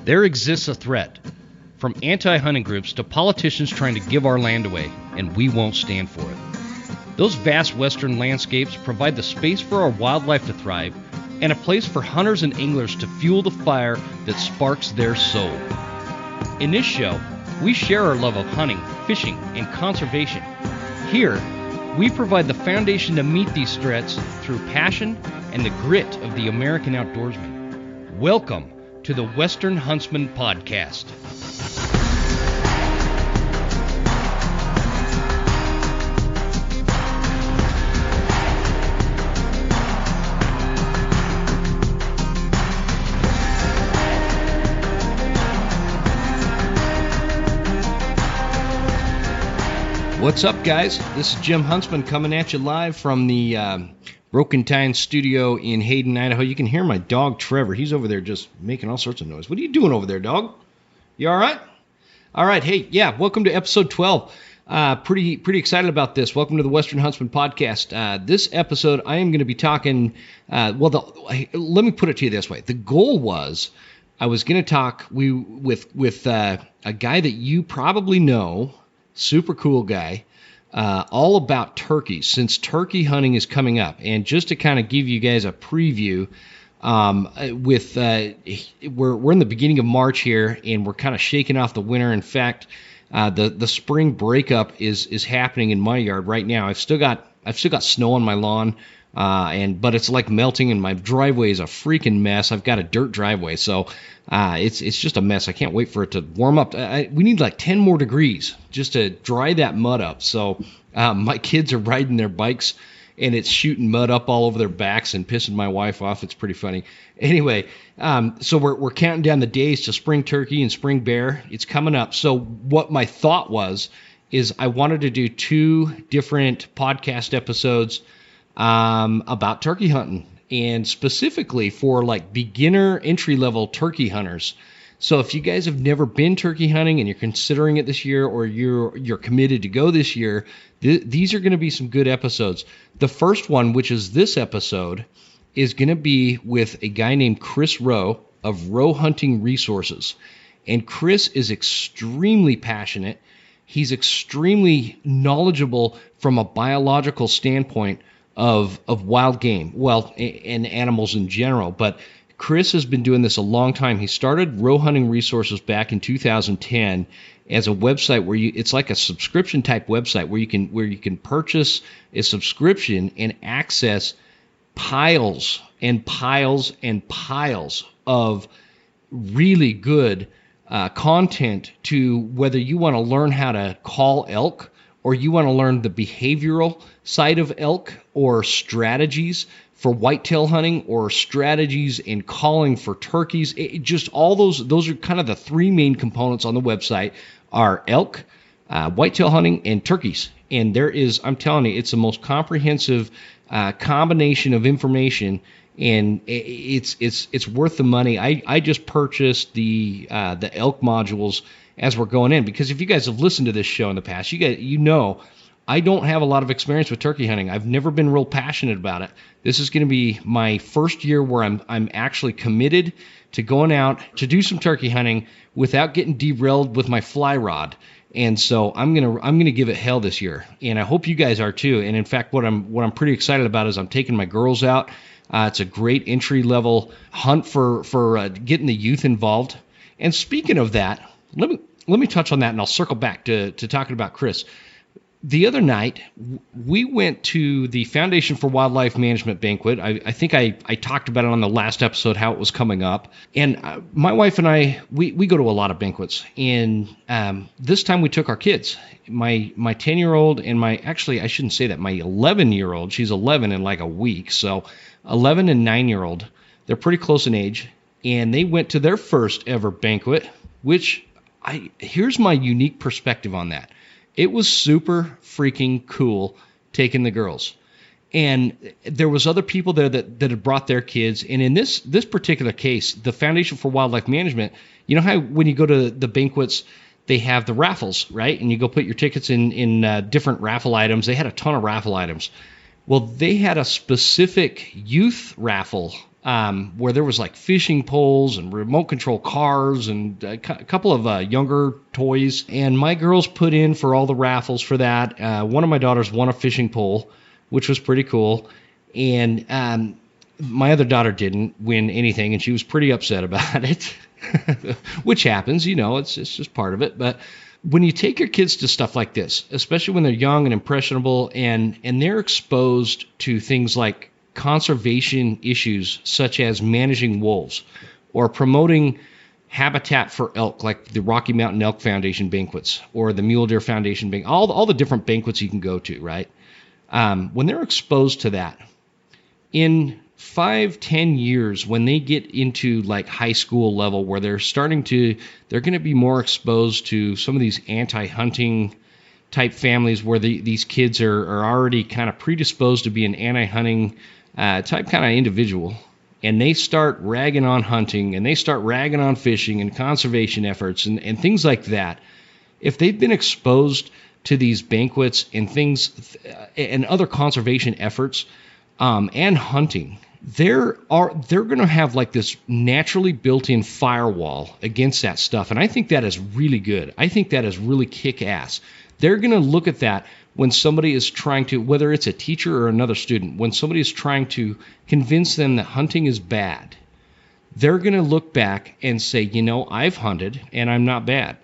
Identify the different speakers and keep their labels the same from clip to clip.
Speaker 1: There exists a threat, from anti-hunting groups to politicians trying to give our land away, and we won't stand for it. Those vast western landscapes provide the space for our wildlife to thrive and a place for hunters and anglers to fuel the fire that sparks their soul. In this show, we share our love of hunting, fishing, and conservation. Here, we provide the foundation to meet these threats through passion and the grit of the American outdoorsman. Welcome to the Western Huntsman Podcast. What's up, guys? This is Jim Huntsman coming at you live from the Broken Tine studio in Hayden, Idaho. You can hear my dog, Trevor. He's over there just making all sorts of noise. What are you doing over there, dog? You all right? All right. Hey, yeah, welcome to episode 12. Pretty excited about this. Welcome to the Western Huntsman Podcast. This episode, I am going to be talking, let me put it to you this way. The goal was I was going to talk with a guy that you probably know, super cool guy, all about turkeys, since turkey hunting is coming up. And just to kind of give you guys a preview, we're in the beginning of March here, and we're kind of shaking off the winter. In fact, the spring breakup is happening in my yard right now. I've still got snow on my lawn, but it's like melting, and my driveway is a freaking mess. I've got a dirt driveway, so it's just a mess. I can't wait for it to warm up. We need like 10 more degrees just to dry that mud up. So my kids are riding their bikes, and it's shooting mud up all over their backs and pissing my wife off. It's pretty funny. Anyway, so we're counting down the days to spring turkey and spring bear. It's coming up. So what my thought is I wanted to do 2 different podcast episodes about turkey hunting, and specifically for like beginner entry-level turkey hunters. So if you guys have never been turkey hunting and you're considering it this year, or you're committed to go this year, these are going to be some good episodes. The first one, which is this episode, is going to be with a guy named Chris Roe of Roe Hunting Resources. And Chris is extremely passionate. He's extremely knowledgeable from a biological standpoint of wild game, and animals in general. But Chris has been doing this a long time. He started Roe Hunting Resources back in 2010 as a website where it's like a subscription type website where you can purchase a subscription and access piles and piles and piles of really good content, to whether you want to learn how to call elk, or you want to learn the behavioral side of elk, or strategies for whitetail hunting, or strategies in calling for turkeys. Just all those are kind of the 3 main components on the website are elk, whitetail hunting, and turkeys. And I'm telling you, it's the most comprehensive combination of information, and it's worth the money. I just purchased the elk modules as we're going in, because if you guys have listened to this show in the past, you know I don't have a lot of experience with turkey hunting. I've never been real passionate about it. This is going to be my first year where I'm actually committed to going out to do some turkey hunting without getting derailed with my fly rod. And so I'm gonna give it hell this year, and I hope you guys are too. And in fact, what I'm pretty excited about is I'm taking my girls out. It's a great entry level hunt for getting the youth involved. And speaking of that, let me touch on that, and I'll circle back to talking about Chris. The other night, we went to the Foundation for Wildlife Management banquet. I think I talked about it on the last episode, how it was coming up. And my wife and I, we go to a lot of banquets. And this time we took our kids, my 10-year-old and my 11-year-old. She's 11 in like a week. So 11 and 9-year-old, they're pretty close in age. And they went to their first ever banquet, which here's my unique perspective on that. It was super freaking cool taking the girls. And there was other people there that had brought their kids. And in this particular case, the Foundation for Wildlife Management, you know how when you go to the banquets, they have the raffles, right? And you go put your tickets in different raffle items. They had a ton of raffle items. Well, they had a specific youth raffle where there was like fishing poles and remote control cars and a couple of younger toys. And my girls put in for all the raffles for that. One of my daughters won a fishing pole, which was pretty cool. And my other daughter didn't win anything, and she was pretty upset about it, which happens, it's just part of it. But when you take your kids to stuff like this, especially when they're young and impressionable, and they're exposed to things like conservation issues such as managing wolves or promoting habitat for elk, like the Rocky Mountain Elk Foundation banquets or the Mule Deer Foundation banquet, all the different banquets you can go to, right? When they're exposed to that, in 5-10 years, when they get into like high school level where they're going to be more exposed to some of these anti-hunting type families where these kids are already kind of predisposed to be an anti-hunting type kind of individual, and they start ragging on hunting and they start ragging on fishing and conservation efforts and things like that. If they've been exposed to these banquets and things and other conservation efforts and hunting, they're going to have like this naturally built-in firewall against that stuff. And I think that is really good. I think that is really kick-ass. They're going to look at that when somebody is trying to, whether it's a teacher or another student, when somebody is trying to convince them that hunting is bad, they're going to look back and say, I've hunted and I'm not bad.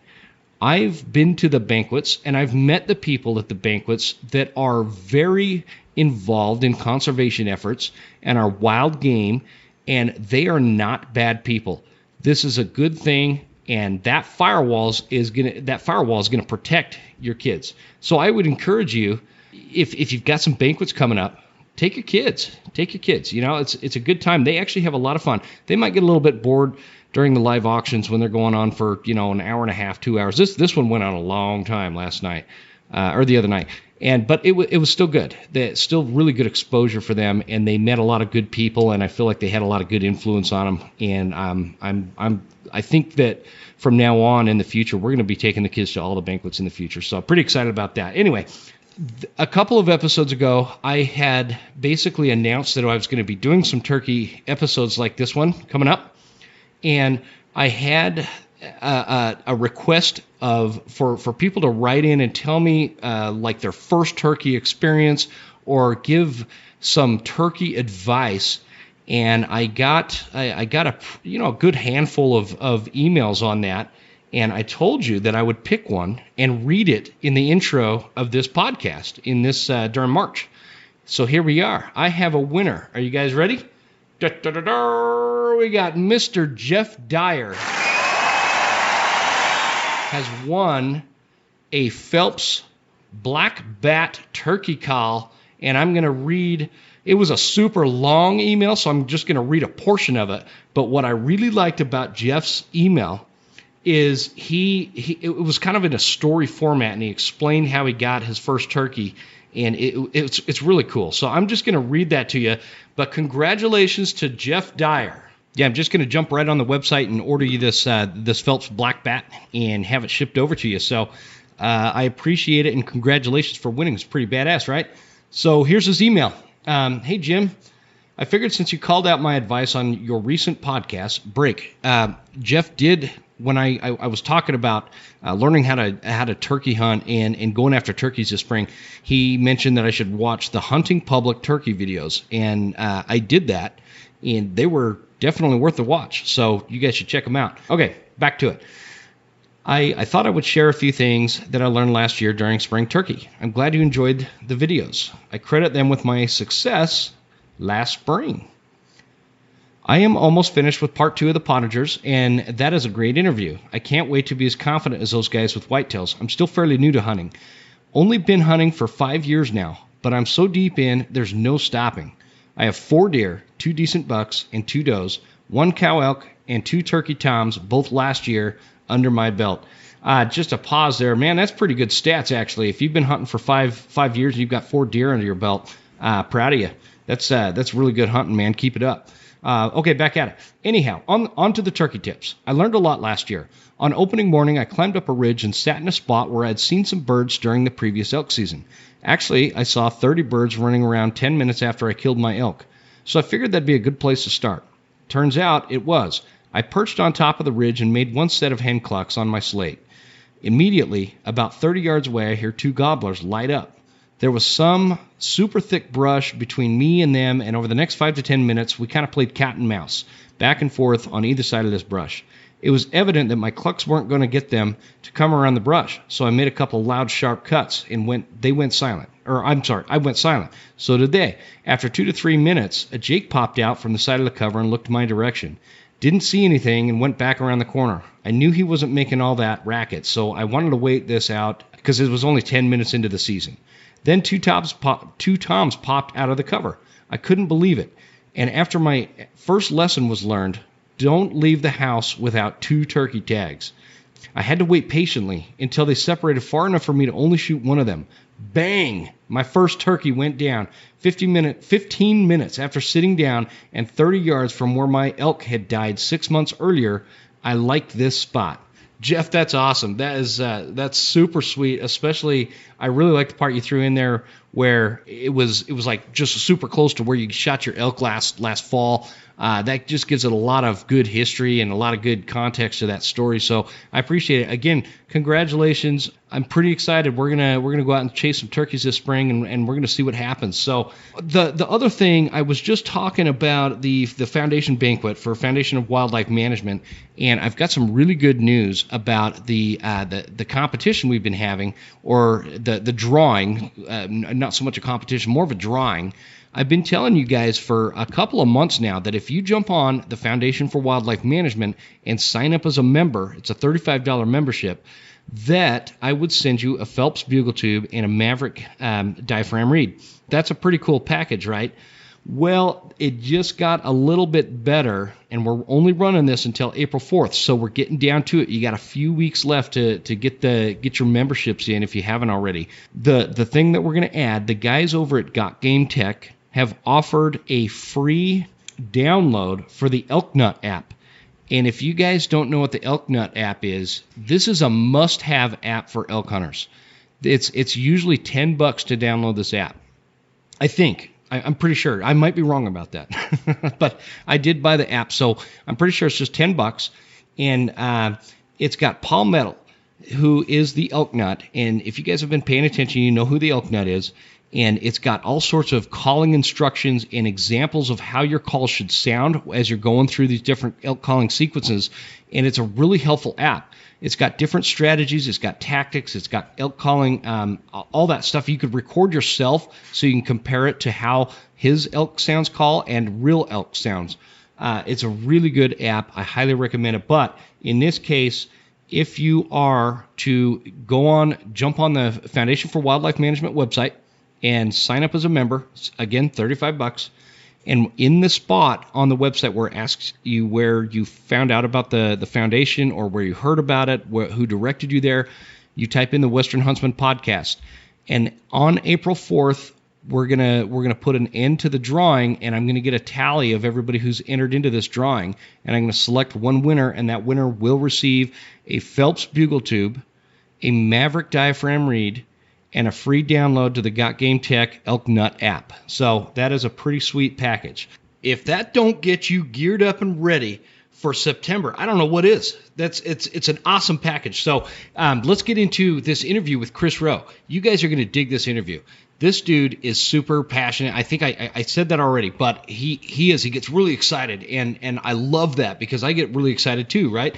Speaker 1: I've been to the banquets and I've met the people at the banquets that are very involved in conservation efforts and are wild game, and they are not bad people. This is a good thing, and that firewall is gonna protect your kids. So I would encourage you, if you've got some banquets coming up, take your kids. It's a good time. They actually have a lot of fun. They might get a little bit bored during the live auctions when they're going on for an hour and a half, 2 hours. This one went on a long time last night or the other night. But it was still good. It's still really good exposure for them, and they met a lot of good people, and I feel like they had a lot of good influence on them. And I think that from now on in the future, we're going to be taking the kids to all the banquets in the future. So I'm pretty excited about that. Anyway, a couple of episodes ago, I had basically announced that I was going to be doing some turkey episodes like this one coming up, and I had a request for people to write in and tell me like their first turkey experience or give some turkey advice. And I got a good handful of emails on that. And I told you that I would pick one and read it in the intro of this podcast in this during March. So here we are. I have a winner. Are you guys ready? We got Mr. Jeff Dyer has won a Phelps Black Bat Turkey Call, and I'm going to read. It was a super long email, so I'm just going to read a portion of it. But what I really liked about Jeff's email is it was kind of in a story format, and he explained how he got his first turkey, and it's really cool. So I'm just going to read that to you. But congratulations to Jeff Dyer. Yeah, I'm just going to jump right on the website and order you this Phelps Black Bat and have it shipped over to you. So I appreciate it, and congratulations for winning. It's pretty badass, right? So here's his email. Hey, Jim, I figured since you called out my advice on your recent podcast, Break, Jeff did, when I was talking about learning how to turkey hunt and going after turkeys this spring, he mentioned that I should watch the Hunting Public turkey videos, and I did that, and they were definitely worth the watch, so you guys should check them out. Okay, back to it. I thought I would share a few things that I learned last year during spring turkey. I'm glad you enjoyed the videos. I credit them with my success last spring. I am almost finished with part 2 of the Potagers, and that is a great interview. I can't wait to be as confident as those guys with whitetails. I'm still fairly new to hunting. Only been hunting for 5 years now, but I'm so deep in, there's no stopping. I have 4 deer, 2 decent bucks, and 2 does, 1 cow elk, and 2 turkey toms, both last year, under my belt. Just a pause there. Man, that's pretty good stats, actually. If you've been hunting for five years and you've got 4 deer under your belt, proud of you. That's really good hunting, man. Keep it up. Okay, back at it. Anyhow, on to the turkey tips. I learned a lot last year. On opening morning, I climbed up a ridge and sat in a spot where I'd seen some birds during the previous elk season. Actually, I saw 30 birds running around 10 minutes after I killed my elk. So I figured that'd be a good place to start. Turns out it was. I perched on top of the ridge and made one set of hen clucks on my slate. Immediately, about 30 yards away, I hear two gobblers light up. There was some super thick brush between me and them, and over the next 5 to 10 minutes, we kind of played cat and mouse, back and forth on either side of this brush. It was evident that my clucks weren't going to get them to come around the brush, so I made a couple loud, sharp cuts, and they went silent. I went silent. So did they. After 2 to 3 minutes, a jake popped out from the side of the cover and looked my direction. Didn't see anything and went back around the corner. I knew he wasn't making all that racket, so I wanted to wait this out because it was only 10 minutes into the season. Then two toms popped out of the cover. I couldn't believe it. And after my first lesson was learned, don't leave the house without 2 turkey tags. I had to wait patiently until they separated far enough for me to only shoot one of them. Bang! My first turkey went down 15 minutes after sitting down and 30 yards from where my elk had died 6 months earlier. I liked this spot. Jeff, that's awesome. That's super sweet. Especially, I really like the part you threw in there where it was like just super close to where you shot your elk last fall. That just gives it a lot of good history and a lot of good context to that story. So I appreciate it. Again, congratulations. I'm pretty excited. We're gonna go out and chase some turkeys this spring, and we're gonna see what happens. So the other thing, I was just talking about the foundation banquet for Foundation of Wildlife Management, and I've got some really good news about the competition we've been having, or the drawing. Not so much a competition, more of a drawing. I've been telling you guys for a couple of months now that if you jump on the Foundation for Wildlife Management and sign up as a member, it's a $35 membership, that I would send you a Phelps bugle tube and a Maverick diaphragm reed. That's a pretty cool package, right? Well, it just got a little bit better, and we're only running this until April 4th, so we're getting down to it. You got a few weeks left to get your memberships in if you haven't already. The thing that we're going to add, the guys over at Got Game Tech have offered a free download for the Elk Nut app. And if you guys don't know what the Elk Nut app is, this is a must-have app for elk hunters. It's usually $10 to download this app. I think. I'm pretty sure. I might be wrong about that. But I did buy the app, so I'm pretty sure it's just $10. And it's got Paul Metal, who is the Elk Nut. And if you guys have been paying attention, you know who the Elk Nut is. And it's got all sorts of calling instructions and examples of how your call should sound as you're going through these different elk calling sequences. And it's a really helpful app. It's got different strategies. It's got tactics. It's got elk calling, all that stuff. You could record yourself so you can compare it to how his elk sounds call and real elk sounds. It's a really good app. I highly recommend it. But in this case, if you are to jump on the Foundation for Wildlife Management website, and sign up as a member, again, $35. And in the spot on the website where it asks you where you found out about the foundation or where you heard about it, who directed you there, you type in the Western Huntsman podcast. And on April 4th, we're gonna put an end to the drawing, and I'm gonna get a tally of everybody who's entered into this drawing, and I'm gonna select one winner, and that winner will receive a Phelps bugle tube, a Maverick diaphragm reed, and a free download to the Got Game Tech Elk Nut app. So that is a pretty sweet package. If that don't get you geared up and ready for September, I don't know what is. It's an awesome package. So let's get into this interview with Chris Roe. You guys are going to dig this interview. This dude is super passionate. I think I said that already, but he gets really excited, and I love that because I get really excited too, right?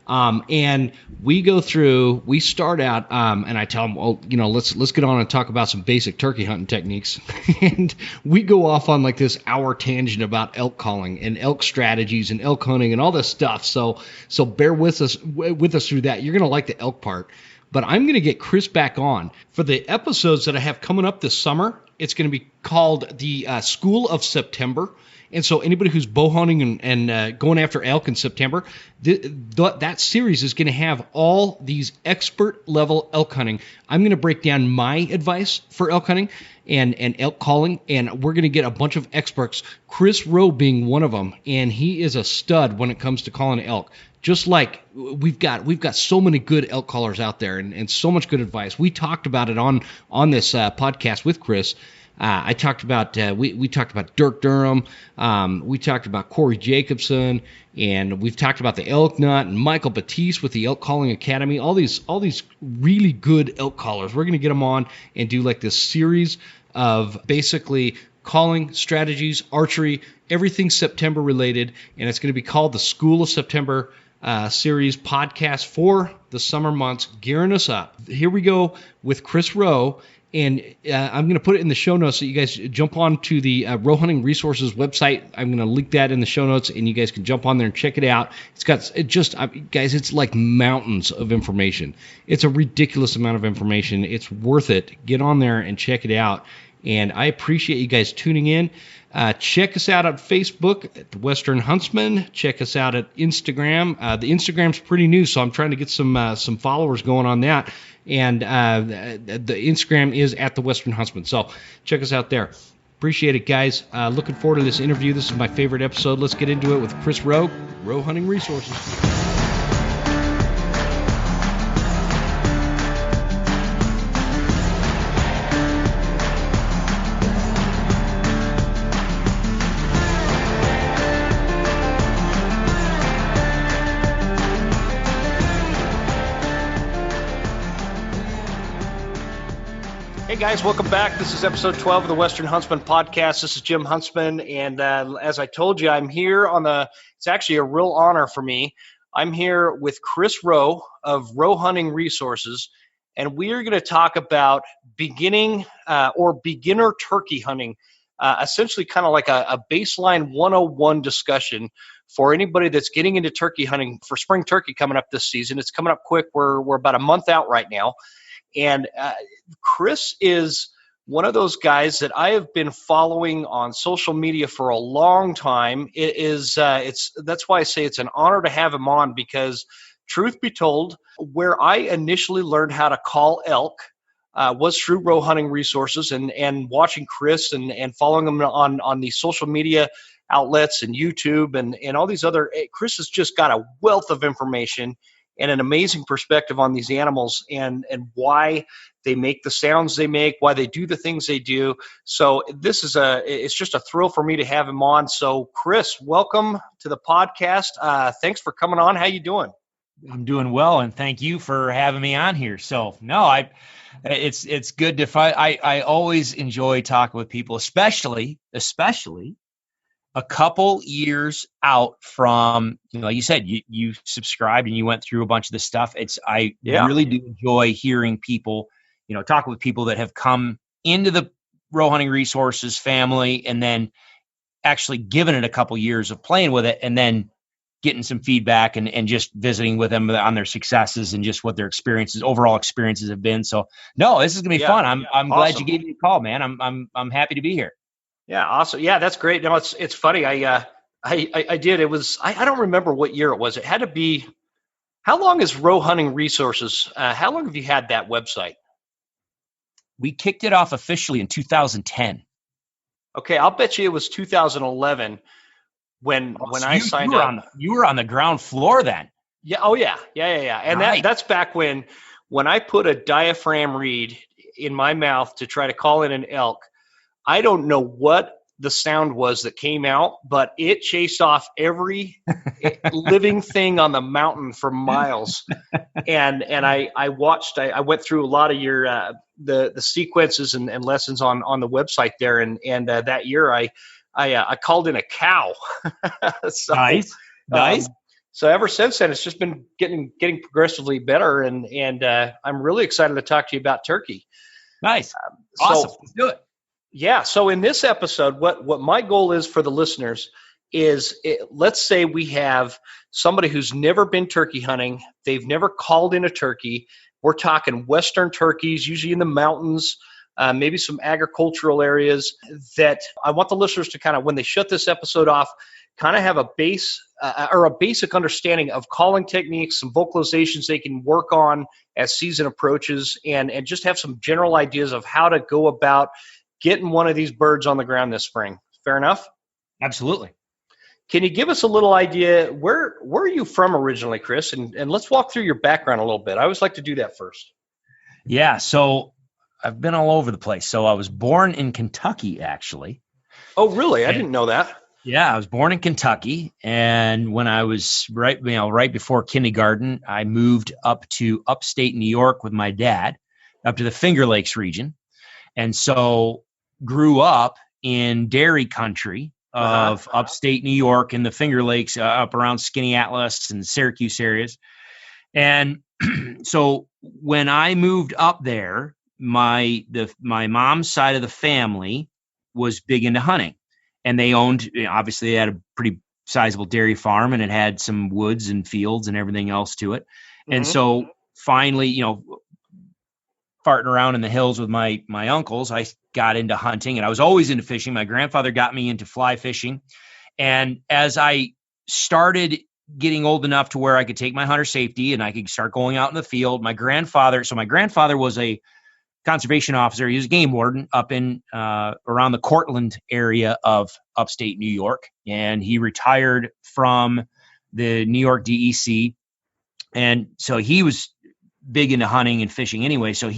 Speaker 1: And we start out, and I tell him, well, let's get on and talk about some basic turkey hunting techniques. And we go off on like this hour tangent about elk calling and elk strategies and elk hunting and all this stuff. So bear with us through that. You're going to like the elk part, but I'm going to get Chris back on for the episodes that I have coming up this summer. It's going to be called the School of September. And so anybody who's bow hunting and going after elk in September, that series is going to have all these expert-level elk hunting. I'm going to break down my advice for elk hunting and elk calling, and we're going to get a bunch of experts, Chris Roe being one of them, and he is a stud when it comes to calling elk. Just like we've got so many good elk callers out there and so much good advice. We talked about it on this podcast with Chris. I talked about we talked about Dirk Durham. We talked about Corey Jacobson, and we've talked about the elk nut and Michael Batiste with the Elk Calling Academy. All these really good elk callers. We're going to get them on and do like this series of basically calling strategies, archery, everything September related, and it's going to be called the School of September series podcast for the summer months, gearing us up. Here we go with Chris Roe, and I'm going to put it in the show notes so you guys jump on to the Roe Hunting Resources website. I'm going to link that in the show notes, and you guys can jump on there and check it out. Guys, it's like mountains of information. It's a ridiculous amount of information. It's worth it. Get on there and check it out. And I appreciate you guys tuning in. Check us out on Facebook at the Western Huntsman. Check us out at Instagram. The Instagram's pretty new, so I'm trying to get some followers going on that. And the Instagram is at the Western Huntsman. So check us out there. Appreciate it, guys. Looking forward to this interview. This is my favorite episode. Let's get into it with Chris Roe, Roe Hunting Resources.
Speaker 2: Hey guys, welcome back. This is episode 12 of the Western Huntsman podcast. This is Jim Huntsman, and as I told you, I'm here it's actually a real honor for me. I'm here with Chris Roe of Roe Hunting Resources, and we are going to talk about beginner turkey hunting, essentially kind of like a baseline 101 discussion for anybody that's getting into turkey hunting for spring turkey coming up this season. It's coming up quick. We're about a month out right now. And Chris is one of those guys that I have been following on social media for a long time. That's why I say it's an honor to have him on, because truth be told, where I initially learned how to call elk was through Roe Hunting Resources and watching Chris and following him on the social media outlets and YouTube and all these other. Chris has just got a wealth of information and an amazing perspective on these animals and why they make the sounds they make, why they do the things they do. So it's just a thrill for me to have him on. So Chris, welcome to the podcast. Thanks for coming on. How you doing?
Speaker 3: I'm doing well, and thank you for having me on here. So no, it's good to find. I always enjoy talking with people, especially a couple years out from, like you said, you subscribed and you went through a bunch of this stuff. I really do enjoy hearing people, talking with people that have come into the Roe Hunting Resources family and then actually given it a couple years of playing with it and then getting some feedback and just visiting with them on their successes and just what their overall experiences have been. So no, this is gonna be fun. I'm awesome. Glad you gave me a call, man. I'm happy to be here.
Speaker 2: Yeah, awesome. Yeah, that's great. No, it's funny. I did. It was I don't remember what year it was. It had to be. How long is Roe Hunting Resources? How long have you had that website?
Speaker 3: We kicked it off officially in 2010.
Speaker 2: Okay, I'll bet you it was 2011 when I signed up.
Speaker 3: You were on the ground floor then.
Speaker 2: Yeah. Oh yeah. And right. That's back when I put a diaphragm reed in my mouth to try to call in an elk. I don't know what the sound was that came out, but it chased off every living thing on the mountain for miles. And I went through a lot of your the sequences and lessons on the website there. And that year I called in a cow. So,
Speaker 3: nice.
Speaker 2: So ever since then, it's just been getting progressively better. And I'm really excited to talk to you about turkey.
Speaker 3: Nice. Awesome. Let's do it.
Speaker 2: Yeah. So in this episode, what my goal is for the listeners is, let's say we have somebody who's never been turkey hunting. They've never called in a turkey. We're talking Western turkeys, usually in the mountains, maybe some agricultural areas, that I want the listeners to kind of, when they shut this episode off, kind of have a base or a basic understanding of calling techniques, some vocalizations they can work on as season approaches, and just have some general ideas of how to go about getting one of these birds on the ground this spring. Fair enough?
Speaker 3: Absolutely.
Speaker 2: Can you give us a little idea, where are you from originally, Chris? And let's walk through your background a little bit. I always like to do that first.
Speaker 3: Yeah. So I've been all over the place. So I was born in Kentucky, actually.
Speaker 2: Oh, really? I didn't know that.
Speaker 3: Yeah, I was born in Kentucky, and when I was right before kindergarten, I moved up to upstate New York with my dad, up to the Finger Lakes region, and so grew up in dairy country of upstate New York and the Finger Lakes, up around Skaneateles and Syracuse areas. And so when I moved up there, my mom's side of the family was big into hunting, and they owned, obviously they had a pretty sizable dairy farm, and it had some woods and fields and everything else to it. And so finally, farting around in the hills with my uncles, I got into hunting, and I was always into fishing. My grandfather got me into fly fishing. And as I started getting old enough to where I could take my hunter safety and I could start going out in the field, my grandfather was a conservation officer. He was a game warden up in around the Cortland area of upstate New York. And he retired from the New York DEC. And so he was big into hunting and fishing anyway. So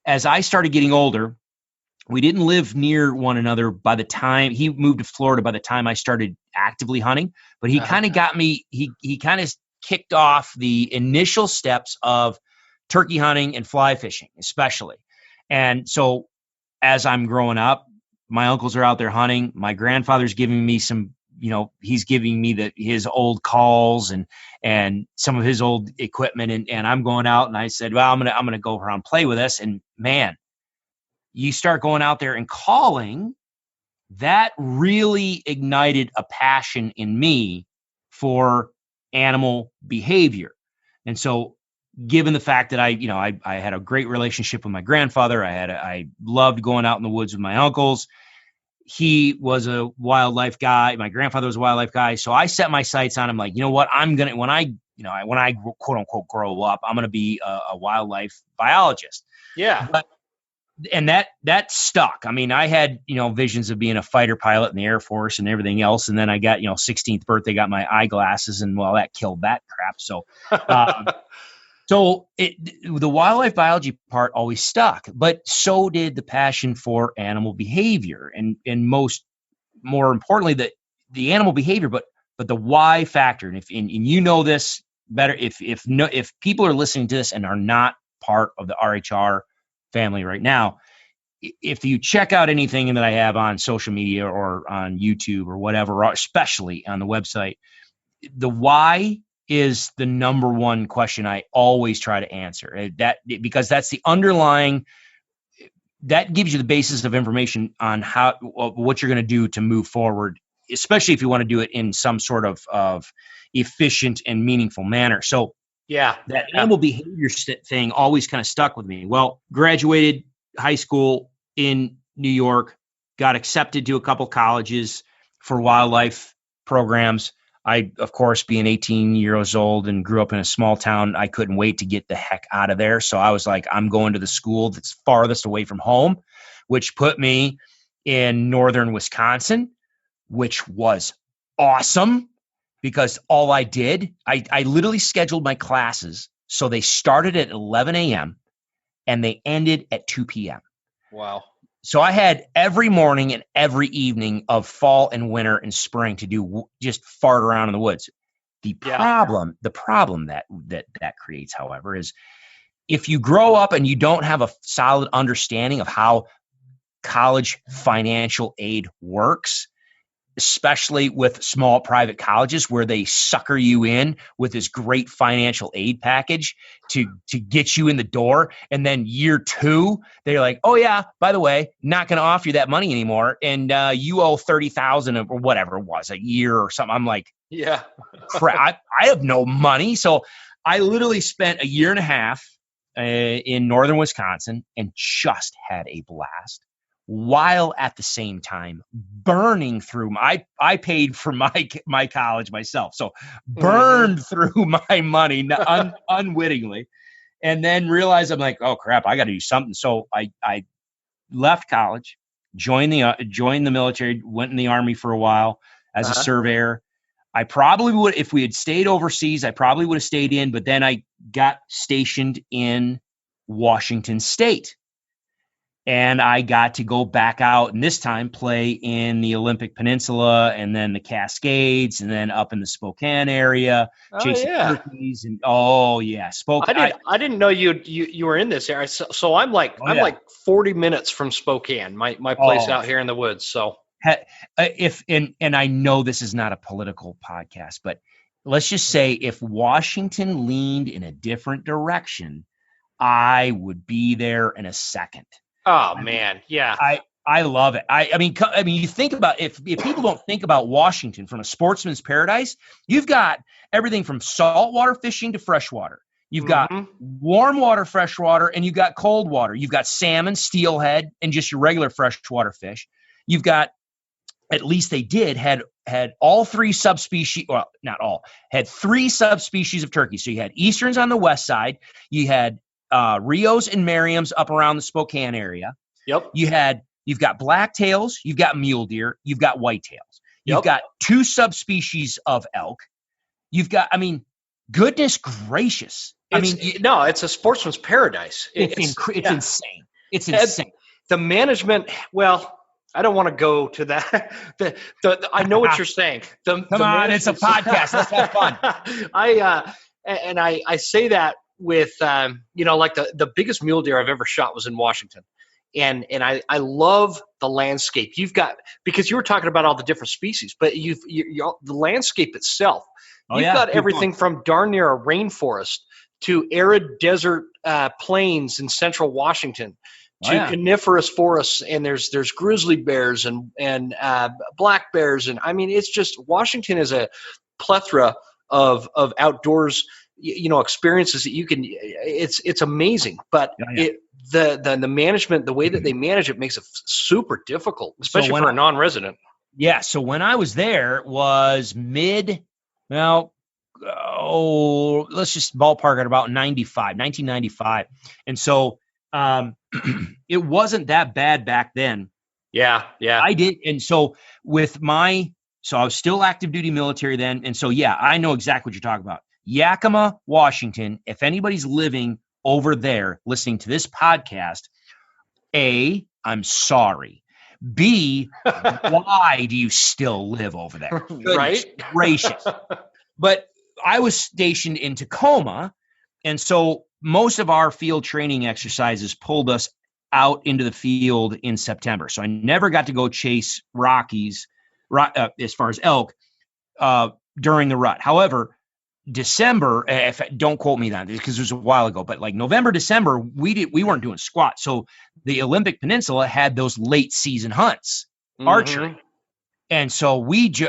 Speaker 3: as I started getting older, we didn't live near one another by the time he moved to Florida, by the time I started actively hunting, but he kind of got me, he kind of kicked off the initial steps of turkey hunting and fly fishing, especially. And so as I'm growing up, my uncles are out there hunting. My grandfather's giving me some, he's giving me his old calls and some of his old equipment. And I'm going out, and I said, well, I'm going to go around and play with this. And man, you start going out there and calling, that really ignited a passion in me for animal behavior. And so given the fact that I had a great relationship with my grandfather, I loved going out in the woods with my uncles. He was a wildlife guy. My grandfather was a wildlife guy. So I set my sights on him, like, you know what, when I quote unquote grow up, I'm going to be a wildlife biologist.
Speaker 2: Yeah.
Speaker 3: And that stuck. I mean, I had, visions of being a fighter pilot in the Air Force and everything else. And then I got, 16th birthday, got my eyeglasses, and well, that killed that crap. So, the wildlife biology part always stuck, but so did the passion for animal behavior, and more importantly, the animal behavior, but the why factor. And if this better, if people are listening to this and are not part of the RHR family right now, if you check out anything that I have on social media or on YouTube or whatever, or especially on the website, the why is the number one question I always try to answer. Because that's the underlying, that gives you the basis of information on what you're going to do to move forward, especially if you want to do it in some sort of efficient and meaningful manner. So that animal behavior thing always kind of stuck with me. Well, graduated high school in New York, got accepted to a couple colleges for wildlife programs. I, of course, being 18 years old and grew up in a small town, I couldn't wait to get the heck out of there. So I was like, I'm going to the school that's farthest away from home, which put me in northern Wisconsin, which was awesome. Because all I did, I literally scheduled my classes so they started at 11 a.m. and they ended at 2 p.m.
Speaker 2: Wow.
Speaker 3: So I had every morning and every evening of fall and winter and spring to do just fart around in the woods. The problem that creates, however, is if you grow up and you don't have a solid understanding of how college financial aid works, especially with small private colleges where they sucker you in with this great financial aid package to get you in the door. And then year 2, they're like, oh yeah, by the way, not going to offer you that money anymore. And you owe $30,000 or whatever it was, a year or something. I'm like,
Speaker 2: yeah,
Speaker 3: crap, I have no money. So I literally spent a year and a half in northern Wisconsin and just had a blast, while at the same time burning through I paid for my college myself. So burned through my money unwittingly, and then realized I'm like, oh crap, I got to do something. So I left college, joined the military, went in the Army for a while as a surveyor. I probably would, if we had stayed overseas, I probably would have stayed in, but then I got stationed in Washington State. And I got to go back out and this time play in the Olympic Peninsula and then the Cascades and then up in the Spokane area, chasing turkeys and
Speaker 2: I didn't know you were in this area. So I'm like 40 minutes from Spokane, my place out here in the woods. So
Speaker 3: and I know this is not a political podcast, but let's just say if Washington leaned in a different direction, I would be there in a second.
Speaker 2: Oh man, yeah.
Speaker 3: I love it. I mean, you think about if people don't think about Washington from a sportsman's paradise, you've got everything from saltwater fishing to freshwater. You've got warm water freshwater, and you've got cold water. You've got salmon, steelhead, and just your regular freshwater fish. You've got, at least they had all three subspecies. Well, not all. Had three subspecies of turkey. So you had easterns on the west side. You had Rios and Merriams up around the Spokane area.
Speaker 2: Yep.
Speaker 3: You've got blacktails, you've got mule deer, you've got whitetails. You've got two subspecies of elk. You've got, goodness gracious.
Speaker 2: It's a sportsman's paradise.
Speaker 3: It's insane. It's insane.
Speaker 2: The management, well, I don't want to go to that. I know what you're saying.
Speaker 3: Come on, it's a podcast. Let's have fun.
Speaker 2: I say that with like the biggest mule deer I've ever shot was in Washington, and I love the landscape you've got, because you were talking about all the different species, but the landscape itself. You've got everything from darn near a rainforest to arid desert plains in central Washington to coniferous forests, and there's grizzly bears and black bears, and it's just, Washington is a plethora of outdoors experiences that you can. It's amazing, but the management, the way that they manage it, makes it super difficult, especially for a non-resident.
Speaker 3: Yeah. So when I was there was let's just ballpark at about 1995. And so it wasn't that bad back then.
Speaker 2: Yeah.
Speaker 3: I did. And so so I was still active duty military then. And so, I know exactly what you're talking about. Yakima, Washington. If anybody's living over there listening to this podcast, A, I'm sorry. B, why do you still live over there?
Speaker 2: Right?
Speaker 3: Gracious. But I was stationed in Tacoma, and so most of our field training exercises pulled us out into the field in September. So I never got to go chase Rockies as far as elk during the rut. However, December, don't quote me on that because it was a while ago, but like November, December, we weren't doing squat. So the Olympic Peninsula had those late season hunts, archery. And so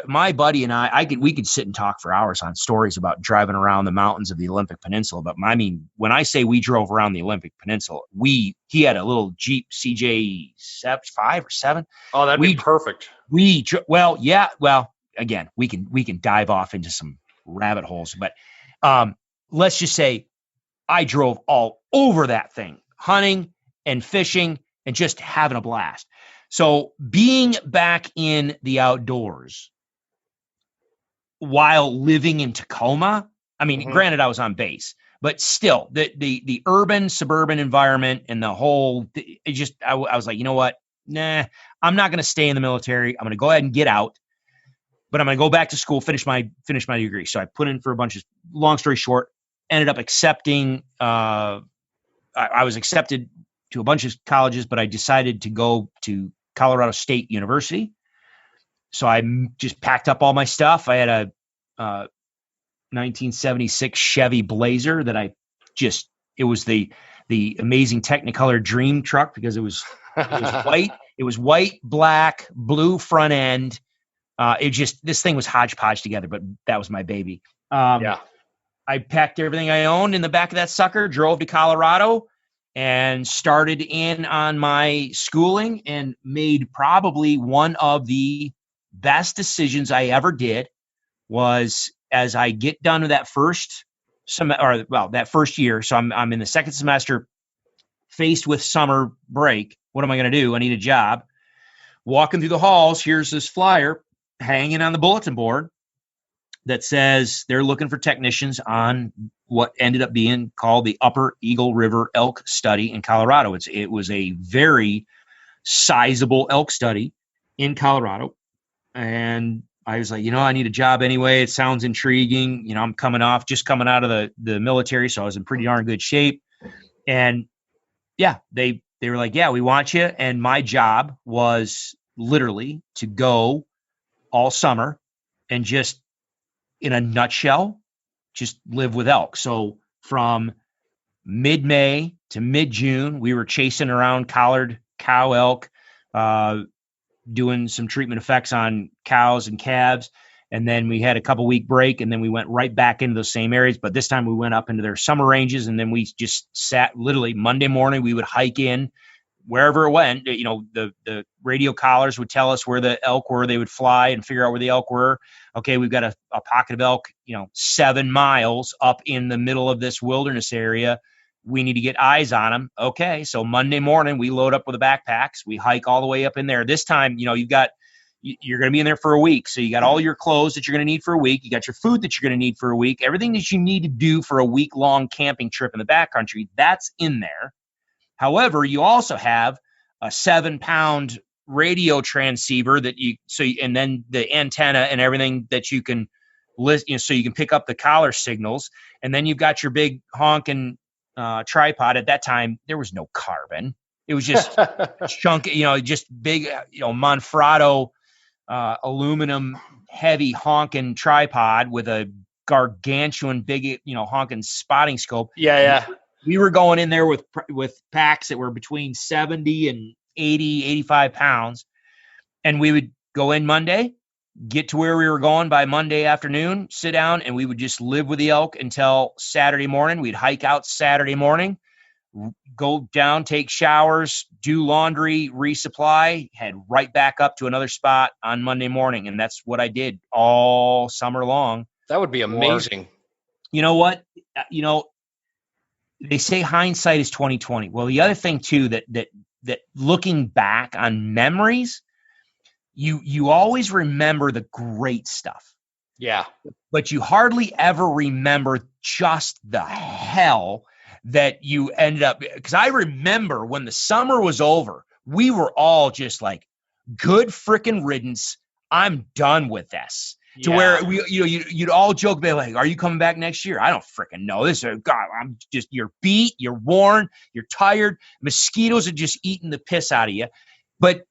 Speaker 3: my buddy and we could sit and talk for hours on stories about driving around the mountains of the Olympic Peninsula. But when I say we drove around the Olympic Peninsula, he had a little Jeep CJ 5 or 7.
Speaker 2: Oh, that'd be perfect.
Speaker 3: Again, we can dive off into some rabbit holes, but let's just say I drove all over that thing, hunting and fishing and just having a blast. So being back in the outdoors while living in Tacoma, granted I was on base, but still the urban suburban environment and the whole, I was like, you know what? Nah, I'm not going to stay in the military. I'm going to go ahead and get out. But I'm going to go back to school, finish my degree. So I put in for a bunch of, long story short, ended up accepting, I was accepted to a bunch of colleges, but I decided to go to Colorado State University. So I just packed up all my stuff. I had a 1976 Chevy Blazer that it was the amazing Technicolor Dream truck because it was white. It was white, black, blue front end. This thing was hodgepodge together, but that was my baby. I packed everything I owned in the back of that sucker, drove to Colorado and started in on my schooling and made probably one of the best decisions I ever did was as I get done with that first year. So I'm in the second semester faced with summer break. What am I going to do? I need a job. Walking through the halls. Here's this flyer hanging on the bulletin board. that says they're looking for technicians on what ended up being called the Upper Eagle River Elk Study in Colorado. It was a very sizable elk study in Colorado. And I was like, I need a job anyway. It sounds intriguing. I'm coming out of the military, so I was in pretty darn good shape. And yeah, they were like, yeah, we want you. And my job was literally to go all summer and just, in a nutshell, just live with elk. So from mid-May to mid-June, we were chasing around collared cow elk, doing some treatment effects on cows and calves. And then we had a couple week break, and then we went right back into those same areas. But this time we went up into their summer ranges, and then we just sat literally Monday morning. We would hike in wherever it went. The radio collars would tell us where the elk were. They would fly and figure out where the elk were. Okay, we've got a pocket of elk, 7 miles up in the middle of this wilderness area. We need to get eyes on them. Okay, so Monday morning we load up with the backpacks. We hike all the way up in there. This time, you're going to be in there for a week. So you got all your clothes that you're going to need for a week. You got your food that you're going to need for a week. Everything that you need to do for a week-long camping trip in the backcountry, that's in there. However, you also have a 7-pound radio transceiver and then the antenna and everything that you can list, so you can pick up the collar signals. And then you've got your big honking tripod. At that time, there was no carbon. It was just chunky, just big, Monfrado aluminum heavy honking tripod with a gargantuan big, honking spotting scope.
Speaker 2: Yeah.
Speaker 3: We were going in there with packs that were between 70 and 80, 85 pounds. And we would go in Monday, get to where we were going by Monday afternoon, sit down, and we would just live with the elk until Saturday morning. We'd hike out Saturday morning, go down, take showers, do laundry, resupply, head right back up to another spot on Monday morning. And that's what I did all summer long.
Speaker 2: That would be amazing.
Speaker 3: You know what? They say hindsight is 20/20. Well, the other thing too, that looking back on memories, you always remember the great stuff.
Speaker 2: Yeah.
Speaker 3: But you hardly ever remember just the hell that you ended up, because I remember when the summer was over, we were all just like, good freaking riddance. I'm done with this. To where you'd all joke about, like, are you coming back next year? I don't freaking know. You're beat, you're worn, you're tired. Mosquitoes are just eating the piss out of you. But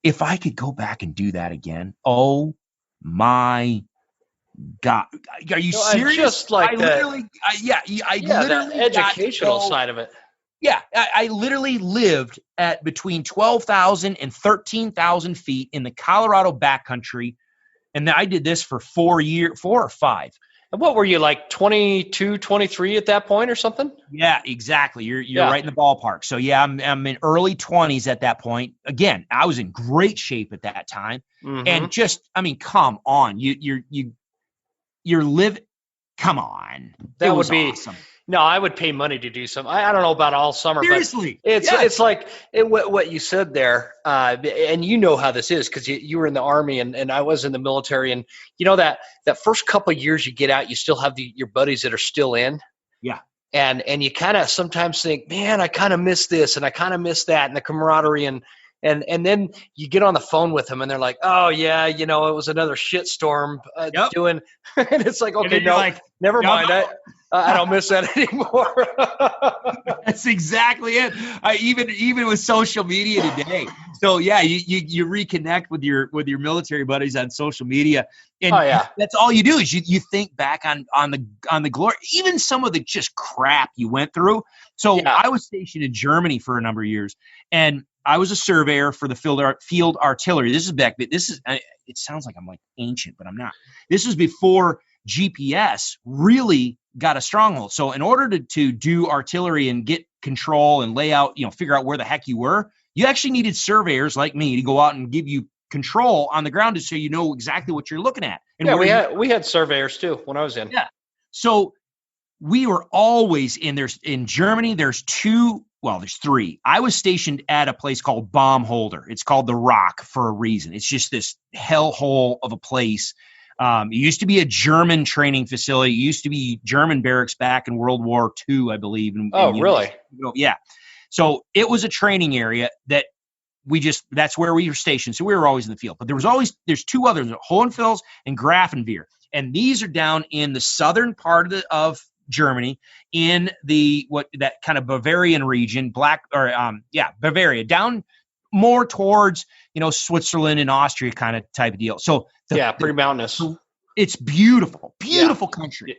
Speaker 3: if I could go back and do that again, oh my God, are you serious?
Speaker 2: Just like
Speaker 3: the
Speaker 2: educational side of it.
Speaker 3: Yeah, I literally lived at between 12,000 and 13,000 feet in the Colorado backcountry. And I did this for 4 or 5.
Speaker 2: And what were you, like 22, 23 at that point or something?
Speaker 3: Yeah, exactly. You're right in the ballpark. So yeah, I'm in early 20s at that point. Again, I was in great shape at that time. Mm-hmm. And just, come on, you're living. Come on,
Speaker 2: that would be
Speaker 3: awesome.
Speaker 2: No, I would pay money to do something. I don't know about all summer.
Speaker 3: Seriously,
Speaker 2: but it's like what you said there, and you know how this is because you were in the Army and I was in the military, and that first couple of years you get out, you still have your buddies that are still in.
Speaker 3: Yeah.
Speaker 2: And you kind of sometimes think, man, I kind of miss this and I kind of miss that and the camaraderie and then you get on the phone with them and they're like, oh yeah, it was another shitstorm doing, and it's like, okay, no, like, never mind. No. I don't miss that anymore.
Speaker 3: That's exactly it. Even with social media today. So yeah, you reconnect with your military buddies on social media, and that's all you do is you think back on the glory, even some of the just crap you went through. So I was stationed in Germany for a number of years, and I was a surveyor for the field artillery. This is back. It sounds like I'm like ancient, but I'm not. This was before GPS really got a stronghold. So in order to do artillery and get control and lay out, figure out where the heck you were, you actually needed surveyors like me to go out and give you control on the ground so you know exactly what you're looking at. And
Speaker 2: we had surveyors too when I was in.
Speaker 3: Yeah. So we were always in Germany. There's 3. I was stationed at a place called Baumholder. It's called the Rock for a reason. It's just this hellhole of a place. It used to be a German training facility. It used to be German barracks back in World War II, I believe.
Speaker 2: Really?
Speaker 3: Yeah. So it was a training area that that's where we were stationed. So we were always in the field. But there's two others, Hohenfels and Grafenwehr. And these are down in the southern part of Germany, in that kind of Bavarian region, Bavaria, down more towards, Switzerland and Austria kind of type of deal. So
Speaker 2: pretty mountainous.
Speaker 3: It's beautiful country.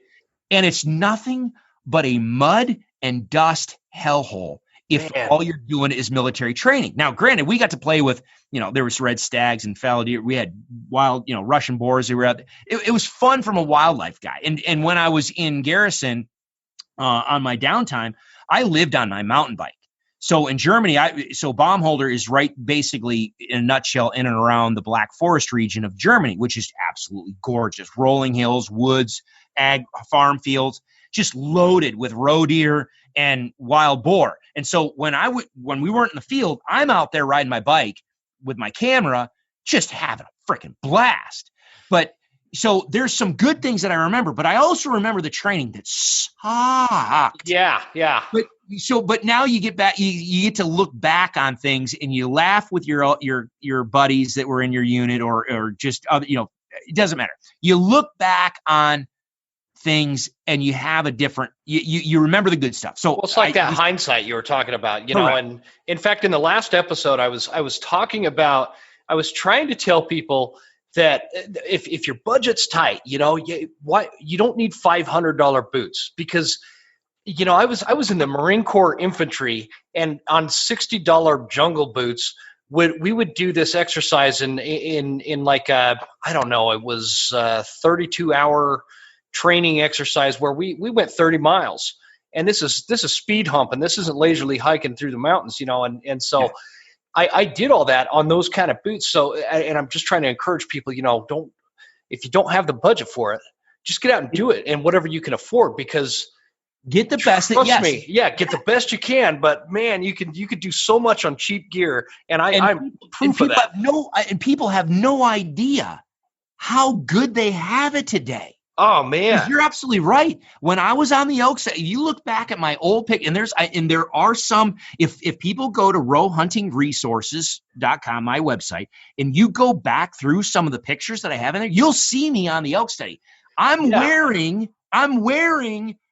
Speaker 3: And it's nothing but a mud and dust hellhole if all you're doing is military training. Now, granted, we got to play with, there was red stags and fallow deer. We had wild, Russian boars. They were out there. It was fun from a wildlife guy. And when I was in garrison on my downtime, I lived on my mountain bike. So in Germany, Baumholder is right basically in a nutshell in and around the Black Forest region of Germany, which is absolutely gorgeous. Rolling hills, woods, ag, farm fields, just loaded with roe deer and wild boar. And so when we weren't in the field, I'm out there riding my bike with my camera, just having a freaking blast. But so there's some good things that I remember, but I also remember the training that sucked.
Speaker 2: Yeah.
Speaker 3: But now you get back, you get to look back on things and you laugh with your buddies that were in your unit or just other, it doesn't matter. You look back on things and you have a different, you remember the good stuff. So
Speaker 2: it's like that hindsight you were talking about, and in fact, in the last episode, I was talking about, I was trying to tell people that if your budget's tight, you don't need $500 boots, because I was in the Marine Corps infantry, and on $60 jungle boots, we would do this exercise in like I don't know, it was 32-hour training exercise where we went 30 miles, and this is speed hump, and this isn't leisurely hiking through the mountains, and so. Yeah. I did all that on those kind of boots. So, and I'm just trying to encourage people, if you don't have the budget for it, just get out and do it, and whatever you can afford, because
Speaker 3: get the best.
Speaker 2: Trust me, get the best you can. But man, you could do so much on cheap gear, and I'm proof of that.
Speaker 3: And people have no idea how good they have it today.
Speaker 2: Oh man,
Speaker 3: you're absolutely right. When I was on the Elks, you look back at my old pic, and there are some. If people go to roehuntingresources.com, my website, and you go back through some of the pictures that I have in there, you'll see me on the Elk study. I'm wearing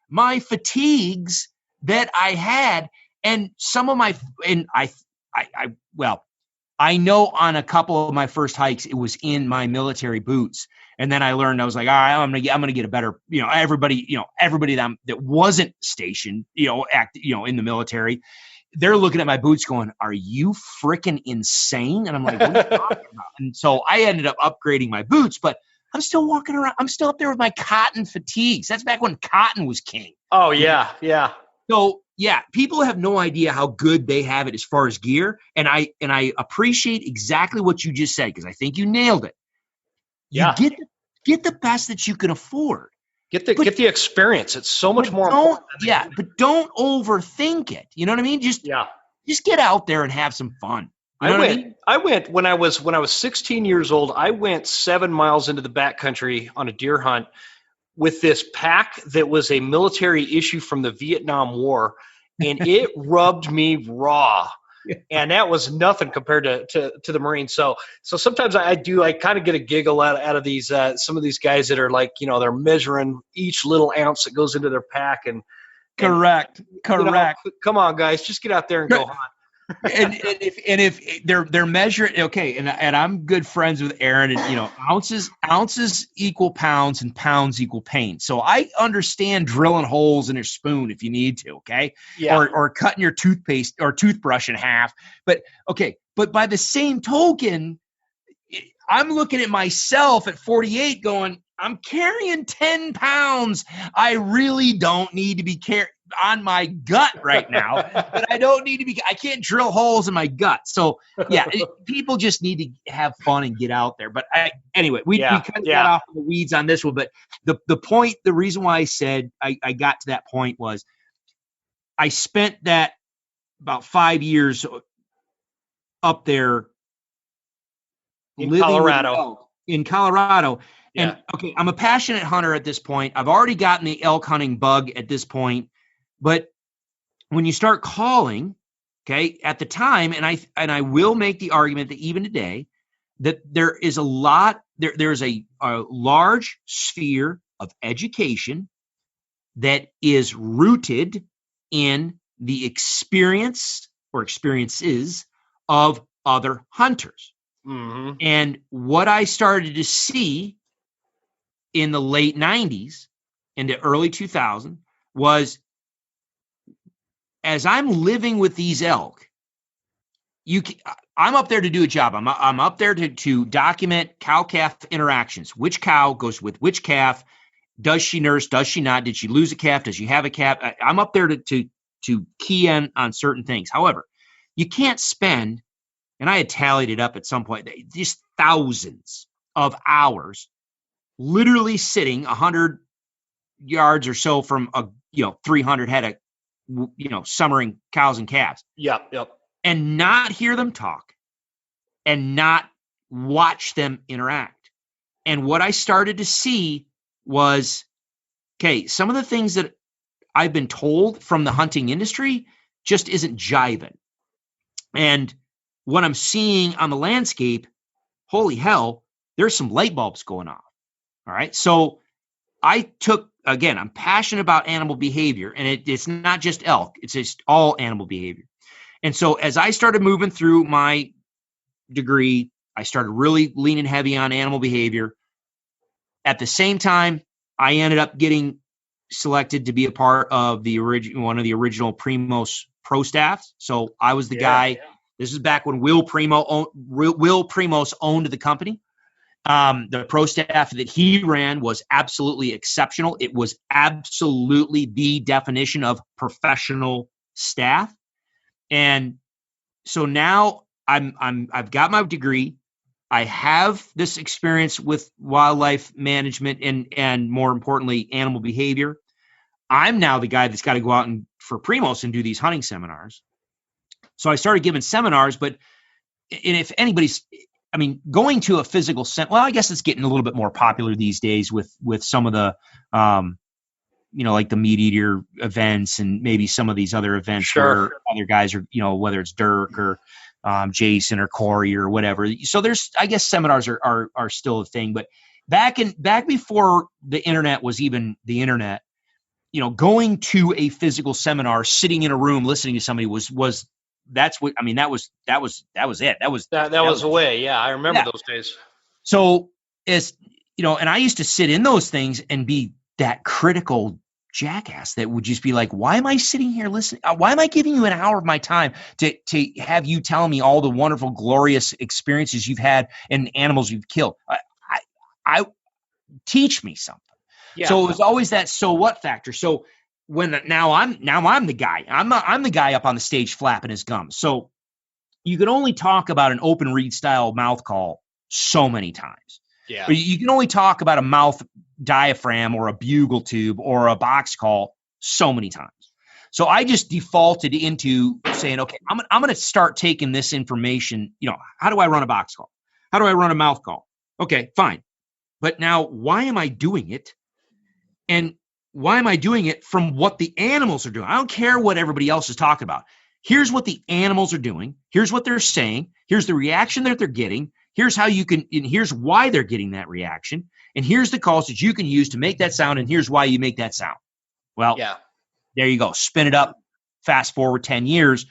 Speaker 3: my fatigues that I had, and some of my I know on a couple of my first hikes it was in my military boots. And then I learned, I was like, all right, I'm gonna get a better, everybody that wasn't stationed, in the military, they're looking at my boots going, are you freaking insane? And I'm like, what are you talking about? And so I ended up upgrading my boots, but I'm still walking around. I'm still up there with my cotton fatigues. That's back when cotton was king.
Speaker 2: Oh yeah. Yeah.
Speaker 3: So yeah, people have no idea how good they have it as far as gear. And I appreciate exactly what you just said, because I think you nailed it.
Speaker 2: Yeah.
Speaker 3: Get the best that you can afford.
Speaker 2: Get the experience. It's so much more important.
Speaker 3: But don't overthink it. You know what I mean? Just get out there and have some fun. You know
Speaker 2: I went when I was 16 years old. I went 7 miles into the backcountry on a deer hunt with this pack that was a military issue from the Vietnam War, and it rubbed me raw. And that was nothing compared to the Marines. So sometimes I kind of get a giggle out of these some of these guys that are like, they're measuring each little ounce that goes into their pack.
Speaker 3: Correct.
Speaker 2: Come on, guys, just get out there and go hunt.
Speaker 3: and if they're measuring, okay, and I'm good friends with Aaron, and ounces equal pounds and pounds equal pain. So I understand drilling holes in your spoon if you need to, okay, or cutting your toothpaste or toothbrush in half. But by the same token, I'm looking at myself at 48 going, I'm carrying 10 pounds. I really don't need to be carrying on my gut right now, but I can't drill holes in my gut. So people just need to have fun and get out there. But anyway, we kind of got off the weeds on this one, but the point, the reason why I said I got to that point was I spent that about 5 years up there
Speaker 2: in Colorado.
Speaker 3: In Colorado. And okay, I'm a passionate hunter at this point. I've already gotten the elk hunting bug at this point. But when you start calling, okay, at the time, and I will make the argument that even today, that there is a lot, there's a large sphere of education that is rooted in the experience or experiences of other hunters.
Speaker 2: Mm-hmm.
Speaker 3: And what I started to see in the late 90s into early 2000 was, as I'm living with these elk, I'm up there to do a job. I'm up there to document cow-calf interactions. Which cow goes with which calf? Does she nurse? Does she not? Did she lose a calf? Does she have a calf? I'm up there to key in on certain things. However, you can't spend, and I had tallied it up at some point, just thousands of hours literally sitting 100 yards or so from 300 head of summering cows and calves.
Speaker 2: Yep.
Speaker 3: And not hear them talk and not watch them interact. And what I started to see was, okay, some of the things that I've been told from the hunting industry just isn't jiving. And what I'm seeing on the landscape, holy hell, there's some light bulbs going off. All right. So I took, again, I'm passionate about animal behavior, and it's not just elk, it's just all animal behavior. And so as I started moving through my degree, I started really leaning heavy on animal behavior. At the same time, I ended up getting selected to be a part of one of the original Primos pro staffs. So I was the guy. Yeah. This is back when Will Primos owned the company. The pro staff that he ran was absolutely exceptional. It was absolutely the definition of professional staff. And so now I've got my degree. I have this experience with wildlife management and more importantly, animal behavior. I'm now the guy that's got to go out for Primos and do these hunting seminars. So I started giving seminars, but if anybody's, going to a physical well, I guess it's getting a little bit more popular these days with some of the, like the meat eater events and maybe some of these other events.
Speaker 2: Sure.
Speaker 3: Where other guys are, whether it's Dirk or Jason or Corey or whatever. So there's, I guess seminars are still a thing, but back before the internet was even the internet, going to a physical seminar, sitting in a room, listening to somebody was that's what, that was it. That was
Speaker 2: the way. Yeah. I remember those days.
Speaker 3: So and I used to sit in those things and be that critical jackass that would just be like, why am I sitting here listening? Why am I giving you an hour of my time to have you tell me all the wonderful, glorious experiences you've had and animals you've killed? I teach me something. Yeah. So it was always that so what factor. So now I'm the guy. I'm the guy up on the stage flapping his gums. So you can only talk about an open reed style mouth call so many times.
Speaker 2: Yeah.
Speaker 3: But you can only talk about a mouth diaphragm or a bugle tube or a box call so many times. So I just defaulted into saying, okay, I'm going to start taking this information. How do I run a box call? How do I run a mouth call? Okay, fine. But now why am I doing it? And why am I doing it from what the animals are doing? I don't care what everybody else is talking about. Here's what the animals are doing. Here's what they're saying. Here's the reaction that they're getting. Here's how you can, and here's why they're getting that reaction. And here's the calls that you can use to make that sound. And here's why you make that sound. Well, yeah, there you go. Spin it up. Fast forward 10 years.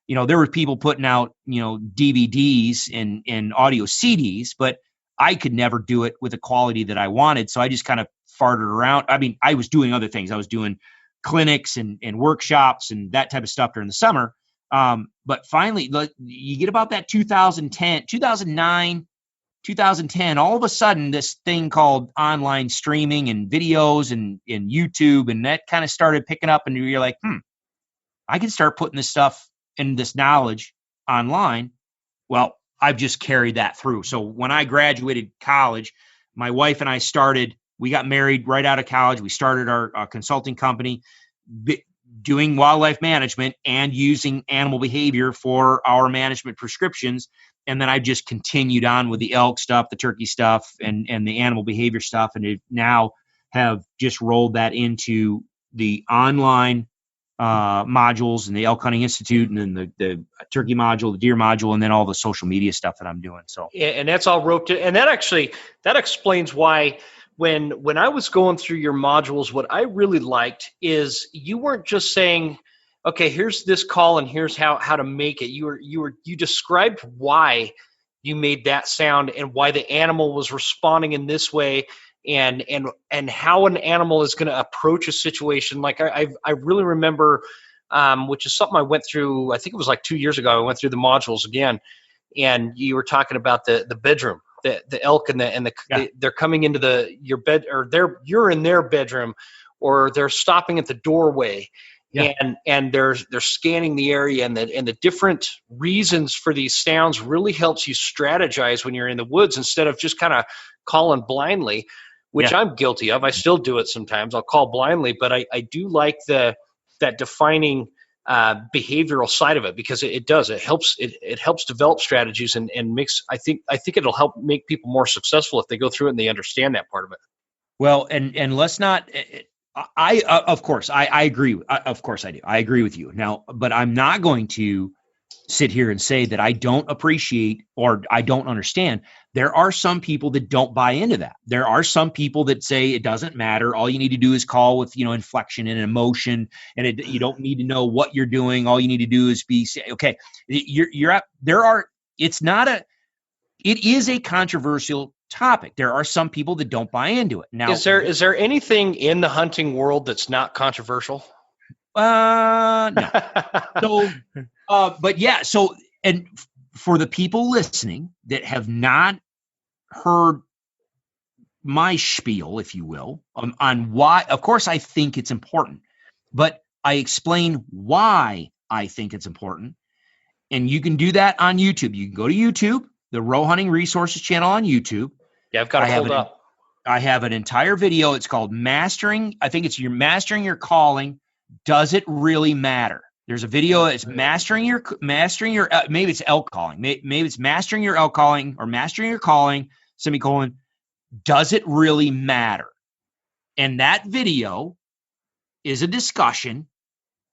Speaker 3: There were people putting out, DVDs and audio CDs, but I could never do it with the quality that I wanted. So I just kind of farted around. I was doing other things. I was doing clinics and workshops and that type of stuff during the summer. But finally, you get about that 2009, 2010, all of a sudden this thing called online streaming and videos and YouTube, and that kind of started picking up, and you're like, I can start putting this stuff and this knowledge online. Well, I've just carried that through. So when I graduated college, my wife and I we got married right out of college. We started our consulting company doing wildlife management and using animal behavior for our management prescriptions. And then I just continued on with the elk stuff, the turkey stuff, and the animal behavior stuff, and it now have just rolled that into the online modules and the Elk Hunting Institute, and then the turkey module, the deer module, and then all the social media stuff that I'm doing. So,
Speaker 2: and that's all roped in. And that explains why when I was going through your modules, what I really liked is you weren't just saying, okay, here's this call and here's how to make it. You described why you made that sound and why the animal was responding in this way, and how an animal is going to approach a situation. Like I really remember, which is something I went through, I think it was like 2 years ago, I went through the modules again, and you were talking about the bedroom, the elk they're coming into your bed, or you're in their bedroom, or they're stopping at the doorway. Yeah. And they're scanning the area, and the different reasons for these sounds really helps you strategize when you're in the woods, instead of just kind of calling blindly, which I'm guilty of. I still do it sometimes. I'll call blindly, but I do like that defining behavioral side of it, because it helps develop strategies and makes, I think it'll help make people more successful if they go through it and they understand that part of it.
Speaker 3: Well, and let's not. Of course, I agree. Of course, I do. I agree with you now, but I'm not going to sit here and say that I don't appreciate or I don't understand. There are some people that don't buy into that. There are some people that say it doesn't matter. All you need to do is call with, inflection and emotion, and you don't need to know what you're doing. All you need to do is okay. It is a controversial topic. There are some people that don't buy into it. Now,
Speaker 2: is there anything in the hunting world that's not controversial?
Speaker 3: No. So, but yeah. So, and for the people listening that have not heard my spiel, if you will, on why, of course, I think it's important, but I explain why I think it's important. And you can do that on YouTube. You can go to YouTube, the Roe Hunting Resources channel on YouTube.
Speaker 2: Yeah, I've got it pulled up.
Speaker 3: I have an entire video. It's called Mastering. I think it's Mastering Your Calling. Does it really matter? There's a video. It's mastering your maybe it's elk calling. Maybe it's mastering your elk calling, or mastering your calling, semicolon. Does it really matter? And that video is a discussion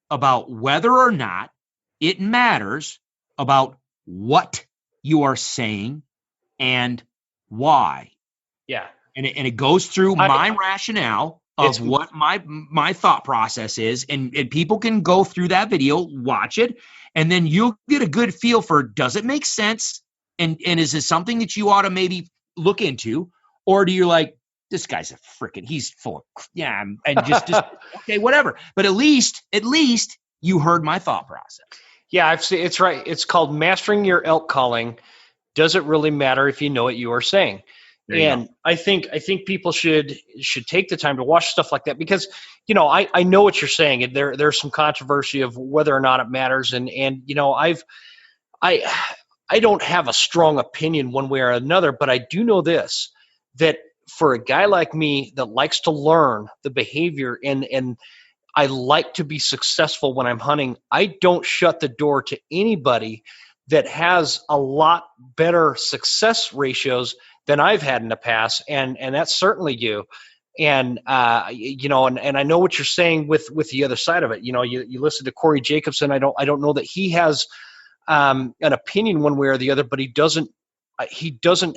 Speaker 3: about whether or not it matters about what you are saying and why.
Speaker 2: Yeah.
Speaker 3: And it goes through my rationale of what my thought process is, and people can go through that video, watch it, and then you'll get a good feel for, does it make sense? And is this something that you ought to maybe look into? Or do you like, this guy's he's full of, and just okay, whatever. But at least you heard my thought process.
Speaker 2: Yeah, I've seen, it's right. It's called Mastering Your Elk Calling. Does it really matter if you know what you are saying? And I think people should take the time to watch stuff like that, because I know what you're saying, and there's some controversy of whether or not it matters, and I don't have a strong opinion one way or another, but I do know this, that for a guy like me that likes to learn the behavior and I like to be successful when I'm hunting, I don't shut the door to anybody that has a lot better success ratios than I've had in the past, and that's certainly you. And and I know what you're saying with the other side of it. You listen to Corey Jacobson. I don't know that he has an opinion one way or the other, but he doesn't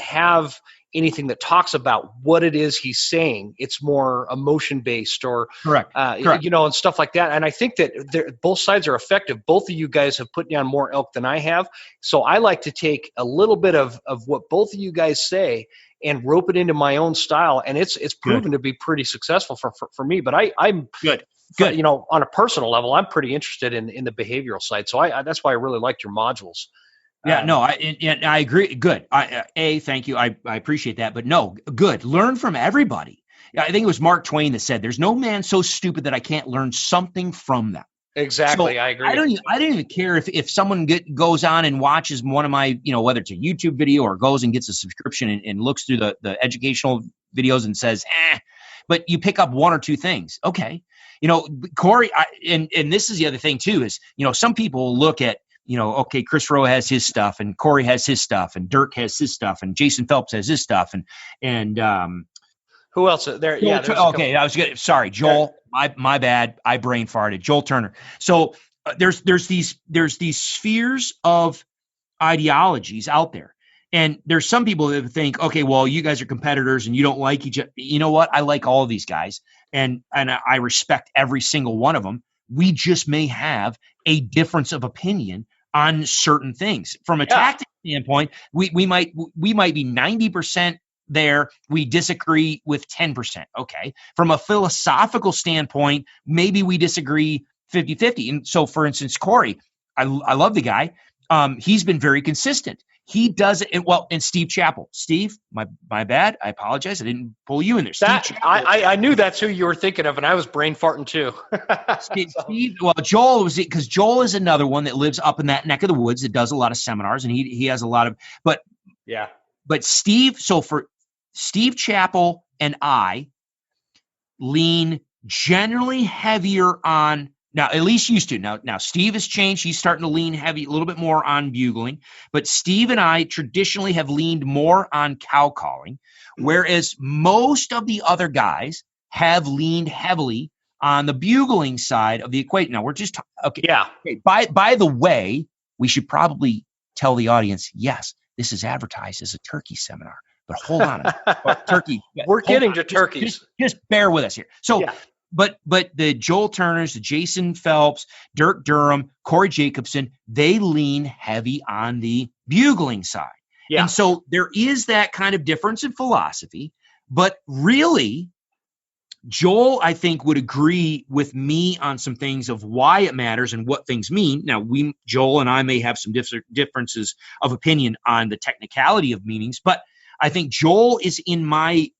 Speaker 2: have anything that talks about what it is he's saying. It's more emotion based, or
Speaker 3: correct.
Speaker 2: And stuff like that. And I think that both sides are effective. Both of you guys have put down more elk than I have, so I like to take a little bit of what both of you guys say and rope it into my own style, and it's proven to be pretty successful for me. But I'm
Speaker 3: good.
Speaker 2: On a personal level, I'm pretty interested in the behavioral side, so that's why I really liked your modules.
Speaker 3: Yeah, no, I agree. Good. Thank you. I appreciate that. But no, good. Learn from everybody. I think it was Mark Twain that said, "There's no man so stupid that I can't learn something from them."
Speaker 2: Exactly.
Speaker 3: So
Speaker 2: I agree.
Speaker 3: I don't even care if someone goes on and watches one of my, whether it's a YouTube video or goes and gets a subscription and looks through the educational videos and says, but you pick up one or two things. Okay. Corey, and this is the other thing too, is, some people look at, okay, Chris Rowe has his stuff, and Corey has his stuff, and Dirk has his stuff, and Jason Phelps has his stuff, and
Speaker 2: who else there? Yeah, there's
Speaker 3: okay. I was good. Sorry, Joel. My bad. I brain farted. Joel Turner. So there's these spheres of ideologies out there, and there's some people that think, okay, well, you guys are competitors and you don't like each other. You know what? I like all of these guys, and I respect every single one of them. We just may have a difference of opinion on certain things. From a tactical standpoint, we might be 90% there. We disagree with 10%. Okay. From a philosophical standpoint, maybe we disagree 50-50. And so, for instance, Corey, I love the guy. He's been very consistent. He does it well. And Steve Chappell. Steve, my bad. I apologize. I didn't pull you in there.
Speaker 2: I knew that's who you were thinking of, and I was brain farting too.
Speaker 3: Steve, well, Joel was it because Joel is another one that lives up in that neck of the woods that does a lot of seminars, and he has a lot of. But Steve. So for Steve Chappell and I lean generally heavier on. Now, at least used to. Now, Steve has changed. He's starting to lean heavy, a little bit more on bugling. But Steve and I traditionally have leaned more on cow calling, whereas most of the other guys have leaned heavily on the bugling side of the equation. Now, we're just okay.
Speaker 2: Yeah.
Speaker 3: Okay, by the way, we should probably tell the audience, yes, this is advertised as a turkey seminar. But hold on, turkey.
Speaker 2: We're getting to turkeys.
Speaker 3: Just bear with us here. So. Yeah. But the Joel Turners, the Jason Phelps, Dirk Durham, Corey Jacobson, they lean heavy on the bugling side. Yeah. And so there is that kind of difference in philosophy. But really, Joel, I think, would agree with me on some things of why it matters and what things mean. Now, Joel and I may have some differences of opinion on the technicality of meanings, but I think Joel is in my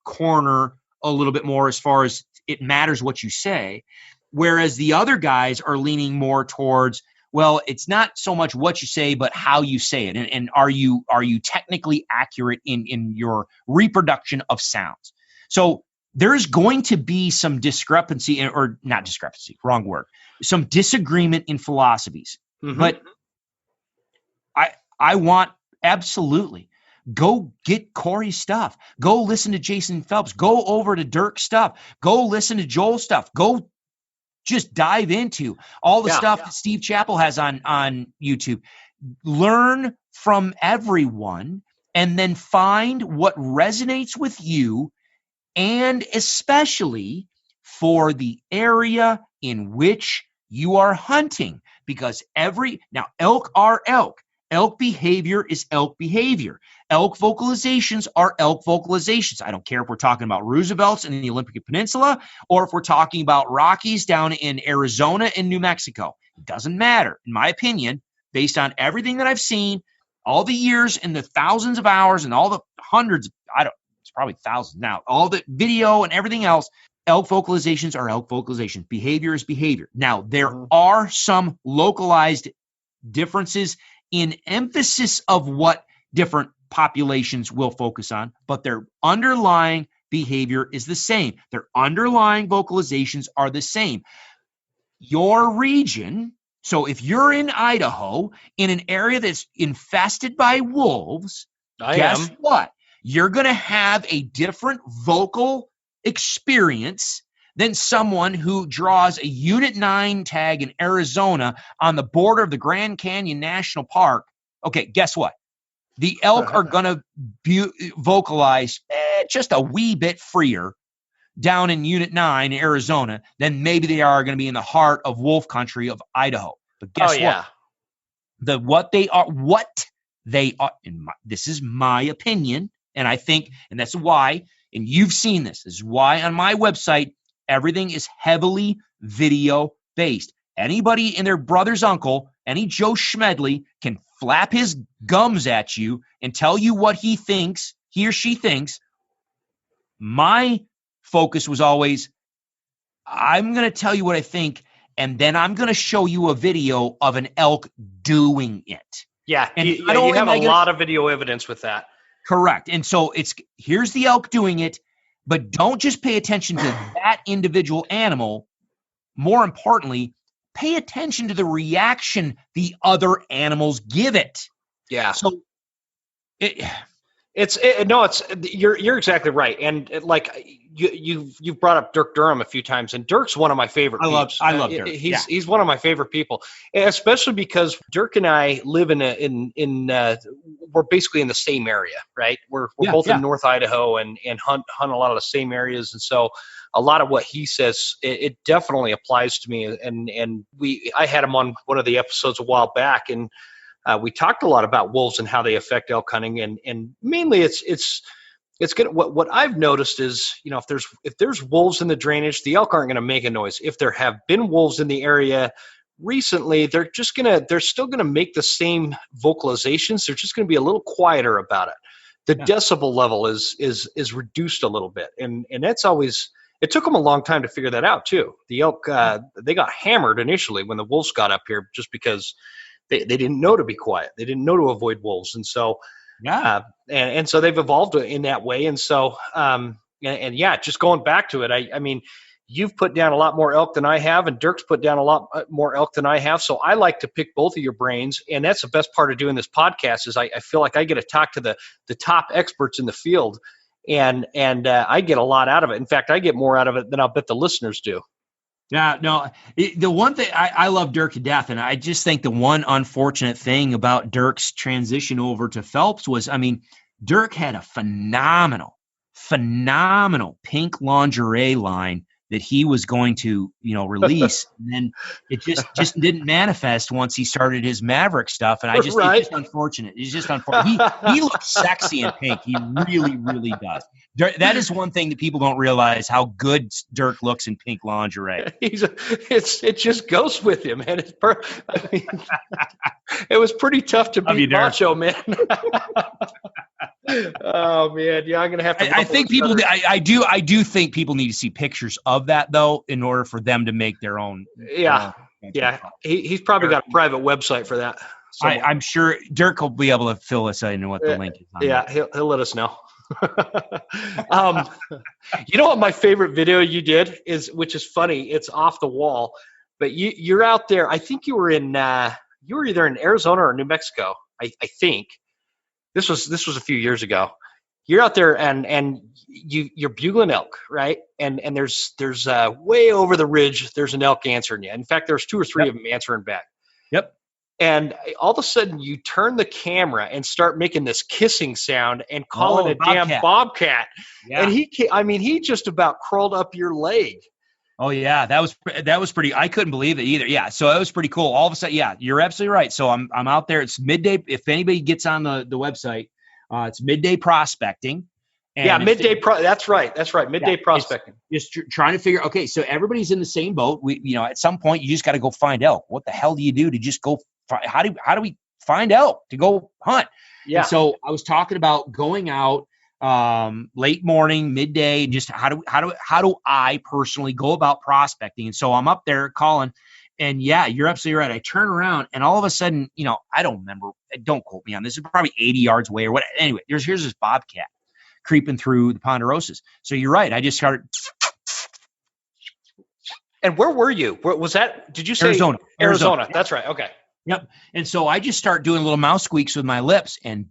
Speaker 3: corner a little bit more as far as it matters what you say, whereas the other guys are leaning more towards, well, it's not so much what you say, but how you say it. And are you technically accurate in your reproduction of sounds? So there's going to be some discrepancy, or not discrepancy, wrong word, some disagreement in philosophies. Mm-hmm. But I want absolutely. Go get Corey's stuff. Go listen to Jason Phelps. Go over to Dirk's stuff. Go listen to Joel's stuff. Go just dive into all the stuff that Steve Chappell has on YouTube. Learn from everyone and then find what resonates with you, and especially for the area in which you are hunting. Because elk are elk. Elk behavior is elk behavior. Elk vocalizations are elk vocalizations. I don't care if we're talking about Roosevelt's in the Olympic Peninsula or if we're talking about Rockies down in Arizona and New Mexico. It doesn't matter, in my opinion, based on everything that I've seen, all the years and the thousands of hours and all the hundreds, it's probably thousands now, all the video and everything else. Elk vocalizations are elk vocalizations. Behavior is behavior. Now, there are some localized differences in emphasis of what different populations will focus on, but their underlying behavior is the same. Their underlying vocalizations are the same. Your region, so if you're in Idaho, in an area that's infested by wolves, guess what? You're going to have a different vocal experience than someone who draws a Unit 9 tag in Arizona on the border of the Grand Canyon National Park. Okay, guess what? The elk are going to vocalize just a wee bit freer down in Unit 9 in Arizona than maybe they are going to be in the heart of wolf country of Idaho. But guess what? What they are, this is my opinion, and I think, and that's why, and you've seen this is why on my website, everything is heavily video based. Anybody and their brother's uncle, any Joe Schmedley, can flap his gums at you and tell you what he thinks, he or she thinks. My focus was always, I'm going to tell you what I think, and then I'm going to show you a video of an elk doing it.
Speaker 2: Yeah, and you have a lot of video evidence with that.
Speaker 3: Correct. And so here's the elk doing it, but don't just pay attention to that individual animal. More importantly, pay attention to the reaction the other animals give it.
Speaker 2: Yeah.
Speaker 3: So
Speaker 2: you're exactly right. And like you've brought up Dirk Durham a few times, and Dirk's one of my favorite peeps.
Speaker 3: I love Dirk.
Speaker 2: He's one of my favorite people, especially because Dirk and I live we're basically in the same area, right? We're both in North Idaho and hunt a lot of the same areas, and so a lot of what he says, it definitely applies to me. And I had him on one of the episodes a while back, and we talked a lot about wolves and how they affect elk hunting, and mainly it's good. What I've noticed is, if there's wolves in the drainage, the elk aren't going to make a noise. If there have been wolves in the area recently, they're still gonna make the same vocalizations. They're just going to be a little quieter about it. The decibel level is reduced a little bit, and that's always. It took them a long time to figure that out too. The elk they got hammered initially when the wolves got up here, just because they didn't know to be quiet. They didn't know to avoid wolves, and so and so they've evolved in that way. And so just going back to it, I mean, you've put down a lot more elk than I have, and Dirk's put down a lot more elk than I have. So I like to pick both of your brains, and that's the best part of doing this podcast is I feel like I get to talk to the top experts in the field, and I get a lot out of it. In fact, I get more out of it than I'll bet the listeners do.
Speaker 3: Yeah, no, the one thing I love Dirk to death, and I just think the one unfortunate thing about Dirk's transition over to Phelps was, I mean, Dirk had a phenomenal pink lingerie line that he was going to, release, and then it just didn't manifest once he started his Maverick stuff, and it's just unfortunate. It's just unfortunate. He looks sexy in pink. He really, really does. That is one thing that people don't realize, how good Dirk looks in pink lingerie.
Speaker 2: It just goes with him, man. It was pretty tough to beat Macho, man. Oh man, yeah, I'm gonna have to.
Speaker 3: I think people. I do think people need to see pictures of that though, in order for them to make their own.
Speaker 2: Yeah. He's probably got a private website for that.
Speaker 3: I'm sure Dirk will be able to fill us in what the link is on.
Speaker 2: Yeah, he'll let us know. You know what my favorite video you did is, which is funny, it's off the wall, but you're out there. I think you were either in Arizona or New Mexico. I think this was a few years ago. You're out there and you're bugling elk, right? And there's way over the ridge, there's an elk answering you. In fact, there's 2 or 3 of them answering back.
Speaker 3: Yep.
Speaker 2: And all of a sudden, you turn the camera and start making this kissing sound and calling a damn bobcat. Yeah. And he just about crawled up your leg.
Speaker 3: Oh yeah, that was pretty. I couldn't believe it either. Yeah, so that was pretty cool. All of a sudden, yeah, you're absolutely right. So I'm out there. It's midday. If anybody gets on the website, it's midday prospecting. And
Speaker 2: midday. That's right. Midday prospecting.
Speaker 3: Just trying to figure. Okay, so everybody's in the same boat. At some point, you just got to go find elk. What the hell do you do to just go? How do we find elk to go hunt? Yeah. And so I was talking about going out late morning, midday, just how do I personally go about prospecting? And so I'm up there calling, and yeah, you're absolutely right. I turn around, and all of a sudden, I don't remember. Don't quote me on this. It's probably 80 yards away or what. Anyway, here's this bobcat creeping through the ponderosas. So you're right. I just started.
Speaker 2: And where were you? Where was that? Did you say Arizona? That's right. Okay.
Speaker 3: Yep. And so I just start doing little mouse squeaks with my lips, and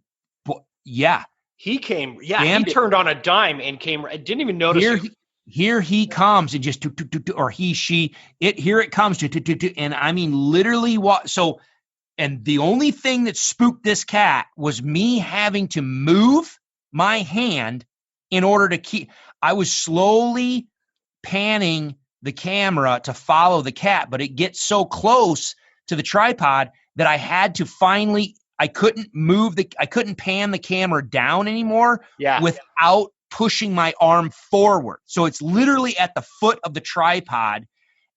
Speaker 2: he came. Yeah, he turned on a dime and came. I didn't even notice.
Speaker 3: Here he comes, and just or he, she, it. Here it comes, and I mean literally what? So, and the only thing that spooked this cat was me having to move my hand in order to keep. I was slowly panning the camera to follow the cat, but it gets so close to the tripod that I had to finally. I couldn't pan the camera down anymore without pushing my arm forward. So it's literally at the foot of the tripod,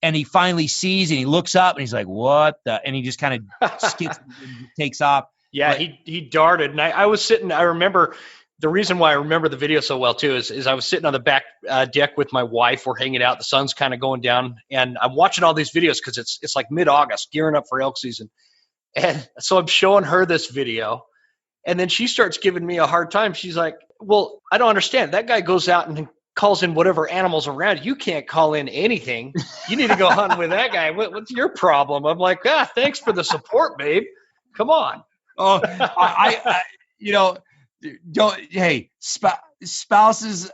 Speaker 3: and he finally sees and he looks up and he's like, what the, and he just kind of skips and takes off.
Speaker 2: Yeah. But he darted. And I was sitting, I remember the reason why I remember the video so well too, is I was sitting on the back deck with my wife. We're hanging out. The sun's kind of going down, and I'm watching all these videos cause it's like mid-August, gearing up for elk season. And so I'm showing her this video, and then she starts giving me a hard time. She's like, well, I don't understand. That guy goes out and calls in whatever animals around. You can't call in anything. You need to go hunting with that guy. What's your problem? I'm like, thanks for the support, babe. Come on.
Speaker 3: Oh, I don't. Hey, spouses,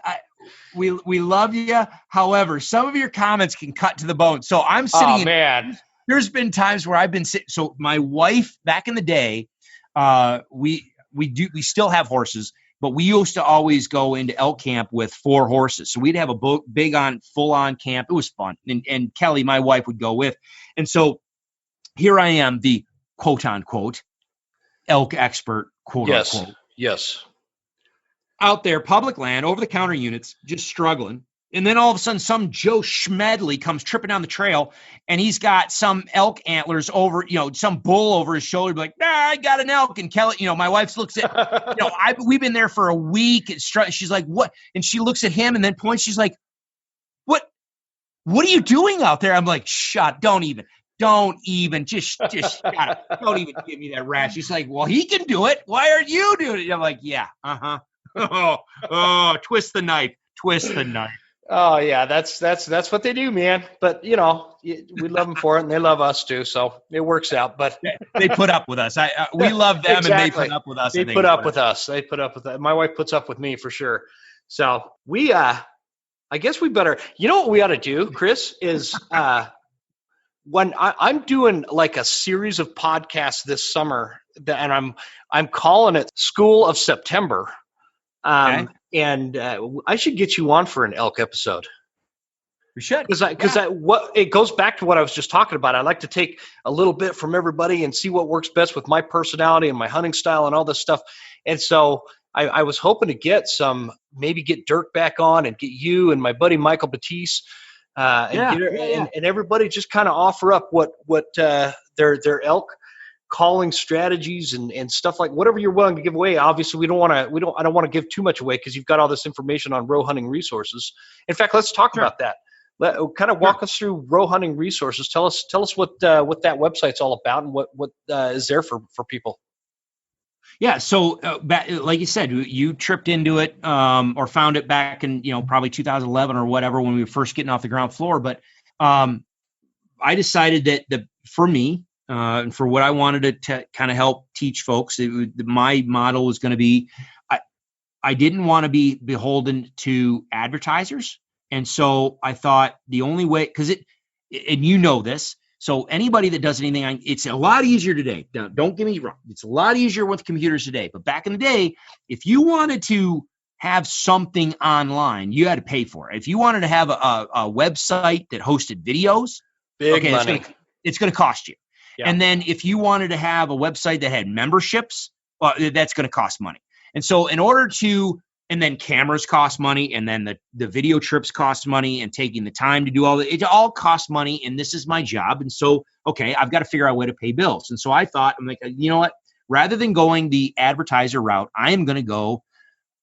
Speaker 3: we love you. However, some of your comments can cut to the bone. So I'm sitting.
Speaker 2: Oh man,
Speaker 3: there's been times where I've been sitting. So my wife, back in the day, we still have horses, but we used to always go into elk camp with 4 horses. So we'd have a full on camp. It was fun, and Kelly, my wife, would go with. And so here I am, the quote unquote elk expert, quote unquote.
Speaker 2: Yes.
Speaker 3: Out there, public land, over-the-counter units, just struggling. And then all of a sudden, some Joe Schmedley comes tripping down the trail, and he's got some elk antlers over, some bull over his shoulder. Be like, I got an elk. And Kelly, my wife looks at, we've been there for a week. She's like, what? And she looks at him and then points. She's like, what are you doing out there? I'm like, don't even, just shut up. Don't even give me that rash. She's like, well, he can do it. Why aren't you doing it? And I'm like, yeah, twist the knife.
Speaker 2: Oh yeah, that's what they do, man. But we love them for it, and they love us too, so it works out. But
Speaker 3: they put up with us. We love them, exactly. And they put up with us.
Speaker 2: They put up with us. They put up with that. My wife puts up with me for sure. So we, I guess we better. You know what we ought to do, Chris, is when I'm doing like a series of podcasts this summer, and I'm calling it School of September. Okay. And I should get you on for an elk episode.
Speaker 3: We should,
Speaker 2: because it goes back to what I was just talking about. I like to take a little bit from everybody and see what works best with my personality and my hunting style and all this stuff. And so I was hoping to get Dirk back on and get you and my buddy Michael Batiste, and everybody just kind of offer up what their elk calling strategies and stuff, like whatever you're willing to give away. Obviously, I don't want to give too much away because you've got all this information on Roe Hunting Resources. In fact, let's talk about that. Kind of walk us through Roe Hunting Resources. Tell us what that website's all about and what is there for people.
Speaker 3: Yeah. So like you said, you tripped into it or found it back in probably 2011 or whatever when we were first getting off the ground floor. But I decided that for me, and for what I wanted to kind of help teach folks, my model was going to be, I didn't want to be beholden to advertisers. And so I thought the only way, and this, so anybody that does anything, it's a lot easier today. Don't get me wrong. It's a lot easier with computers today. But back in the day, if you wanted to have something online, you had to pay for it. If you wanted to have a website that hosted videos,
Speaker 2: big money.
Speaker 3: It's going to cost you. Yeah. And then if you wanted to have a website that had memberships, that's going to cost money. And so and then cameras cost money, and then the video trips cost money, and taking the time to do it all costs money, and this is my job. And so, okay, I've got to figure out a way to pay bills. And so I thought, I'm like, you know what? Rather than going the advertiser route, I am going to go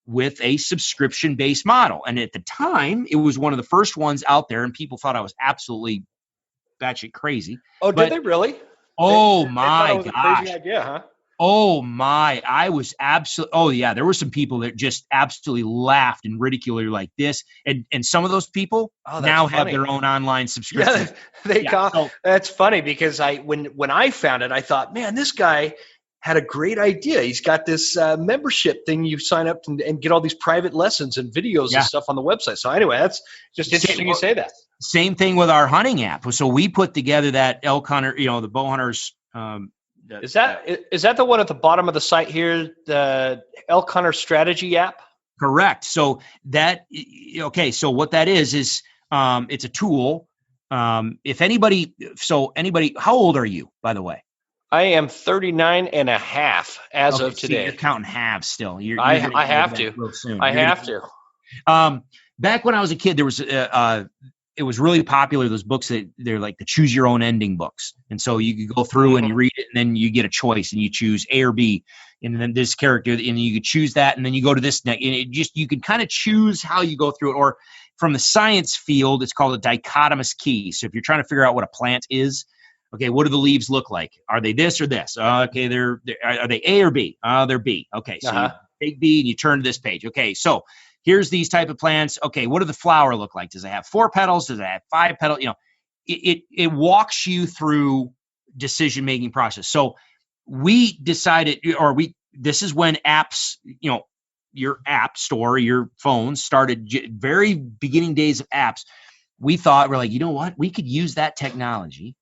Speaker 3: with a subscription-based model. And at the time, it was one of the first ones out there, and people thought I was absolutely batshit crazy.
Speaker 2: Oh, did they really?
Speaker 3: Oh my
Speaker 2: gosh. A crazy idea, huh?
Speaker 3: Oh my, I was absolutely, oh yeah, there were some people that just absolutely laughed and ridiculed you like this. And some of those people now have their own online subscription.
Speaker 2: That's funny because when I found it, I thought, man, this guy had a great idea. He's got this membership thing. You sign up and get all these private lessons and videos and stuff on the website. So anyway, that's just interesting you say that.
Speaker 3: Same thing with our hunting app. So we put together that elk hunter, the bow hunters.
Speaker 2: Is that the one at the bottom of the site here, the Elk Hunter Strategy app?
Speaker 3: Correct. So so what that is it's a tool. If anybody, how old are you, by the way?
Speaker 2: I am 39 and a half as of today.
Speaker 3: You're counting halves still.
Speaker 2: I have to.
Speaker 3: Real soon.
Speaker 2: I have to.
Speaker 3: Back when I was a kid, there was it was really popular, those books that they're like the choose your own ending books. And so you could go through and you read it, and then you get a choice and you choose A or B, and then this character, and you could choose that, and then you go to this next, and you can kind of choose how you go through it. Or from the science field, it's called a dichotomous key. So if you're trying to figure out what a plant is, okay, what do the leaves look like? Are they this or this? Okay, are they A or B? They're B. Okay, so you take B and you turn to this page. Okay, so here's these type of plants. Okay, what do the flower look like? Does it have 4 petals? Does it have 5 petals? It walks you through decision-making process. So we decided, this is when apps, your app store, your phone started, very beginning days of apps. We thought, we're like, you know what? We could use that technology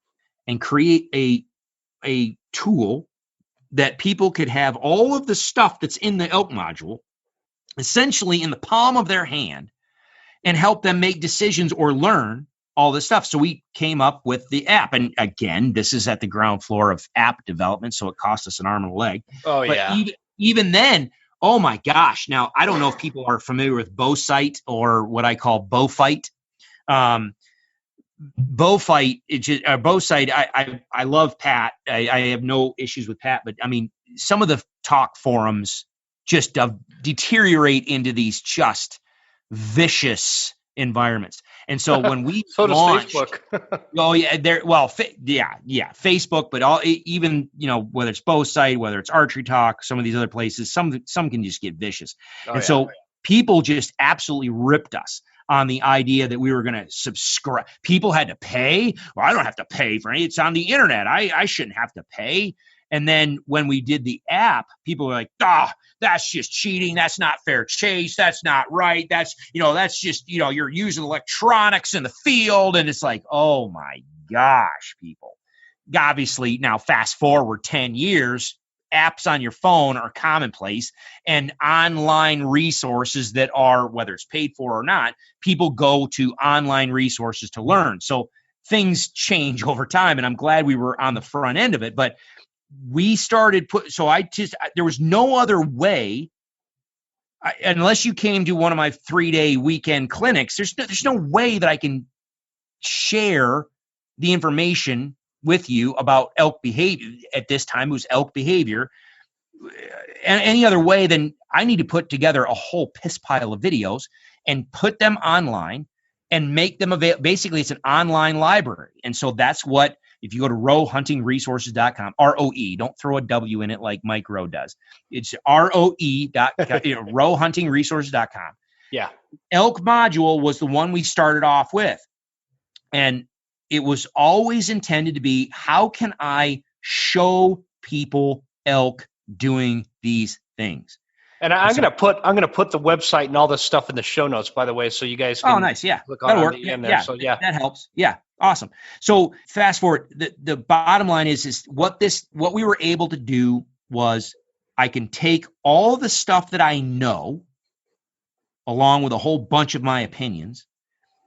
Speaker 3: and create a tool that people could have all of the stuff that's in the Elk module essentially in the palm of their hand and help them make decisions or learn all this stuff. So we came up with the app. And again, this is at the ground floor of app development, so it cost us an arm and a leg.
Speaker 2: Oh,
Speaker 3: but
Speaker 2: yeah.
Speaker 3: Even then, oh my gosh. Now, I don't know if people are familiar with BowSight or what I call BowFight. BowSight, I love Pat. I have no issues with Pat, but I mean, some of the talk forums just deteriorate into these just vicious environments. And so when we
Speaker 2: so
Speaker 3: launched,
Speaker 2: does Facebook.
Speaker 3: oh yeah, Facebook, but even whether it's BowSight, whether it's Archery Talk, some of these other places, some can just get vicious. So people just absolutely ripped us on the idea that we were going to subscribe. People had to pay. Well, I don't have to pay for it. It's on the internet. I shouldn't have to pay. And then when we did the app, people were like, that's just cheating. That's not fair chase. That's not right. That's just, you're using electronics in the field. And it's like, oh my gosh, people. Obviously, now fast forward 10 years, apps on your phone are commonplace, and online resources that are, whether it's paid for or not, people go to online resources to learn. So things change over time, and I'm glad we were on the front end of it. But we started there was no other way, unless you came to one of my 3-day weekend clinics, there's no way that I can share the information with you about elk behavior. At this time, it was elk behavior. And any other way, then I need to put together a whole piss pile of videos and put them online and make them available. Basically, it's an online library. And so that's what, if you go to roehuntingresources.com, ROE, don't throw a W in it like Mike Rowe does. It's roehuntingresources.com.
Speaker 2: Yeah.
Speaker 3: Elk module was the one we started off with. And it was always intended to be, how can I show people elk doing these things?
Speaker 2: And I'm gonna put the website and all this stuff in the show notes, by the way, so you guys can
Speaker 3: nice, yeah,
Speaker 2: click on the end there.
Speaker 3: Yeah,
Speaker 2: so yeah,
Speaker 3: that helps. Yeah, awesome. So fast forward, the bottom line is what we were able to do was, I can take all the stuff that I know, along with a whole bunch of my opinions,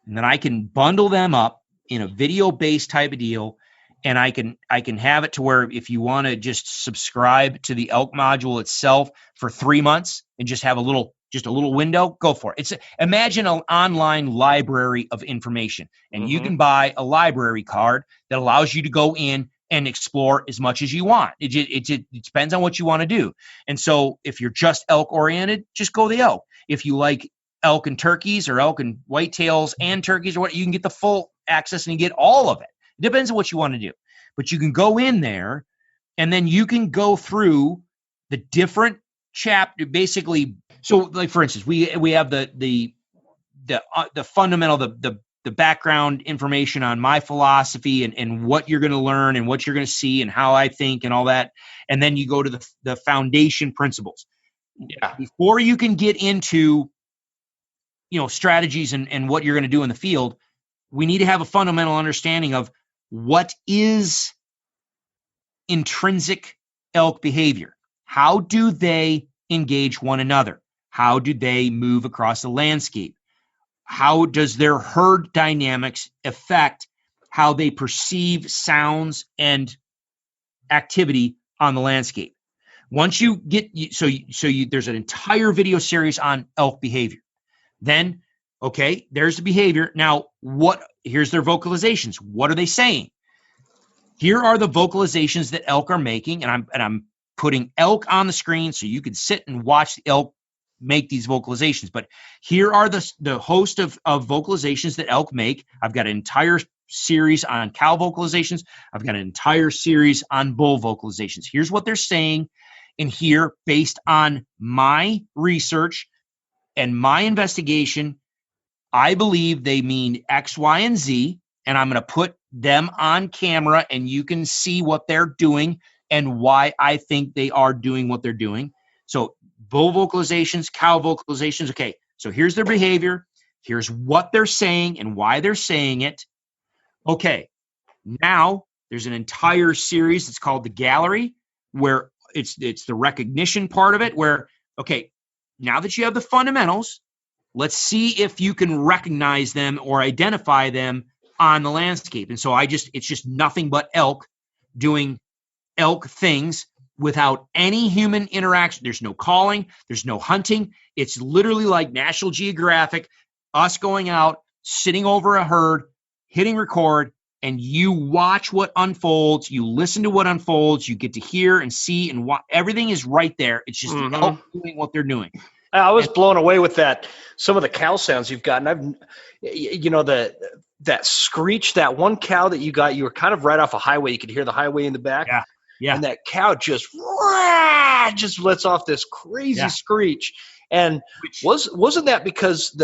Speaker 3: and then I can bundle them up in a video-based type of deal, and I can have it to where if you want to just subscribe to the elk module itself for 3 months and just have a little window, go for it. Imagine an online library of information, and you can buy a library card that allows you to go in and explore as much as you want. It depends on what you want to do. And so if you're just elk oriented, just go the elk. If you like elk and turkeys, or elk and whitetails and turkeys, or what, you can get the full access and you get all of it. It depends on what you want to do. But you can go in there, and then you can go through the different chapter, basically. So, like, for instance, we have the fundamental, the background information on my philosophy and what you're going to learn and what you're going to see and how I think and all that. And then you go to the foundation principles.
Speaker 2: Yeah.
Speaker 3: Before you can get into strategies and what you're going to do in the field, we need to have a fundamental understanding of what is intrinsic elk behavior. How do they engage one another? How do they move across the landscape? How does their herd dynamics affect how they perceive sounds and activity on the landscape? Once you get, there's an entire video series on elk behavior. Then, okay, there's the behavior. Now, here's their vocalizations. What are they saying? Here are the vocalizations that elk are making, and I'm putting elk on the screen so you can sit and watch the elk make these vocalizations. But here are the host of vocalizations that elk make. I've got an entire series on cow vocalizations. I've got an entire series on bull vocalizations. Here's what they're saying. And here, based on my research, And my investigation, I believe they mean X, Y, and Z, and I'm going to put them on camera and you can see what they're doing and why I think they are doing what they're doing. So bull vocalizations, cow vocalizations. Okay, so here's their behavior. Here's what they're saying and why they're saying it. Okay, now there's an entire series that's called The Gallery, where it's the recognition part of it, where, okay, now that you have the fundamentals, let's see if you can recognize them or identify them on the landscape. And so it's just nothing but elk doing elk things without any human interaction. There's no calling, there's no hunting. It's literally like National Geographic, us going out, sitting over a herd, hitting record, and you watch what unfolds, you listen to what unfolds, you get to hear and see, and everything is right there. It's just the elk doing what they're doing.
Speaker 2: I was blown away with that. Some of the cow sounds you've gotten. That screech, that one cow that you got, you were kind of right off a highway. You could hear the highway in the back.
Speaker 3: Yeah.
Speaker 2: And that cow just lets off this crazy screech. And wasn't that because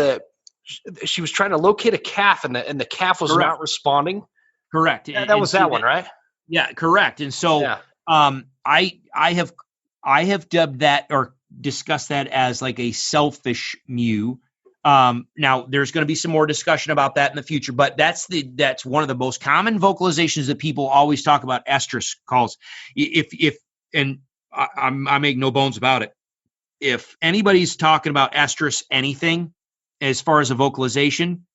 Speaker 2: she was trying to locate a calf and the calf was not responding?
Speaker 3: Correct.
Speaker 2: Yeah, that was that one, right?
Speaker 3: Yeah, correct. And so I have dubbed that or discussed that as like a selfish mew. Now there's going to be some more discussion about that in the future, but that's one of the most common vocalizations that people always talk about, estrus calls. I make no bones about it. If anybody's talking about estrus anything as far as a vocalization,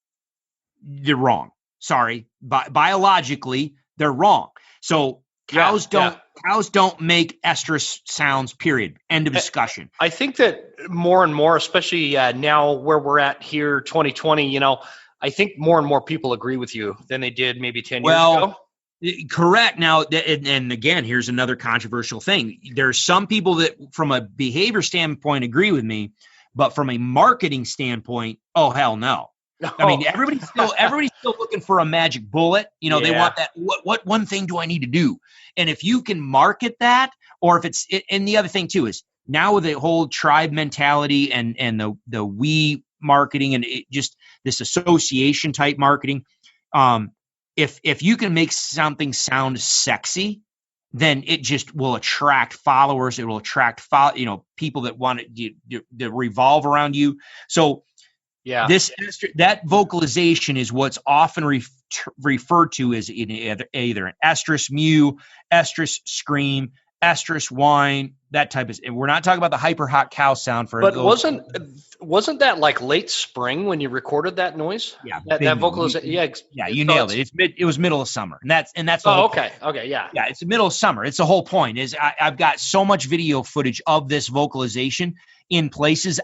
Speaker 3: they're wrong. Sorry, biologically they're wrong. So cows don't make estrus sounds, period. End of discussion.
Speaker 2: I think that more and more, especially now where we're at here, 2020, I think more and more people agree with you than they did maybe 10 years ago.
Speaker 3: Correct. Now, and again, here's another controversial thing. There's some people that from a behavior standpoint agree with me, but from a marketing standpoint, oh, hell no. I mean, everybody's still looking for a magic bullet. They want that. What one thing do I need to do? And if you can market that, or if it's, and the other thing too is now with the whole tribe mentality and the we marketing and just this association type marketing, if you can make something sound sexy, then it just will attract followers. It will attract people that want to revolve around you. So. Yeah, that vocalization is what's often referred to as either an estrus mew, estrus scream, estrus whine, that type of. And we're not talking about the hyper hot cow sound for.
Speaker 2: But wasn't that like late spring when you recorded that noise?
Speaker 3: Yeah,
Speaker 2: that vocalization.
Speaker 3: Yeah, you nailed it. It was middle of summer, and that's the whole
Speaker 2: okay,
Speaker 3: point.
Speaker 2: Yeah,
Speaker 3: it's the middle of summer. It's the whole point. Is I've got so much video footage of this vocalization in places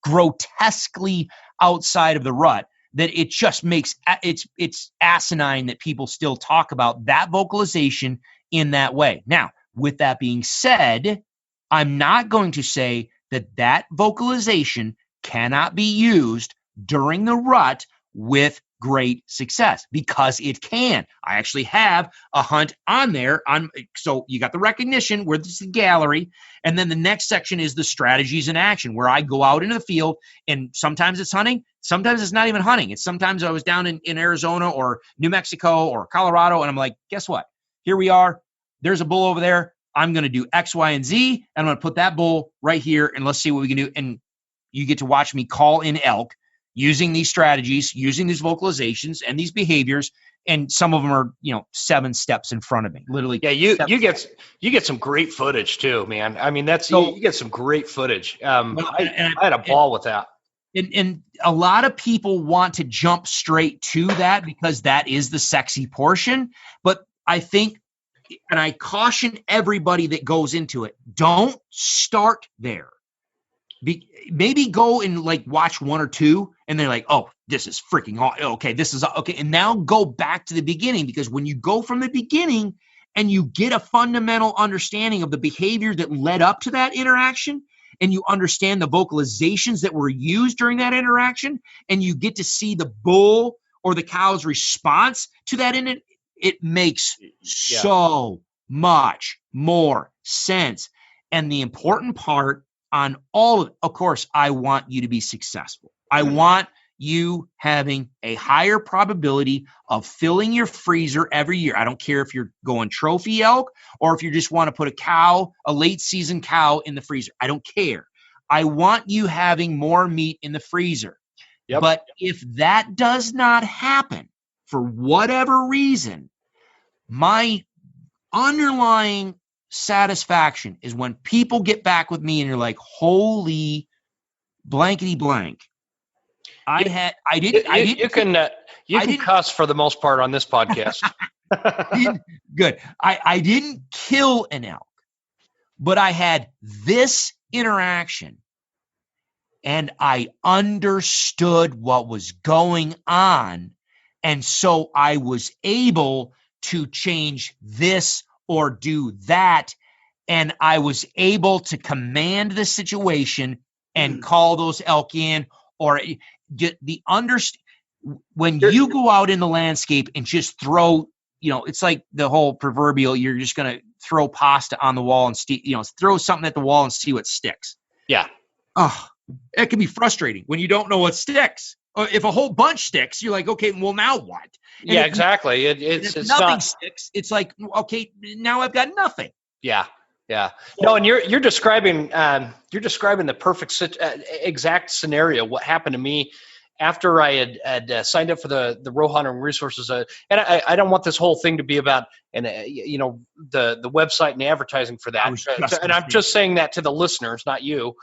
Speaker 3: grotesquely outside of the rut that it just makes it's asinine that people still talk about that vocalization in that way. Now, with that being said, I'm not going to say that vocalization cannot be used during the rut with great success, because it can. I actually have a hunt on there. So you got the recognition where this is the gallery, and then the next section is the strategies in action, where I go out into the field, and sometimes it's hunting, sometimes it's not even hunting. It's sometimes I was down in Arizona or New Mexico or Colorado, and I'm like, guess what? Here we are. There's a bull over there. I'm going to do X, Y, and Z, and I'm going to put that bull right here, and let's see what we can do. And you get to watch me call in elk using these strategies, using these vocalizations and these behaviors, and some of them are 7 steps in front of me, literally.
Speaker 2: Yeah, you get some great footage too, man. I mean, you get some great footage. I had a ball with that.
Speaker 3: And a lot of people want to jump straight to that because that is the sexy portion, but I think, and I caution everybody that goes into it, don't start there. Maybe go and watch 1 or 2, and they're like, oh, this is freaking okay. This is okay. And now go back to the beginning, because when you go from the beginning and you get a fundamental understanding of the behavior that led up to that interaction, and you understand the vocalizations that were used during that interaction, and you get to see the bull or the cow's response to that, it makes so much more sense. And the important part on all of course, I want you to be successful. I want you having a higher probability of filling your freezer every year. I don't care if you're going trophy elk or if you just want to put a late season cow in the freezer. I don't care. I want you having more meat in the freezer. Yep. But if that does not happen for whatever reason, my underlying satisfaction is when people get back with me and you're like, holy blankety blank. You
Speaker 2: can cuss for the most part on this podcast.
Speaker 3: Good. I didn't kill an elk, but I had this interaction and I understood what was going on. And so I was able to change this or do that. And I was able to command the situation and call those elk in, or get the when you go out in the landscape and just throw, it's like the whole proverbial, you're just going to throw pasta on the wall and throw something at the wall and see what sticks.
Speaker 2: Yeah.
Speaker 3: Oh, it can be frustrating when you don't know what sticks. If a whole bunch sticks, you're like, okay, well, now what? And
Speaker 2: exactly.
Speaker 3: If nothing sticks, it's like, okay, now I've got nothing.
Speaker 2: Yeah. Yeah. No, and you're describing the perfect exact scenario. What happened to me after I had signed up for the Roe Hunting Resources, and I don't want this whole thing to be about the website and the advertising for that. I'm just saying that to the listeners, not you.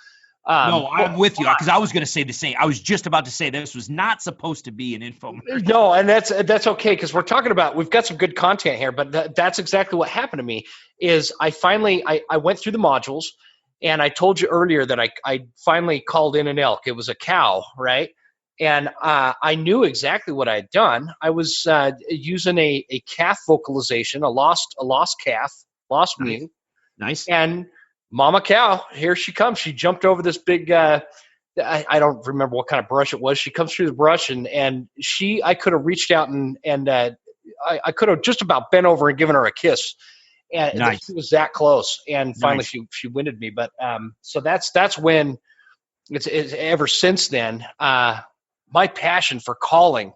Speaker 3: No, I'm with you, because I was going to say the same. I was just about to say this was not supposed to be an infomercial.
Speaker 2: No, and that's okay, because we're talking about, we've got some good content here, but that's exactly what happened to me. Is I finally went through the modules, and I told you earlier that I finally called in an elk. It was a cow, right? And I knew exactly what I had done. I was using a calf vocalization, a lost calf, lost mule.
Speaker 3: Nice.
Speaker 2: And mama cow, here she comes. She jumped over this big, I don't remember what kind of brush it was. She comes through the brush, and I could have reached out and I could have just about bent over and given her a kiss. And
Speaker 3: nice.
Speaker 2: She was that close. And finally she winded me. But so that's when it's ever since then, my passion for calling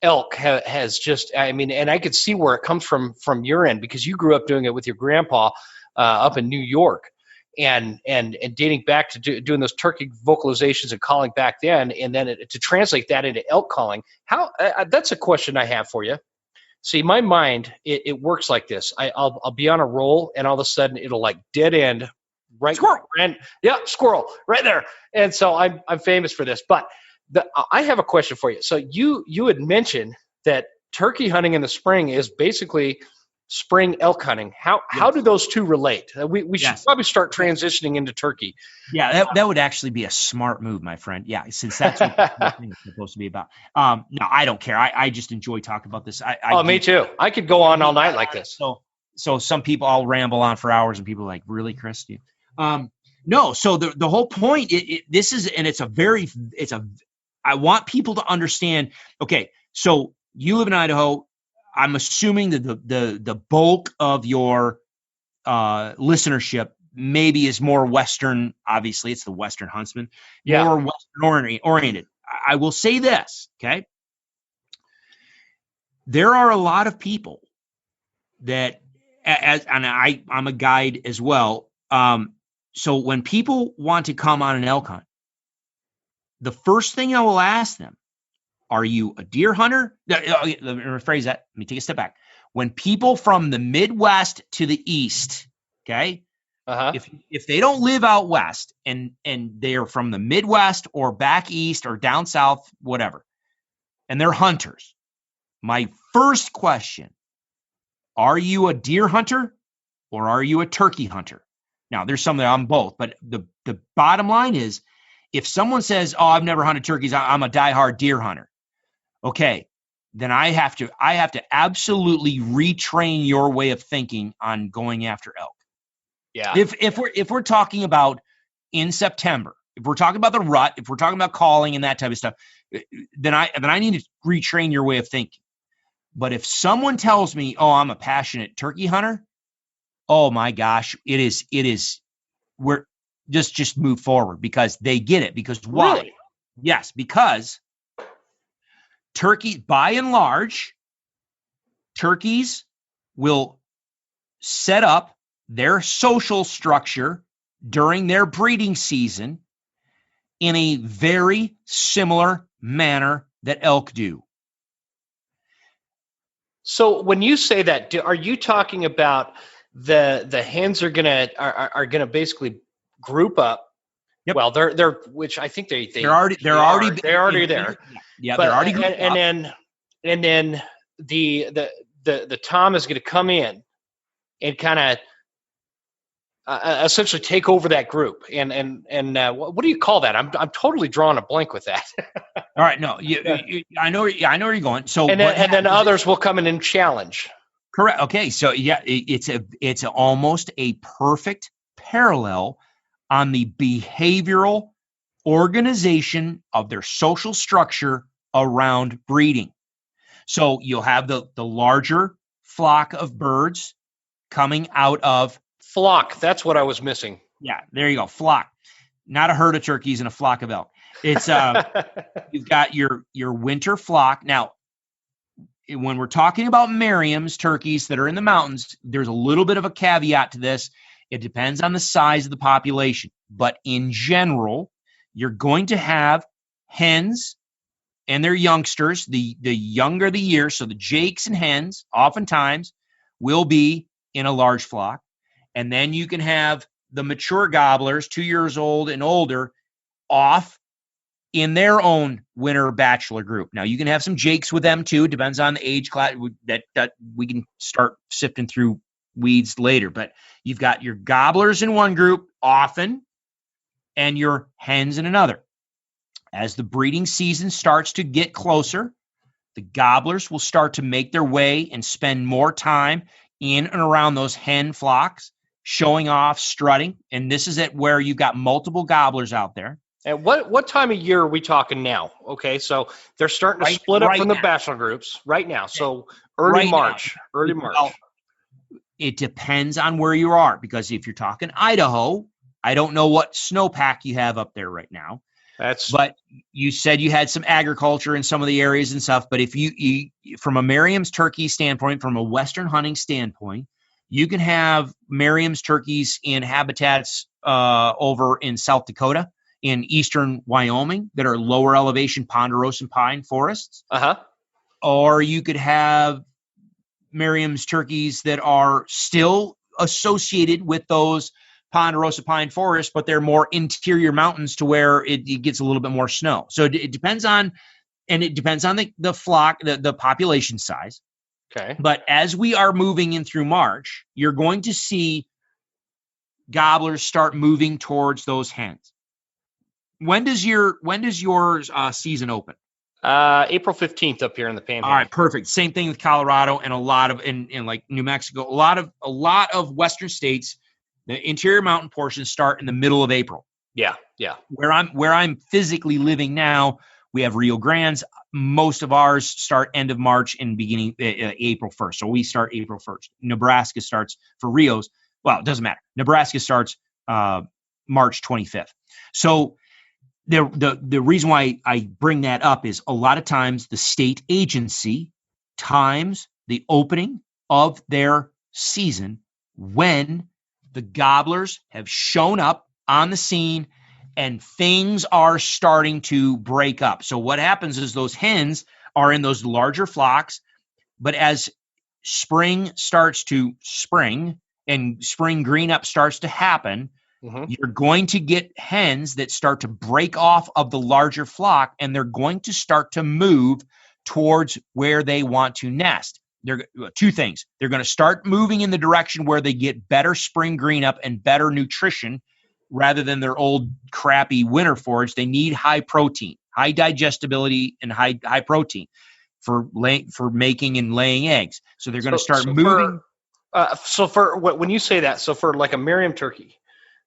Speaker 2: elk has just, and I could see where it comes from your end, because you grew up doing it with your grandpa up in New York. And dating back to doing those turkey vocalizations and calling back then, and then to translate that into elk calling, how that's a question I have for you. See, my mind, it works like this. I'll be on a roll, and all of a sudden it'll like dead end, right?
Speaker 3: Squirrel.
Speaker 2: And squirrel right there. And so I'm famous for this. But I have a question for you. So you had mentioned that turkey hunting in the spring is basically spring elk hunting. How do those two relate? We should probably start transitioning into turkey.
Speaker 3: Yeah, that would actually be a smart move, my friend. Yeah, since that's what the thing is supposed to be about. No, I don't care. I just enjoy talking about this.
Speaker 2: Me too. I could go on all night like this.
Speaker 3: So some people, I'll ramble on for hours, and people are like, really, Chris? No. So the whole point, I want people to understand. Okay, so you live in Idaho. I'm assuming that the bulk of your listenership maybe is more Western. Obviously, it's the Western huntsman, more Western oriented. I will say this, okay? There are a lot of people that, and I'm a guide as well. So when people want to come on an elk hunt, the first thing I will ask them, are you a deer hunter? Let me rephrase that. Let me take a step back. When people from the Midwest to the East, okay, if they don't live out West and they are from the Midwest or back East or down South, whatever, and they're hunters, my first question, are you a deer hunter or are you a turkey hunter? Now, there's some that I'm both, but the bottom line is, if someone says, oh, I've never hunted turkeys, I'm a diehard deer hunter. Okay, then I have to absolutely retrain your way of thinking on going after elk.
Speaker 2: Yeah.
Speaker 3: If we're talking about in September, if we're talking about the rut, if we're talking about calling and that type of stuff, then I need to retrain your way of thinking. But if someone tells me, oh, I'm a passionate turkey hunter, oh my gosh, it is just move forward because they get it. Because why?
Speaker 2: Really?
Speaker 3: Yes, because turkey, by and large, turkeys will set up their social structure during their breeding season in a very similar manner that elk do.
Speaker 2: So when you say that, are you talking about the hens are gonna basically group up?
Speaker 3: Yep.
Speaker 2: Well, they're which I think they're
Speaker 3: already
Speaker 2: there.
Speaker 3: Yeah,
Speaker 2: But
Speaker 3: they're already grouped up.
Speaker 2: and then the Tom is going to come in and kind of essentially take over that group. And what do you call that? I'm totally drawing a blank with that.
Speaker 3: All right, no, I know where you're going. So
Speaker 2: and then others will come in and challenge.
Speaker 3: Correct. Okay, so yeah, it's almost a perfect parallel on the behavioral organization of their social structure around breeding. So you'll have the larger flock of birds coming out of
Speaker 2: flock. That's what I was missing.
Speaker 3: Yeah, there you go. Flock, not a herd of turkeys and a flock of elk. It's you've got your winter flock. Now, when we're talking about Merriam's turkeys that are in the mountains, there's a little bit of a caveat to this. It depends on the size of the population. But in general, you're going to have hens and their youngsters, the younger the year. So the jakes and hens oftentimes will be in a large flock. And then you can have the mature gobblers, 2 years old and older, off in their own winter bachelor group. Now, you can have some jakes with them too. It depends on the age class that we can start sifting through weeds later. But you've got your gobblers in one group often and your hens in another. As the breeding season starts to get closer, the gobblers will start to make their way and spend more time in and around those hen flocks, showing off, strutting. And this is it where you've got multiple gobblers out there.
Speaker 2: And what time of year are we talking now? Okay, so they're starting to split up from the bachelor groups right now. So early March.
Speaker 3: Well, it depends on where you are, because if you're talking Idaho, I don't know what snowpack you have up there right now. But you said you had some agriculture in some of the areas and stuff. But if you from a Merriam's turkey standpoint, from a Western hunting standpoint, you can have Merriam's turkeys in habitats over in South Dakota, in eastern Wyoming, that are lower elevation ponderosa pine forests. Or you could have Merriam's turkeys that are still associated with those ponderosa pine forests, but they're more interior mountains to where it gets a little bit more snow. So it depends on, and it depends on the flock, the population size.
Speaker 2: Okay.
Speaker 3: But as we are moving in through March, you're going to see gobblers start moving towards those hens. When does your season open?
Speaker 2: April 15th up here in the Panhandle.
Speaker 3: All right, perfect. Same thing with Colorado and a lot of in like New Mexico. A lot of Western states, the interior mountain portions start in the middle of April.
Speaker 2: Yeah.
Speaker 3: Where I'm physically living now, we have Rio Grandes. Most of ours start end of March and beginning April 1st. So we start April 1st. Nebraska starts for Rios. Well, it doesn't matter. Nebraska starts March 25th. So the reason why I bring that up is a lot of times the state agency times the opening of their season when the gobblers have shown up on the scene and things are starting to break up. So what happens is those hens are in those larger flocks, but as spring starts to spring and spring green up starts to happen, you're going to get hens that start to break off of the larger flock, and they're going to start to move towards where they want to nest. They're two things. They're going to start moving in the direction where they get better spring green up and better nutrition rather than their old crappy winter forage. They need high protein, high digestibility, and high protein for making and laying eggs. So they're going to start moving.
Speaker 2: When you say that, so for like a Merriam turkey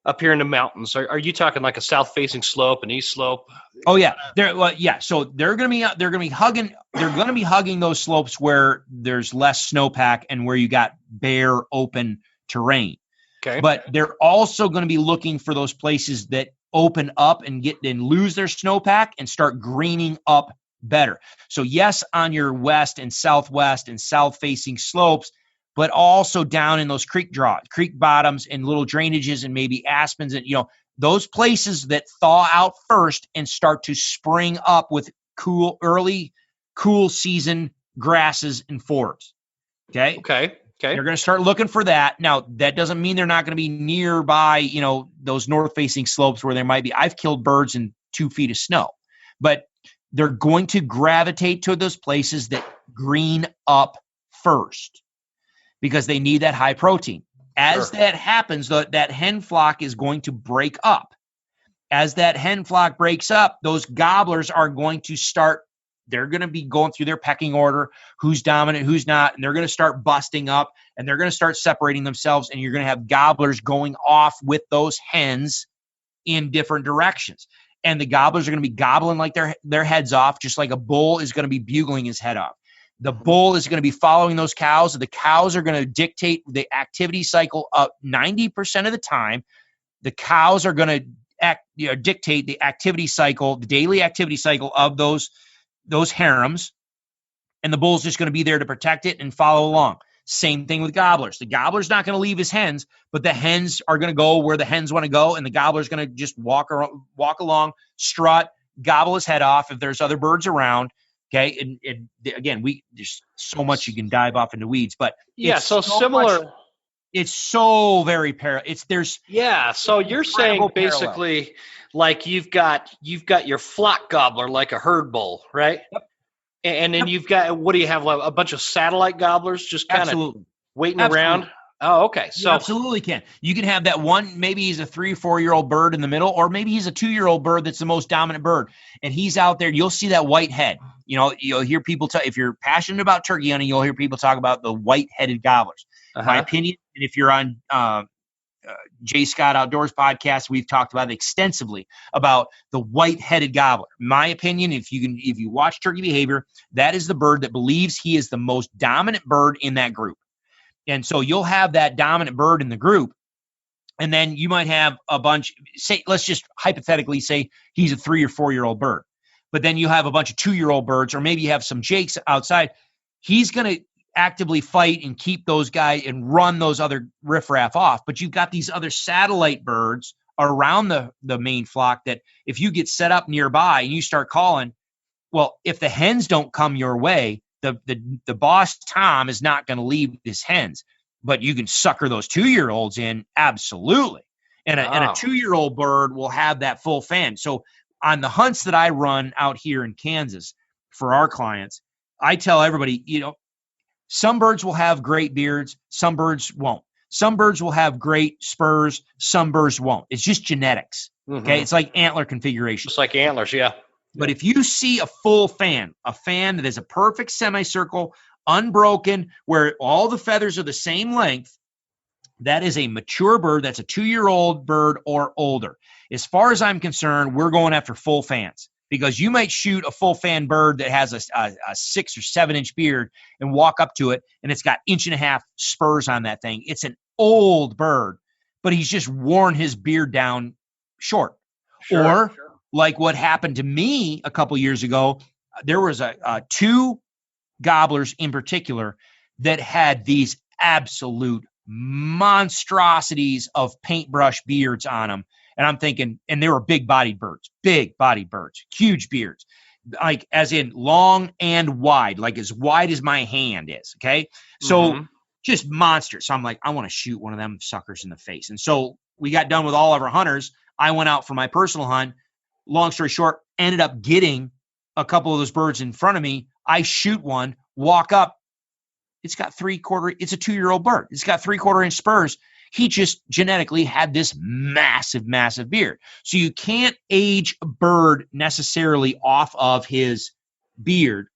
Speaker 2: up here in the mountains, are you talking like a south-facing slope, an east slope?
Speaker 3: Oh yeah, So they're going to be hugging those slopes where there's less snowpack and where you got bare open terrain.
Speaker 2: Okay.
Speaker 3: But they're also going to be looking for those places that open up and lose their snowpack and start greening up better. So yes, on your west and southwest and south facing slopes, but also down in those creek bottoms and little drainages and maybe aspens and, those places that thaw out first and start to spring up with early cool season grasses and forbs. Okay.
Speaker 2: Okay.
Speaker 3: They're going to start looking for that. Now, that doesn't mean they're not going to be nearby, those north-facing slopes where there might be. I've killed birds in 2 feet of snow, but they're going to gravitate to those places that green up first because they need that high protein. As that happens, that hen flock is going to break up. As that hen flock breaks up, those gobblers are going to start. They're going to be going through their pecking order, who's dominant, who's not, and they're going to start busting up, and they're going to start separating themselves, and you're going to have gobblers going off with those hens in different directions. And the gobblers are going to be gobbling like their heads off, just like a bull is going to be bugling his head off. The bull is going to be following those cows. The cows are going to dictate the activity cycle up 90% of the time. The cows are going to dictate the activity cycle, the daily activity cycle of those harems, and the bull's just going to be there to protect it and follow along. Same thing with gobblers. The gobbler's not going to leave his hens, but the hens are going to go where the hens want to go, and the gobbler's going to just walk along, strut, gobble his head off if there's other birds around. Okay, and again, there's so much you can dive off into weeds, but
Speaker 2: so similar.
Speaker 3: It's so very parallel.
Speaker 2: So you're saying basically like you've got your flock gobbler like a herd bull, right?
Speaker 3: Yep.
Speaker 2: And then you've got, what do you have, like a bunch of satellite gobblers just kind of waiting around? Oh, okay. So
Speaker 3: you absolutely can. You can have that one, maybe he's a 3 or 4 year old bird in the middle, or maybe he's a 2-year-old bird that's the most dominant bird. And he's out there, you'll see that white head. You'll hear people if you're passionate about turkey hunting, you'll hear people talk about the white-headed gobblers. My opinion, and if you're on Jay Scott Outdoors podcast, we've talked about it extensively about the white-headed gobbler. My opinion, if you watch turkey behavior, that is the bird that believes he is the most dominant bird in that group. And so you'll have that dominant bird in the group, and then you might have a bunch, let's just hypothetically say he's a 3 or 4 year old bird, but then you have a bunch of 2-year-old birds, or maybe you have some jakes outside. He's going to actively fight and keep those guys and run those other riffraff off. But you've got these other satellite birds around the main flock that if you get set up nearby and you start calling, well, if the hens don't come your way, the boss Tom is not going to leave his hens, but you can sucker those 2-year-olds in. Absolutely. And a 2-year-old bird will have that full fan. So on the hunts that I run out here in Kansas for our clients, I tell everybody, some birds will have great beards. Some birds won't. Some birds will have great spurs. Some birds won't. It's just genetics. Okay. It's like antler configuration.
Speaker 2: Just like antlers. Yeah.
Speaker 3: But if you see a full fan, a fan that is a perfect semicircle, unbroken, where all the feathers are the same length, that is a mature bird. That's a 2-year-old bird or older. As far as I'm concerned, we're going after full fans, because you might shoot a full fan bird that has a 6 or 7 inch beard and walk up to it, and it's got 1.5 inch spurs on that thing. It's an old bird, but he's just worn his beard down short. Or like what happened to me a couple years ago, there was 2 gobblers in particular that had these absolute monstrosities of paintbrush beards on them. And I'm thinking, and they were big bodied birds, huge beards, like as in long and wide, like as wide as my hand is. Okay. So just monsters. So I'm like, I want to shoot one of them suckers in the face. And so we got done with all of our hunters. I went out for my personal hunt. Long story short, ended up getting a couple of those birds in front of me. I shoot one, walk up. It's got 3/4. It's a 2-year-old bird. It's got 3/4 inch spurs. He just genetically had this massive, massive beard. So you can't age a bird necessarily off of his beard.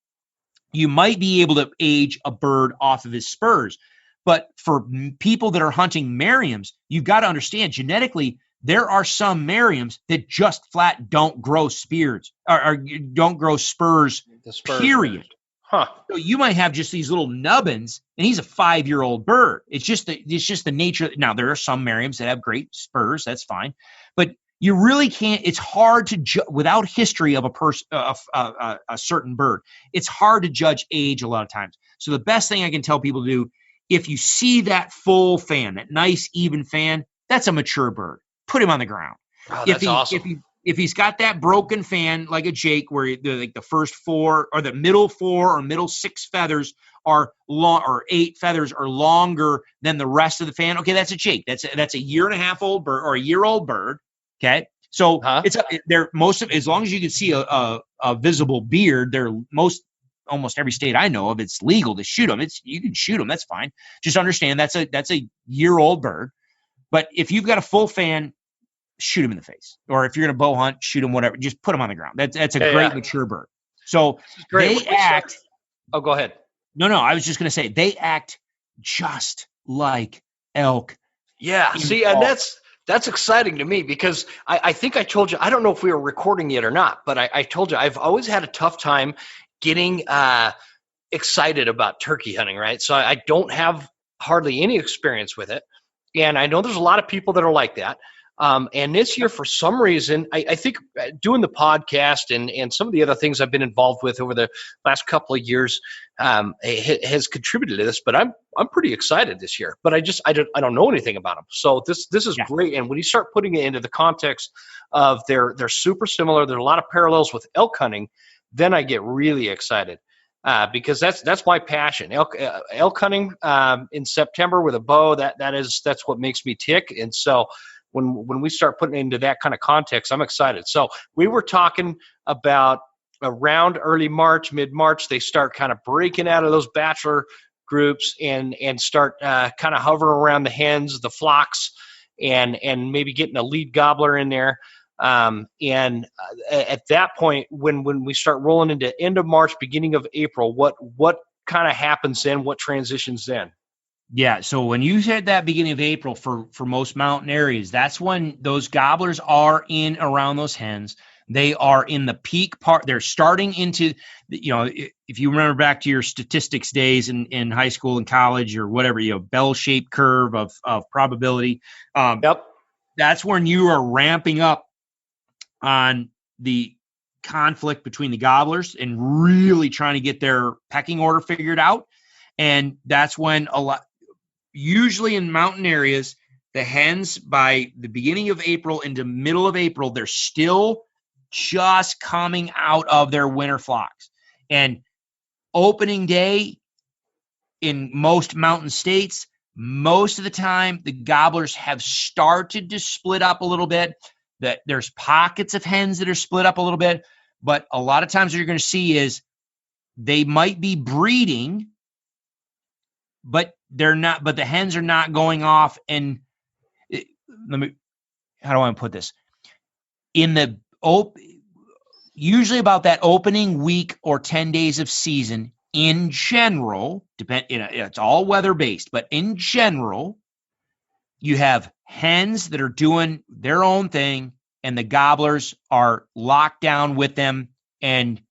Speaker 3: You might be able to age a bird off of his spurs. But for people that are hunting Merriams, you've got to understand genetically, there are some Merriams that just flat don't grow spears or don't grow spurs, period.
Speaker 2: Huh.
Speaker 3: So you might have just these little nubbins, and he's a 5-year-old bird. It's just the nature. Now there are some Merriams that have great spurs. That's fine, but you really can't. It's hard to without history of a person, a certain bird. It's hard to judge age a lot of times. So the best thing I can tell people to do, if you see that full fan, that nice even fan, that's a mature bird. Put him on the ground.
Speaker 2: Oh, that's awesome.
Speaker 3: If he's got that broken fan like a Jake, where like the first 4 or the middle 4 or middle 6 feathers are long, or 8 feathers are longer than the rest of the fan, okay, that's a Jake. That's a 1.5-year-old bird or a year-old bird. Okay, so they're most of, as long as you can see a visible beard, they're almost every state I know of, it's legal to shoot them. You can shoot them, that's fine. Just understand that's a year-old bird. But if you've got a full fan, shoot him in the face. Or if you're going to bow hunt, shoot him, whatever. Just put him on the ground. That's a great mature bird. So they act.
Speaker 2: Oh, go ahead.
Speaker 3: No, I was just going to say they act just like elk.
Speaker 2: Yeah. See, and that's exciting to me because I think I told you, I don't know if we were recording yet or not, but I told you I've always had a tough time getting excited about turkey hunting, right? So I don't have hardly any experience with it. And I know there's a lot of people that are like that. And this year, for some reason, I think doing the podcast and some of the other things I've been involved with over the last couple of years has contributed to this. But I'm pretty excited this year. But I don't know anything about them. So this is great. And when you start putting it into the context of they're super similar, there's a lot of parallels with elk hunting, then I get really excited. Because that's my passion. Elk hunting in September with a bow, that's what makes me tick. And so when we start putting it into that kind of context, I'm excited. So we were talking about around early March, mid-March, they start kind of breaking out of those bachelor groups and start kind of hovering around the hens, the flocks, and maybe getting a lead gobbler in there. And at that point, when we start rolling into end of March, beginning of April, what kind of happens then? What transitions then?
Speaker 3: Yeah. So when you said that beginning of April for most mountain areas, that's when those gobblers are in around those hens. They are in the peak part. They're starting into, if you remember back to your statistics days in high school and college or whatever, bell-shaped curve of probability.
Speaker 2: Yep.
Speaker 3: That's when you are ramping up on the conflict between the gobblers and really trying to get their pecking order figured out. And that's when usually in mountain areas, the hens by the beginning of April into middle of April, they're still just coming out of their winter flocks. And opening day in most mountain states, most of the time, the gobblers have started to split up a little bit. That there's pockets of hens that are split up a little bit, but a lot of times what you're going to see is they might be breeding, but they're not. But the hens are not going off. And how do I want to put this? Usually about that opening week or 10 days of season, in general, it's all weather based, but in general, you have hens that are doing their own thing and the gobblers are locked down with them, and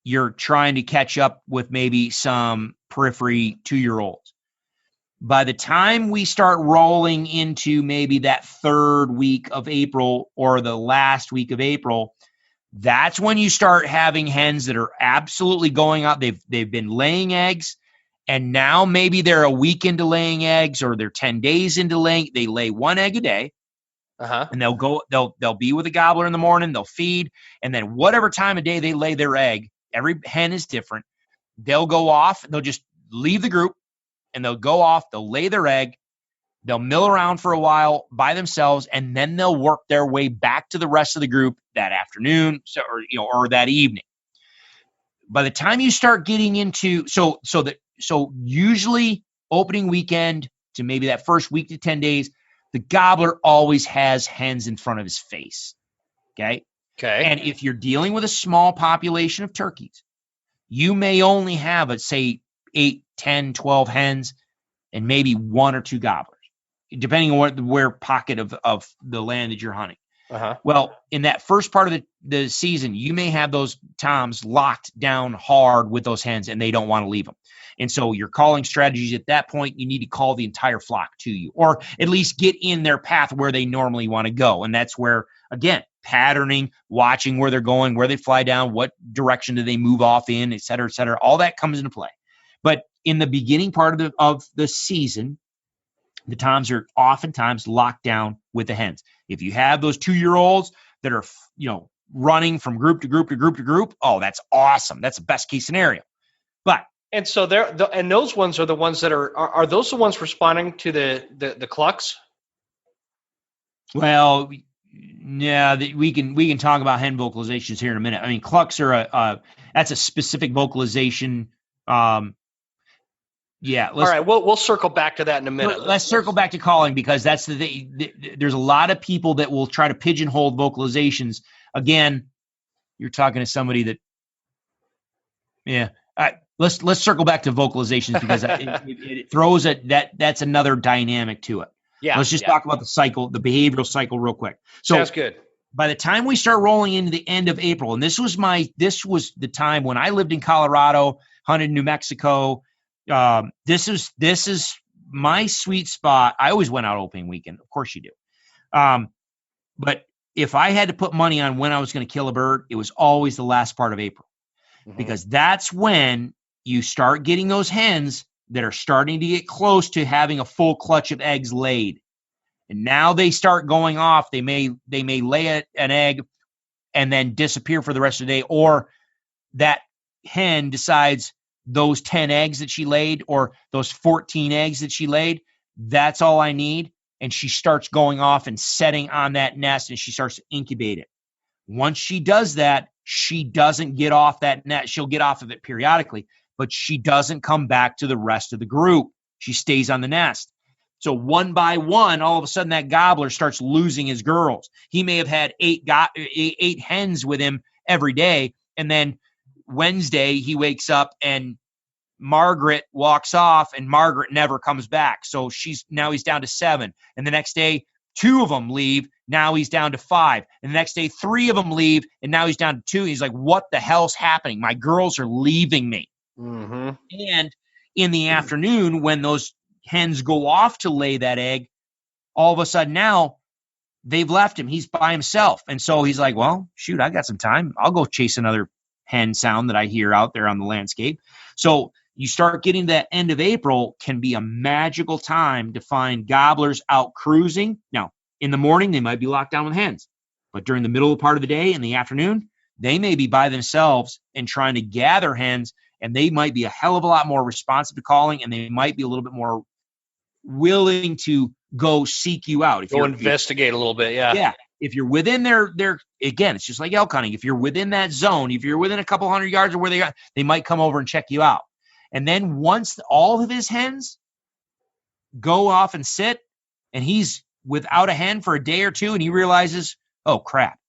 Speaker 3: you're trying to catch up with maybe some periphery 2-year-olds. By the time we start rolling into maybe that third week of April or the last week of April, that's when you start having hens that are absolutely going up. They've been laying eggs, and now maybe they're a week into laying eggs, or they're 10 days into laying. They lay 1 egg a day, and they'll be with a gobbler in the morning. They'll feed, and then whatever time of day they lay their egg, every hen is different. They'll go off. They'll just leave the group, and they'll go off. They'll lay their egg. They'll mill around for a while by themselves, and then they'll work their way back to the rest of the group that afternoon, or that evening. By the time you start getting into so usually opening weekend to maybe that first week to 10 days, the gobbler always has hens in front of his face. Okay. And if you're dealing with a small population of turkeys, you may only have, say, 8, 10, 12 hens and maybe 1 or 2 gobblers, depending on where pocket of the land that you're hunting. Well, in that first part of the season, you may have those toms locked down hard with those hens and they don't want to leave them. And so your calling strategies at that point, you need to call the entire flock to you, or at least get in their path where they normally want to go. And that's where, again, patterning, watching where they're going, where they fly down, what direction do they move off in, et cetera, all that comes into play. But in the beginning part of the season, the toms are oftentimes locked down with the hens. If you have those 2-year-olds that are, running from group to group to group to group, oh, that's awesome. That's the best case scenario. But
Speaker 2: and so and those ones are the ones that are those the ones responding to the clucks?
Speaker 3: Well, yeah, we can talk about hen vocalizations here in a minute. I mean, clucks are that's a specific vocalization. Yeah.
Speaker 2: All right. We'll circle back to that in a minute.
Speaker 3: Let's circle back to calling, because that's there's a lot of people that will try to pigeonhole vocalizations. Again, you're talking to somebody that, yeah. All right, let's circle back to vocalizations, because it throws that's another dynamic to it.
Speaker 2: Yeah.
Speaker 3: Let's just talk about the cycle, the behavioral cycle, real quick. So
Speaker 2: sounds good.
Speaker 3: By the time we start rolling into the end of April, and this was the time when I lived in Colorado, hunted in New Mexico. This is my sweet spot. I always went out opening weekend. Of course you do. But if I had to put money on when I was going to kill a bird, it was always the last part of April, because that's when you start getting those hens that are starting to get close to having a full clutch of eggs laid. And now they start going off. They may lay an egg and then disappear for the rest of the day, or that hen decides those 10 eggs that she laid, or those 14 eggs that she laid, that's all I need. And she starts going off and setting on that nest, and she starts to incubate it. Once she does that, she doesn't get off that nest. She'll get off of it periodically, but she doesn't come back to the rest of the group. She stays on the nest. So one by one, all of a sudden that gobbler starts losing his girls. He may have had eight hens with him every day, and then Wednesday he wakes up and Margaret walks off, and Margaret never comes back. So he's down to 7. And the next day, 2 of them leave. Now he's down to 5. And the next day, 3 of them leave, and now he's down to 2. He's like, what the hell's happening? My girls are leaving me. And in the afternoon, when those hens go off to lay that egg, all of a sudden now they've left him. He's by himself. And so he's like, well, shoot, I got some time. I'll go chase another hen sound that I hear out there on the landscape. So you start getting that end of April can be a magical time to find gobblers out cruising. Now, in the morning, they might be locked down with hens, but during the middle part of the day, in the afternoon, they may be by themselves and trying to gather hens, and they might be a hell of a lot more responsive to calling, and they might be a little bit more willing to go seek you out.
Speaker 2: Go investigate a little bit, yeah.
Speaker 3: Yeah. If you're within their again, it's just like elk hunting. If you're within that zone, if you're within a couple hundred yards of where they might come over and check you out. And then once all of his hens go off and sit, and he's without a hen for a day or two, and he realizes, oh crap,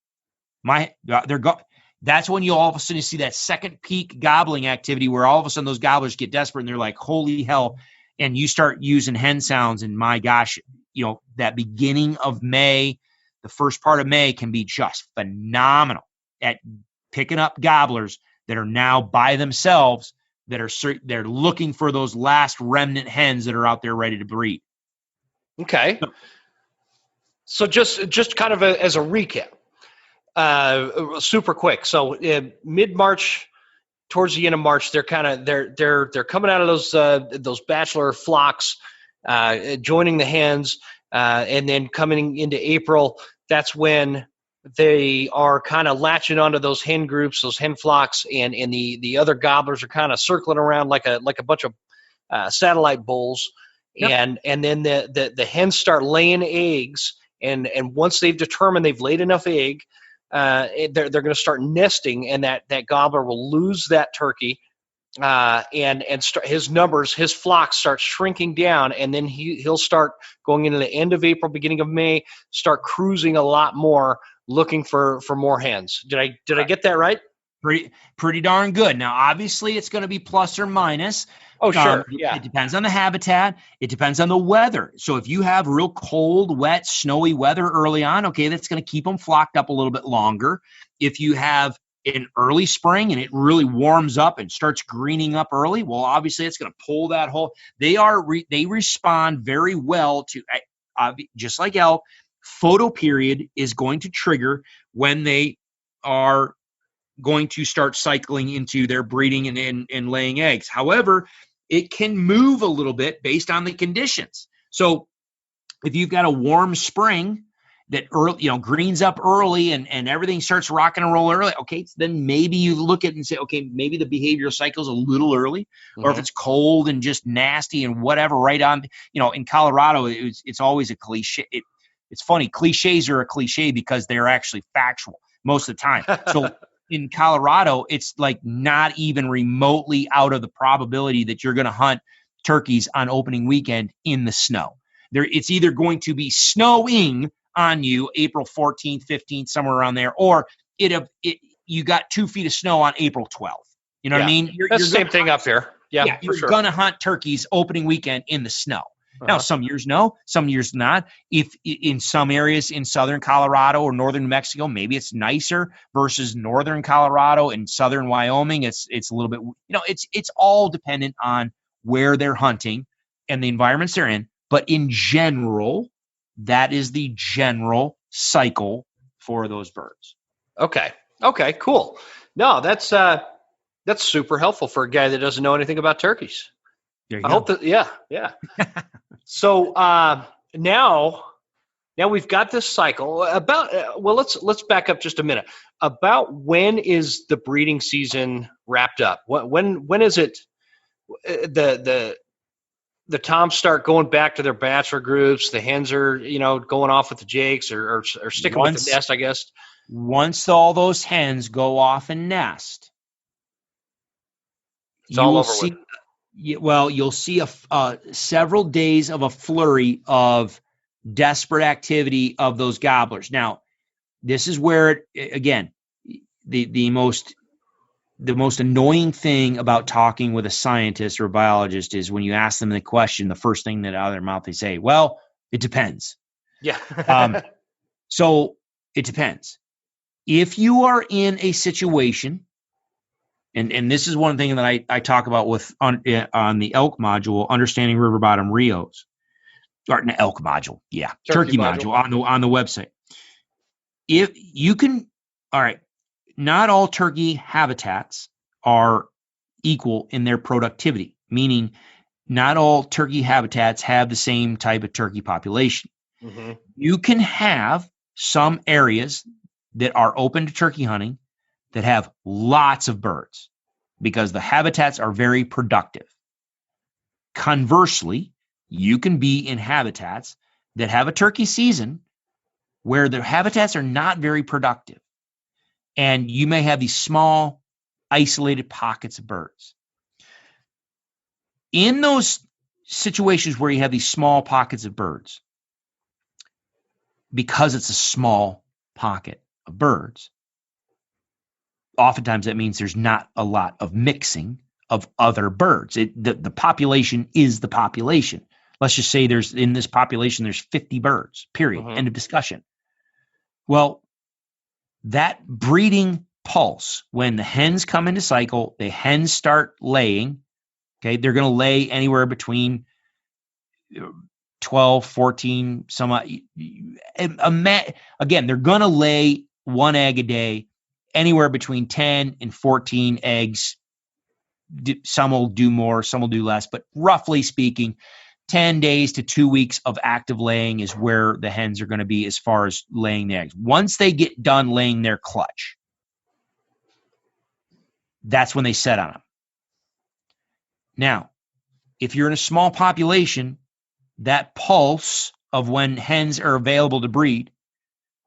Speaker 3: that's when you all of a sudden see that second peak gobbling activity, where all of a sudden those gobblers get desperate and they're like, holy hell. And you start using hen sounds, and my gosh, that beginning of May, the first part of May can be just phenomenal at picking up gobblers that are now by themselves, they're looking for those last remnant hens that are out there ready to breed.
Speaker 2: Okay. So just kind of as a recap, super quick. So mid-March, towards the end of March, they're coming out of those bachelor flocks, joining the hens, and then coming into April, that's when they are kind of latching onto those hen groups, those hen flocks, and the other gobblers are kind of circling around like a bunch of satellite bulls. Yep. And then the hens start laying eggs, and once they've determined they've laid enough egg, they're going to start nesting, and that gobbler will lose that turkey, and his flocks start shrinking down, and then he'll start going into the end of April, beginning of May, start cruising a lot more, looking for more hens. Did I get that right?
Speaker 3: Pretty darn good. Now, obviously, it's going to be plus or minus.
Speaker 2: Oh, sure. Yeah.
Speaker 3: It depends on the habitat. It depends on the weather. So if you have real cold, wet, snowy weather early on, okay, that's going to keep them flocked up a little bit longer. If you have in early spring and it really warms up and starts greening up early, well, obviously it's going to pull that whole. They respond very well to, just like elk. Photo period is going to trigger when they are going to start cycling into their breeding and laying eggs. However, it can move a little bit based on the conditions. So if you've got a warm spring that early, greens up early and everything starts rocking and roll early, okay, so then maybe you look at it and say, okay, maybe the behavioral cycle is a little early. Or if it's cold and just nasty and whatever, right on, in Colorado, it's always a cliche. It's funny, cliches are a cliche because they're actually factual most of the time. So in Colorado, it's like not even remotely out of the probability that you're going to hunt turkeys on opening weekend in the snow. It's either going to be snowing on you April 14th, 15th, somewhere around there, or you got 2 feet of snow on April 12th. You know what I mean?
Speaker 2: That's the same thing up here. Yeah,
Speaker 3: you're
Speaker 2: sure.
Speaker 3: going to hunt turkeys opening weekend in the snow. Now, some years no, some years not. If in some areas in southern Colorado or northern New Mexico, maybe it's nicer versus northern Colorado and southern Wyoming. It's a little bit, it's all dependent on where they're hunting and the environments they're in. But in general, that is the general cycle for those birds.
Speaker 2: Okay, cool. No, that's super helpful for a guy that doesn't know anything about turkeys. I hope that, yeah. So now we've got this cycle. Let's back up just a minute. About when is the breeding season wrapped up? When is it? The toms start going back to their bachelor groups. The hens are going off with the jakes or sticking with the nest, I guess.
Speaker 3: Once all those hens go off and nest,
Speaker 2: it's all over with.
Speaker 3: Well, you'll see several days of a flurry of desperate activity of those gobblers. Now, this is where, again, the most annoying thing about talking with a scientist or a biologist is when you ask them the question, the first thing that out of their mouth they say, well, it depends.
Speaker 2: Yeah.
Speaker 3: So it depends. If you are in a situation, and this is one thing that I talk about on the elk module, understanding river bottom Rios, or an elk module, turkey module on the website. If you can, all right, not all turkey habitats are equal in their productivity, meaning not all turkey habitats have the same type of turkey population. Mm-hmm. You can have some areas that are open to turkey hunting that have lots of birds because the habitats are very productive. Conversely, you can be in habitats that have a turkey season where the habitats are not very productive. And you may have these small, isolated pockets of birds. In those situations where you have these small pockets of birds, because it's a small pocket of birds, oftentimes that means there's not a lot of mixing of other birds. The population is the population. Let's just say in this population, there's 50 birds, period, end of discussion. Well, that breeding pulse, when the hens come into cycle, the hens start laying, okay, they're going to lay anywhere between 12, 14, again, they're going to lay one egg a day, anywhere between 10 and 14 eggs. Some will do more, some will do less, but roughly speaking, 10 days to 2 weeks of active laying is where the hens are going to be as far as laying the eggs. Once they get done laying their clutch, that's when they set on them. Now, if you're in a small population, that pulse of when hens are available to breed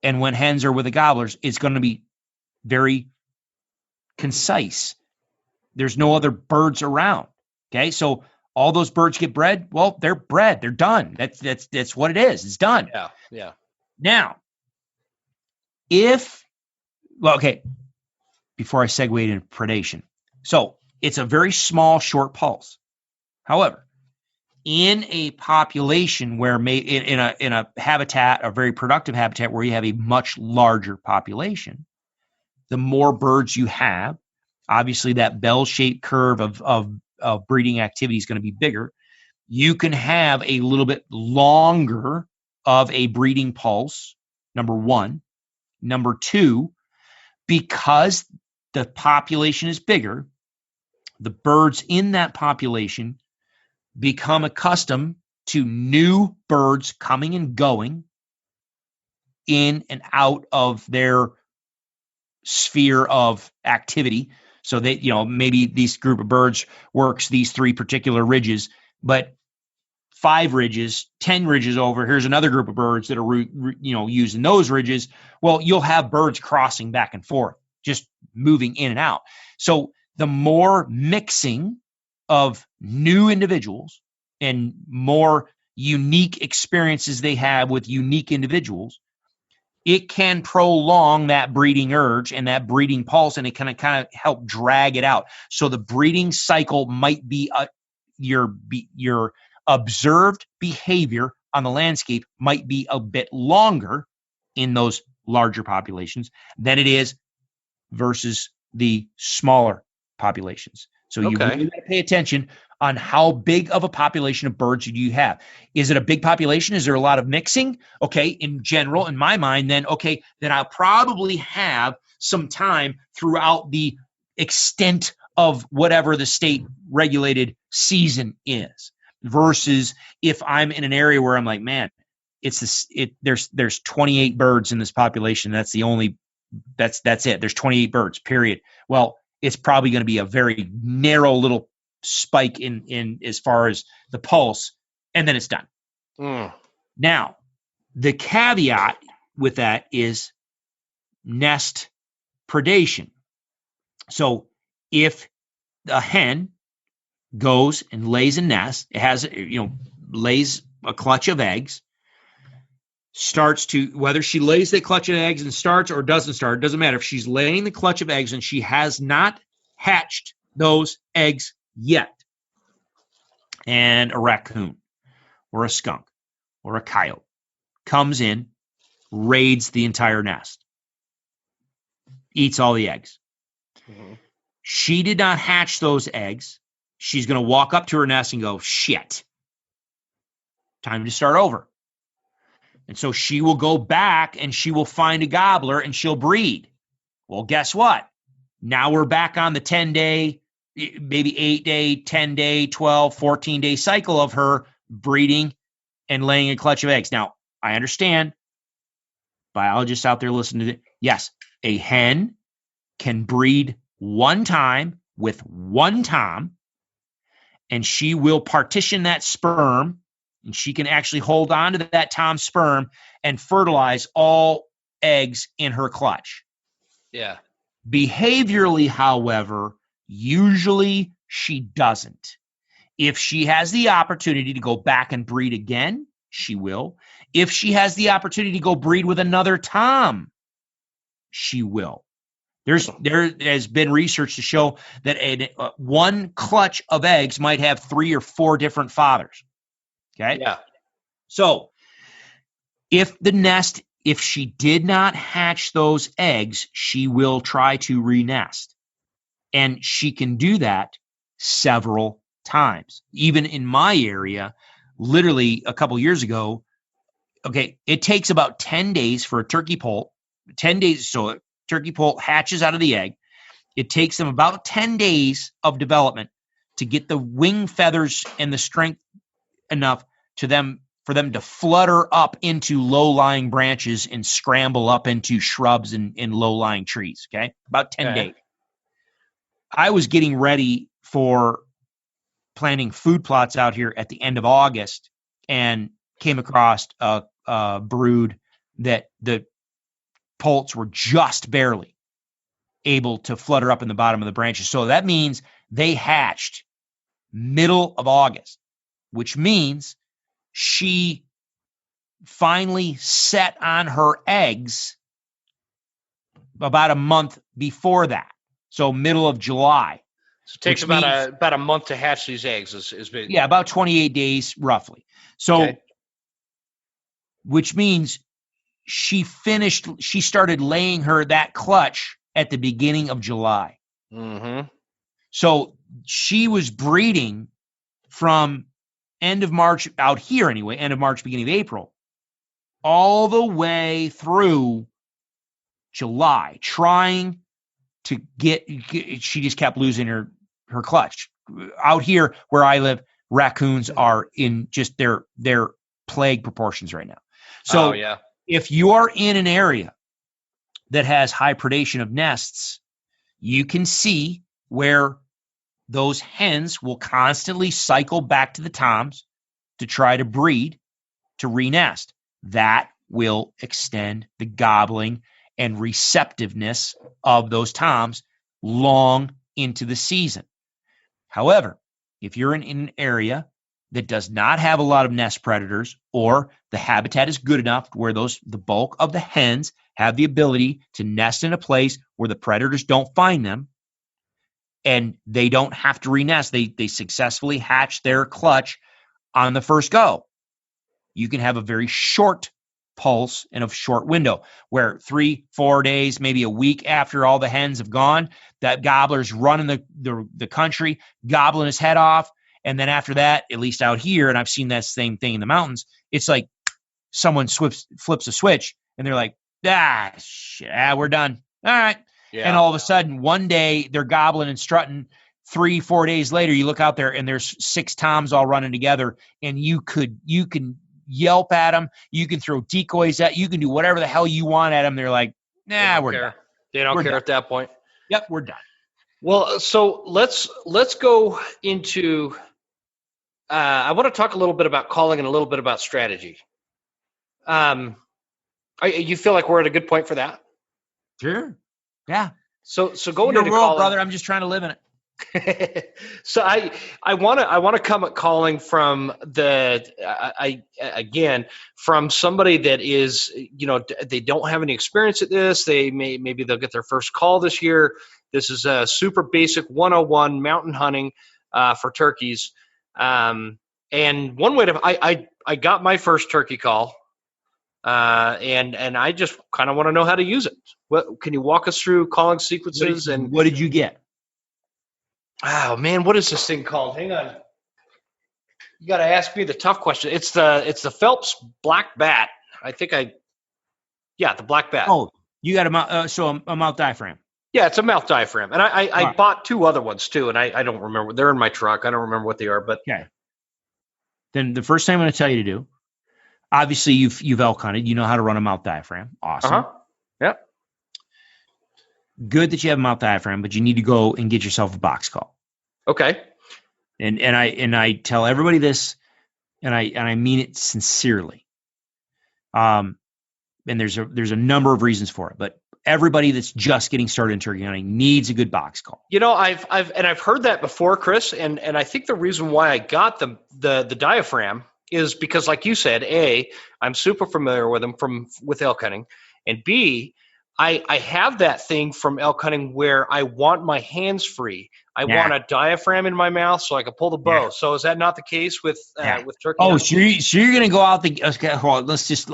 Speaker 3: and when hens are with the gobblers is going to be very concise. There's no other birds around. Okay, so all those birds get bred. Well, they're bred. They're done. That's what it is. It's done.
Speaker 2: Yeah.
Speaker 3: Now, before I segue into predation. So it's a very small, short pulse. However, in a population where in a habitat, a very productive habitat where you have a much larger population, the more birds you have, obviously that bell-shaped curve of breeding activity is going to be bigger. You can have a little bit longer of a breeding pulse, number one. Number two, because the population is bigger, the birds in that population become accustomed to new birds coming and going in and out of their sphere of activity. So they, maybe this group of birds works these 3 particular ridges, but 5 ridges, 10 ridges over, here's another group of birds that are, using those ridges. Well, you'll have birds crossing back and forth, just moving in and out. So the more mixing of new individuals and more unique experiences they have with unique individuals, it can prolong that breeding urge and that breeding pulse, and it can kind of help drag it out. So the breeding cycle might be your observed behavior on the landscape might be a bit longer in those larger populations than it is versus the smaller populations. So you really got to pay attention on how big of a population of birds do you have. Is it a big population? Is there a lot of mixing? Okay, in general, in my mind, then I'll probably have some time throughout the extent of whatever the state regulated season is. Versus if I'm in an area where I'm like, man, there's 28 birds in this population. That's it. There's 28 birds, period. Well, it's probably going to be a very narrow little spike in as far as the pulse, and then it's done. Now, the caveat with that is nest predation. So if a hen goes and lays a nest, it has, lays a clutch of eggs, starts to, whether she lays the clutch of eggs and starts or doesn't start, it doesn't matter. If she's laying the clutch of eggs and she has not hatched those eggs yet, and a raccoon or a skunk or a coyote comes in, raids the entire nest, eats all the eggs. She did not hatch those eggs. She's going to walk up to her nest and go, shit, time to start over. And so she will go back and she will find a gobbler and she'll breed. Well, guess what? Now we're back on the 10-day, maybe 8-day, 10-day, 12, 14-day cycle of her breeding and laying a clutch of eggs. Now, I understand, biologists out there listening to it. Yes, a hen can breed one time with one tom, and she will partition that sperm, and she can actually hold on to that tom sperm and fertilize all eggs in her clutch.
Speaker 2: Yeah.
Speaker 3: Behaviorally, however, usually she doesn't. If she has the opportunity to go back and breed again, she will. If she has the opportunity to go breed with another tom, she will. There has been research to show that one clutch of eggs might have 3 or 4 different fathers. Okay?
Speaker 2: Yeah.
Speaker 3: So if she did not hatch those eggs, she will try to renest. And she can do that several times. Even in my area, literally a couple years ago, it takes about 10 days for a turkey poult. 10 days, so a turkey poult hatches out of the egg. It takes them about 10 days of development to get the wing feathers and the strength enough for them to flutter up into low-lying branches and scramble up into shrubs and low-lying trees. Okay, about 10 days. I was getting ready for planting food plots out here at the end of August and came across a brood that the poults were just barely able to flutter up in the bottom of the branches. So that means they hatched middle of August, which means she finally set on her eggs about a month before that. So middle of July.
Speaker 2: So it takes about a month to hatch these eggs. Is big.
Speaker 3: Yeah, about 28 days roughly. So, which means she started laying that clutch at the beginning of July.
Speaker 2: Mm-hmm.
Speaker 3: So she was breeding from end of March out here anyway, end of March, beginning of April, all the way through July, trying to get she just kept losing her clutch. Out here where I live, raccoons are in just their plague proportions right now. So if you are in an area that has high predation of nests, you can see where those hens will constantly cycle back to the toms to try to breed, to re-nest. That will extend the gobbling and receptiveness of those toms long into the season. However, if you're in an area that does not have a lot of nest predators, or the habitat is good enough where the bulk of the hens have the ability to nest in a place where the predators don't find them, and they don't have to re-nest, they successfully hatch their clutch on the first go, you can have a very short pulse in a short window where 3-4 days, maybe a week after all the hens have gone, that gobbler's running the country, gobbling his head off. And then after that, at least out here, and I've seen that same thing in the mountains, it's like someone flips a switch and they're like, shit, we're done. All right. Yeah. And all of a sudden, one day they're gobbling and strutting. 3-4 days later, you look out there and there's 6 toms all running together, and you can yelp at them. You can throw decoys at, you can do whatever the hell you want at them. They're like, we're done.
Speaker 2: They don't care at that point.
Speaker 3: Yep, we're done.
Speaker 2: Well, so let's go into, I want to talk a little bit about calling and a little bit about strategy. You feel like we're at a good point for that?
Speaker 3: Sure. Yeah.
Speaker 2: So going into
Speaker 3: calling, brother, I'm just trying to live in it.
Speaker 2: So I want to come at calling from from somebody that is, they don't have any experience at this. Maybe they'll get their first call this year. This is a super basic 101 mountain hunting for turkeys. And one way I got my first turkey call, and I just kind of want to know how to use it. What can you walk us through calling sequences? And
Speaker 3: what did you get?
Speaker 2: Oh man, what is this thing called? Hang on. You got to ask me the tough question. It's the Phelps black bat. The black bat.
Speaker 3: Oh, you got a mouth diaphragm.
Speaker 2: Yeah, it's a mouth diaphragm, and I bought 2 other ones too, and I don't remember. They're in my truck. I don't remember what they are, but
Speaker 3: okay. Then the first thing I'm going to tell you to do, obviously you've elk hunted. You know how to run a mouth diaphragm. Awesome.
Speaker 2: Uh-huh. Yep.
Speaker 3: Good that you have a mouth diaphragm, but you need to go and get yourself a box call.
Speaker 2: Okay.
Speaker 3: And I tell everybody this, and I mean it sincerely. And there's a number of reasons for it, but everybody that's just getting started in turkey hunting needs a good box call.
Speaker 2: I've heard that before, Chris, and I think the reason why I got the diaphragm is because, like you said, A, I'm super familiar with them with elk hunting, and B, I have that thing from elk hunting where I want my hands free. I want a diaphragm in my mouth so I can pull the bow. Yeah. So is that not the case with turkey?
Speaker 3: Oh, so you're going to go out okay, hold on, let's just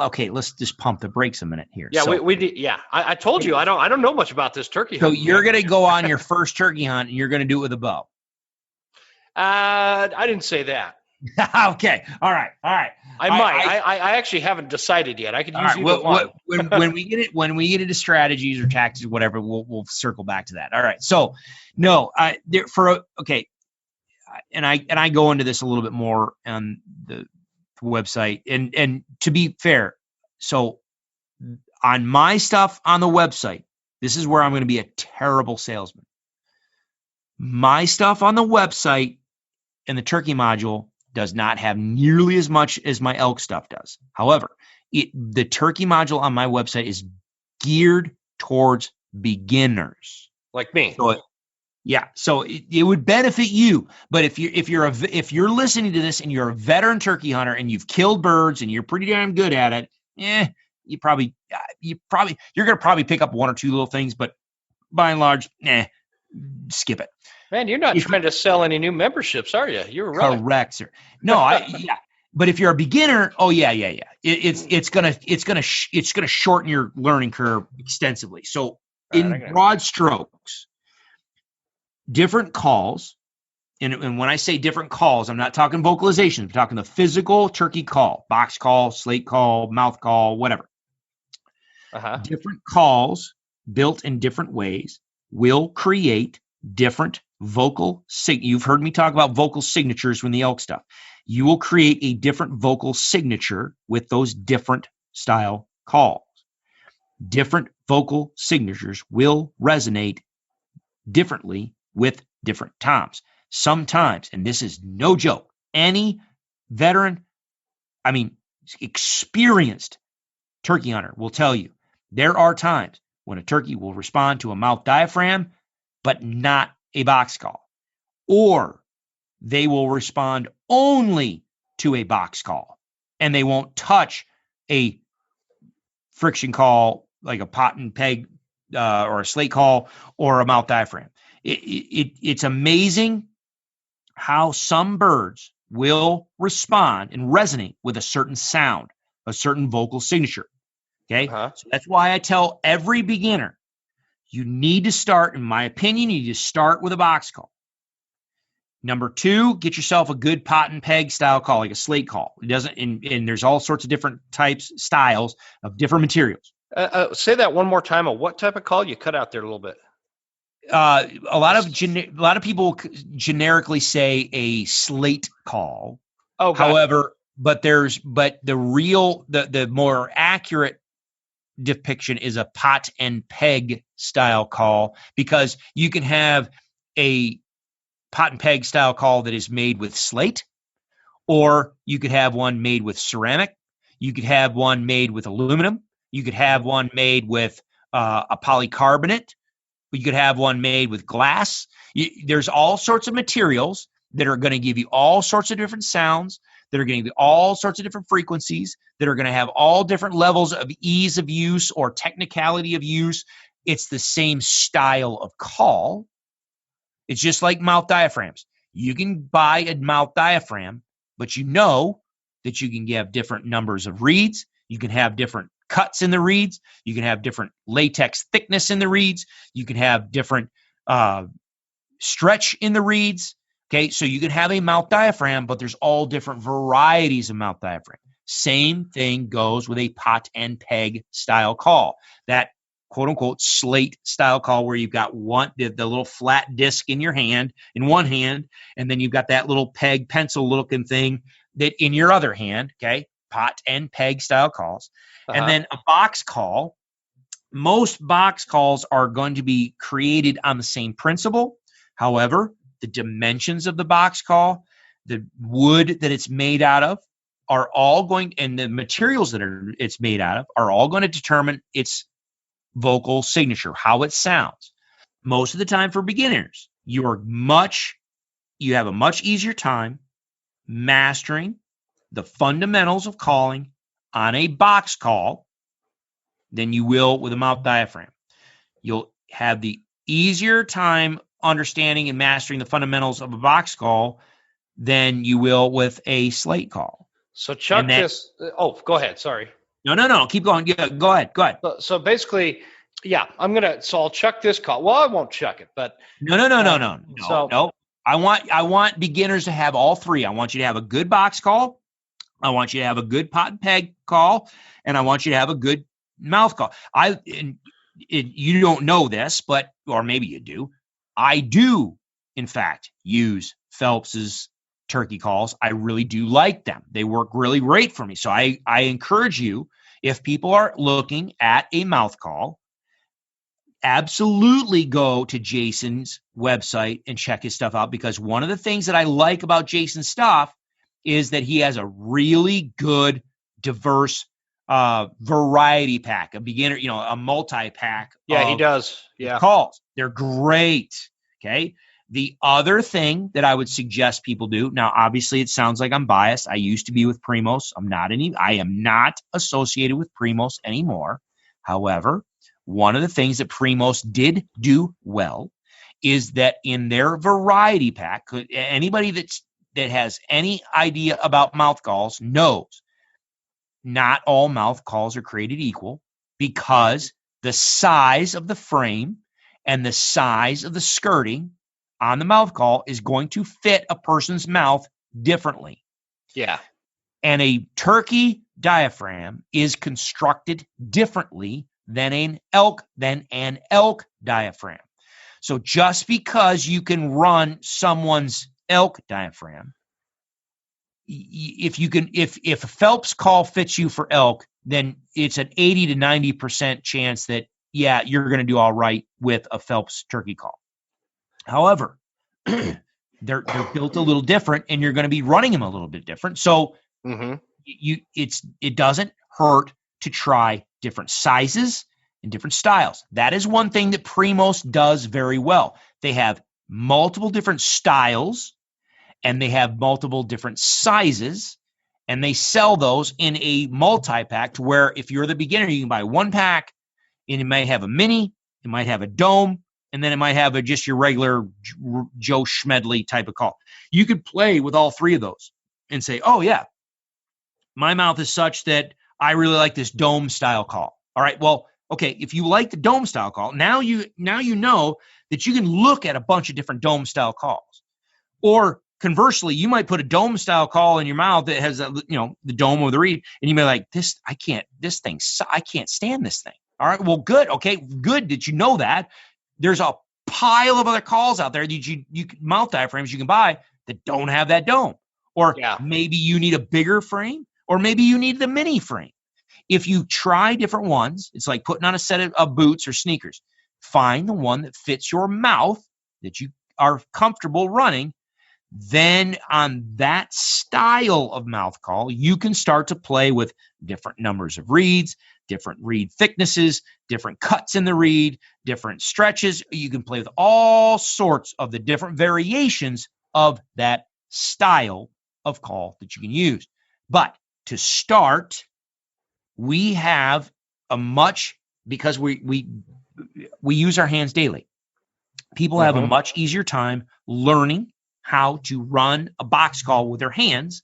Speaker 3: pump the brakes a minute here.
Speaker 2: Yeah, so, we did. Yeah, I told you I don't know much about this turkey hunt.
Speaker 3: So you're going to go on your first turkey hunt and you're going to do it with a bow.
Speaker 2: I didn't say that.
Speaker 3: Okay. All right.
Speaker 2: I actually haven't decided yet. I could use you.
Speaker 3: When we get into strategies or tactics, whatever, we'll circle back to that. All right. So no, and I go into this a little bit more on the website, and to be fair, so on my stuff on the website, this is where I'm going to be a terrible salesman. My stuff on the website and the turkey module does not have nearly as much as my elk stuff does. However, the turkey module on my website is geared towards beginners
Speaker 2: like me.
Speaker 3: So it would benefit you. But if you're listening to this and you're a veteran turkey hunter and you've killed birds and you're pretty damn good at it, you're going to probably pick up 1 or 2 little things. But by and large, skip it.
Speaker 2: Man, you're not trying to sell any new memberships, are you? You're right.
Speaker 3: Correct, sir. No, yeah. But if you're a beginner, it's gonna shorten your learning curve extensively. So in broad strokes, different calls, and when I say different calls, I'm not talking vocalizations. I'm talking the physical turkey call, box call, slate call, mouth call, whatever. Different calls built in different ways will create different vocal You've heard me talk about vocal signatures when the elk stuff. You will create a different vocal signature with those different style calls. Different vocal signatures will resonate differently with different toms. Sometimes, and this is no joke, any veteran, experienced turkey hunter will tell you there are times when a turkey will respond to a mouth diaphragm, but not a box call, or they will respond only to a box call and they won't touch a friction call like a pot and peg or a slate call or a mouth diaphragm. It's amazing how some birds will respond and resonate with a certain sound, a certain vocal signature. Okay. So that's why I tell every beginner, you need to start, in my opinion, you need to start with a box call. Number 2, get yourself a good pot and peg style call, like a slate call. It doesn't, and there's all sorts of different types, styles of different materials.
Speaker 2: Say that one more time. What type of call? You cut out there a little bit.
Speaker 3: A lot of people generically say a slate call. Oh, however, but the more accurate depiction is a pot and peg style call, because you can have a pot and peg style call that is made with slate, or you could have one made with ceramic. You could have one made with aluminum. You could have one made with a polycarbonate. You could have one made with glass. There's all sorts of materials that are going to give you all sorts of different sounds, that are going to give you all sorts of different frequencies, that are going to have all different levels of ease of use or technicality of use. It's the same style of call. It's just like mouth diaphragms. You can buy a mouth diaphragm, but you know that you can have different numbers of reeds. You can have different cuts in the reeds. You can have different latex thickness in the reeds. You can have different stretch in the reeds. Okay, so you can have a mouth diaphragm, but there's all different varieties of mouth diaphragm. Same thing goes with a pot and peg style call. That quote unquote slate style call, where you've got the little flat disc in your hand, in one hand, and then you've got that little peg pencil looking thing that in your other hand. Okay, pot and peg style calls. And then a box call. Most box calls are going to be created on the same principle. However, the dimensions of the box call, the wood that it's made out of, are all going, and the materials that it's made out of are all going to determine its vocal signature, how it sounds. Most of the time for beginners, you have a much easier time mastering the fundamentals of calling on a box call than you will with a mouth diaphragm. You'll have the easier time understanding and mastering the fundamentals of a box call than you will with a slate call.
Speaker 2: So Chuck, go ahead. Sorry.
Speaker 3: No. Keep going. Yeah, go ahead.
Speaker 2: So basically, yeah, I'll chuck this call. Well, I won't chuck it, but
Speaker 3: no. No. I want beginners to have all three. I want you to have a good box call. I want you to have a good pot and peg call, and I want you to have a good mouth call. You don't know this, or maybe you do. I do, in fact, use Phelps's turkey calls. I really do like them. They work really great for me. So I encourage you, if people are looking at a mouth call, absolutely go to Jason's website and check his stuff out, because one of the things that I like about Jason's stuff is that he has a really good, diverse variety pack, a beginner, a multi-pack.
Speaker 2: Yeah, he does. Yeah.
Speaker 3: Calls. They're great. Okay. The other thing that I would suggest people do, now obviously it sounds like I'm biased. I used to be with Primos. I am not associated with Primos anymore. However, one of the things that Primos did do well is that in their variety pack, anybody that has any idea about mouth calls knows not all mouth calls are created equal, because the size of the frame and the size of the skirting on the mouth call is going to fit a person's mouth differently.
Speaker 2: Yeah.
Speaker 3: And a turkey diaphragm is constructed differently than an elk diaphragm. So just because you can run someone's elk diaphragm, if a Phelps call fits you for elk, then it's an 80 to 90% chance that, yeah, you're going to do all right with a Phelps turkey call. However, they're built a little different, and you're going to be running them a little bit different. So it doesn't hurt to try different sizes and different styles. That is one thing that Primos does very well. They have multiple different styles, and they have multiple different sizes, and they sell those in a multi-pack to where if you're the beginner, you can buy one pack, and it might have a mini, it might have a dome, and then it might have just your regular Joe Schmedley type of call. You could play with all three of those and say, oh, yeah, my mouth is such that I really like this dome style call. All right, well, okay, if you like the dome style call, now you know that you can look at a bunch of different dome style calls. Or conversely, you might put a dome style call in your mouth that has the dome of the reed, and you may be like, I can't stand this thing. All right, well, good. Okay, good that you know that. There's a pile of other calls out there that you mouth diaphragms you can buy that don't have that dome. Or maybe you need a bigger frame, or maybe you need the mini frame. If you try different ones, it's like putting on a set of boots or sneakers. Find the one that fits your mouth that you are comfortable running. Then on that style of mouth call, you can start to play with different numbers of reeds, different reed thicknesses, different cuts in the reed, different stretches. You can play with all sorts of the different variations of that style of call that you can use. But to start, we have because we use our hands daily. People have a much easier time learning how to run a box call with their hands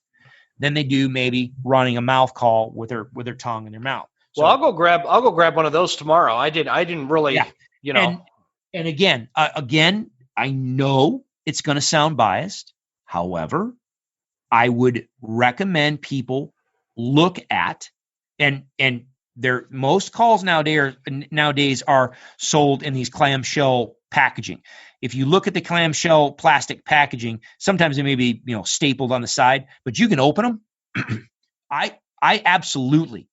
Speaker 3: than they do maybe running a mouth call with their tongue in their mouth. So,
Speaker 2: well, I'll go grab one of those tomorrow. I didn't really,
Speaker 3: And again, I know it's going to sound biased. However, I would recommend people look at and most calls nowadays are sold in these clamshell packaging. If you look at the clamshell plastic packaging, sometimes they may be stapled on the side, but you can open them. I absolutely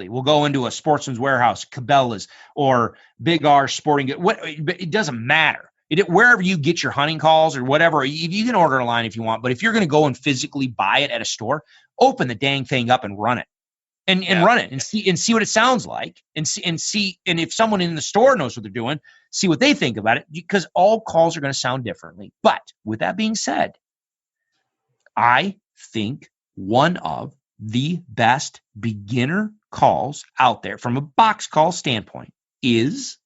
Speaker 3: will go into a Sportsman's Warehouse, Cabela's, or Big R Sporting Goods. But it doesn't matter. Wherever you get your hunting calls or whatever, you can order online if you want. But if you're going to go and physically buy it at a store, open the dang thing up and run it, and run it and see what it sounds like, and if someone in the store knows what they're doing, see what they think about it, because all calls are going to sound differently. But with that being said, I think one of the best beginner calls out there from a box call standpoint is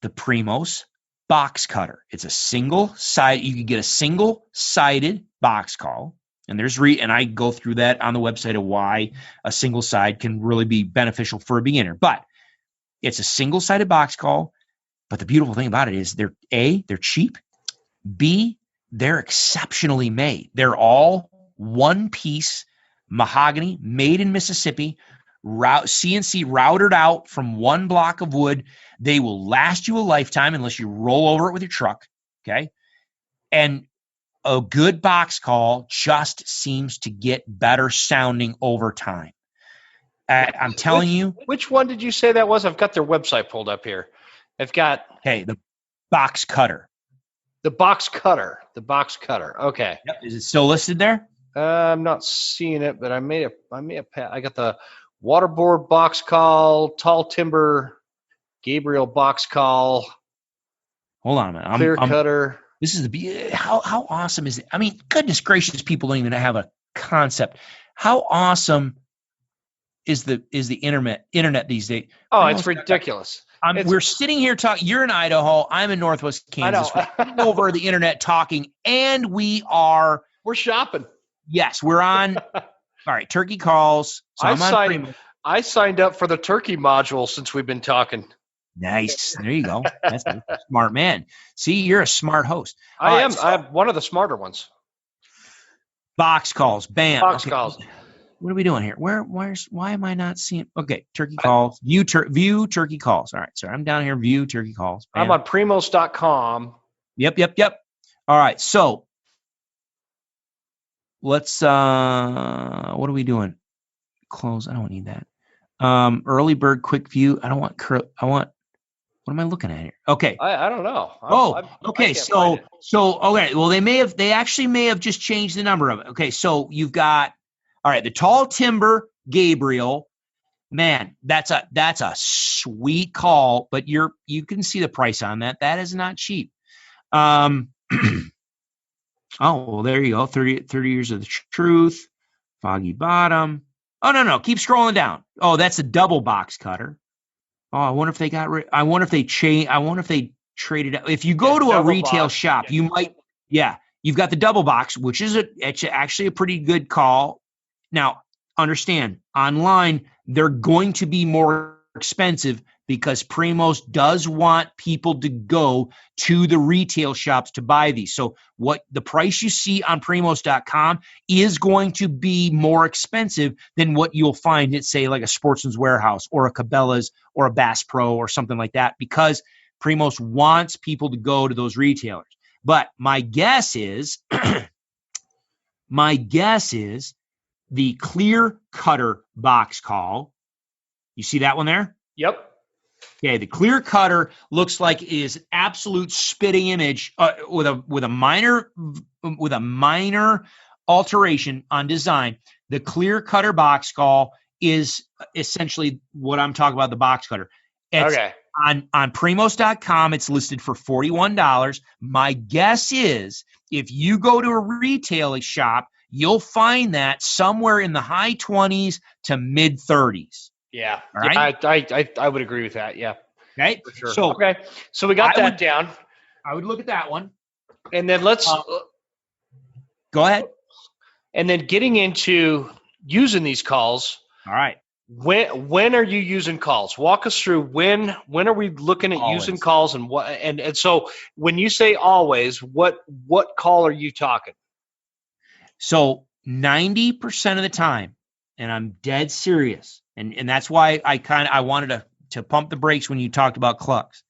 Speaker 3: the Primos box cutter. It's a single side. You can get a single sided box call, and and I go through that on the website of why a single side can really be beneficial for a beginner. But it's a single sided box call. But the beautiful thing about it is they're cheap. B, they're exceptionally made. They're all one piece mahogany, made in Mississippi, CNC routed out from one block of wood. They will last you a lifetime unless you roll over it with your truck. Okay. And a good box call just seems to get better sounding over time. I'm telling you.
Speaker 2: Which one did you say that was? I've got their website pulled up here. I've got
Speaker 3: the box cutter.
Speaker 2: The box cutter. Okay.
Speaker 3: Yep. Is it still listed there?
Speaker 2: I'm not seeing it, but I may have. I got the waterboard box call, tall timber, Gabriel box call.
Speaker 3: Hold on a minute.
Speaker 2: Clear cutter.
Speaker 3: This is how awesome is it? I mean, goodness gracious, people don't even have a concept. How awesome the internet these days.
Speaker 2: Oh, it's ridiculous.
Speaker 3: We're sitting here talking. You're in Idaho. I'm in Northwest Kansas.
Speaker 2: I know.
Speaker 3: We're sitting over the internet talking, and we're
Speaker 2: shopping.
Speaker 3: Yes, we're on. All right, turkey calls. So
Speaker 2: I signed up for the turkey module since we've been talking.
Speaker 3: Nice. There you go. That's a smart man. See, you're a smart host.
Speaker 2: I am. I'm one of the smarter ones.
Speaker 3: Box calls. Bam.
Speaker 2: Box calls.
Speaker 3: What are we doing here? Why am I not seeing? Okay, turkey calls. View turkey calls. All right, so I'm down here. View turkey calls. Bam.
Speaker 2: I'm on primos.com.
Speaker 3: Yep. All right, so let's. What are we doing? Close. I don't need that. Early bird quick view. I don't want. What am I looking at here? Okay.
Speaker 2: I don't know.
Speaker 3: Okay. Okay. Well, they actually may have just changed the number of it. Okay. So you've got, all right, the tall timber Gabriel, man, that's a sweet call, but you can see the price on that. That is not cheap. Oh, well, there you go. 30 years of the truth. Foggy bottom. Oh, no. Keep scrolling down. Oh, that's a double box cutter. Oh, I wonder if they got rid. I wonder if they traded out. If you go to a retail shop, you might. Yeah, you've got the double box, which is actually a pretty good call. Now, understand, online they're going to be more expensive because Primos does want people to go to the retail shops to buy these. So what the price you see on primos.com is going to be more expensive than what you'll find at, say, like a Sportsman's Warehouse or a Cabela's or a Bass Pro or something like that, because Primos wants people to go to those retailers. But my guess is the clear cutter box call. You see that one there?
Speaker 2: Yep.
Speaker 3: Okay, the clear cutter looks like it is absolute spitting image with a minor alteration on design. The clear cutter box call is essentially what I'm talking about, the box cutter.
Speaker 2: Okay.
Speaker 3: On primos.com, it's listed for $41. My guess is if you go to a retail shop, you'll find that somewhere in the high 20s to mid 30s.
Speaker 2: Yeah.
Speaker 3: All right?
Speaker 2: Yeah, I would agree with that. Yeah.
Speaker 3: Okay.
Speaker 2: For sure. So we got that down.
Speaker 3: I would look at that one.
Speaker 2: And then let's
Speaker 3: go ahead.
Speaker 2: And then getting into using these calls.
Speaker 3: All right.
Speaker 2: When are you using calls? Walk us through when are we looking at using calls and what and so when you say always, what call are you talking?
Speaker 3: So 90% of the time, and I'm dead serious, and that's why I wanted to pump the brakes when you talked about clucks.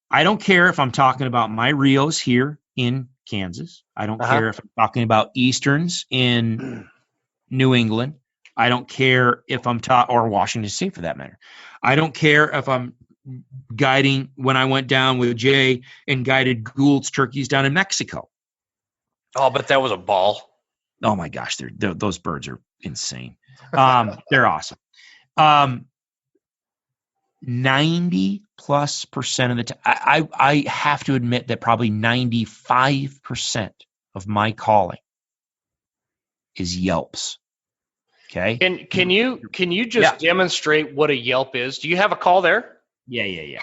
Speaker 3: I don't care if I'm talking about my Rios here in Kansas. I don't care if I'm talking about Easterns in New England. I don't care if I'm or Washington State for that matter. I don't care if I'm guiding when I went down with Jay and guided Gould's turkeys down in Mexico.
Speaker 2: Oh, but that was a ball.
Speaker 3: Oh my gosh, those birds are insane. They're awesome. 90+% of the time, I have to admit that probably 95% of my calling is Yelps. Okay.
Speaker 2: Can you just demonstrate what a Yelp is? Do you have a call there?
Speaker 3: Yeah.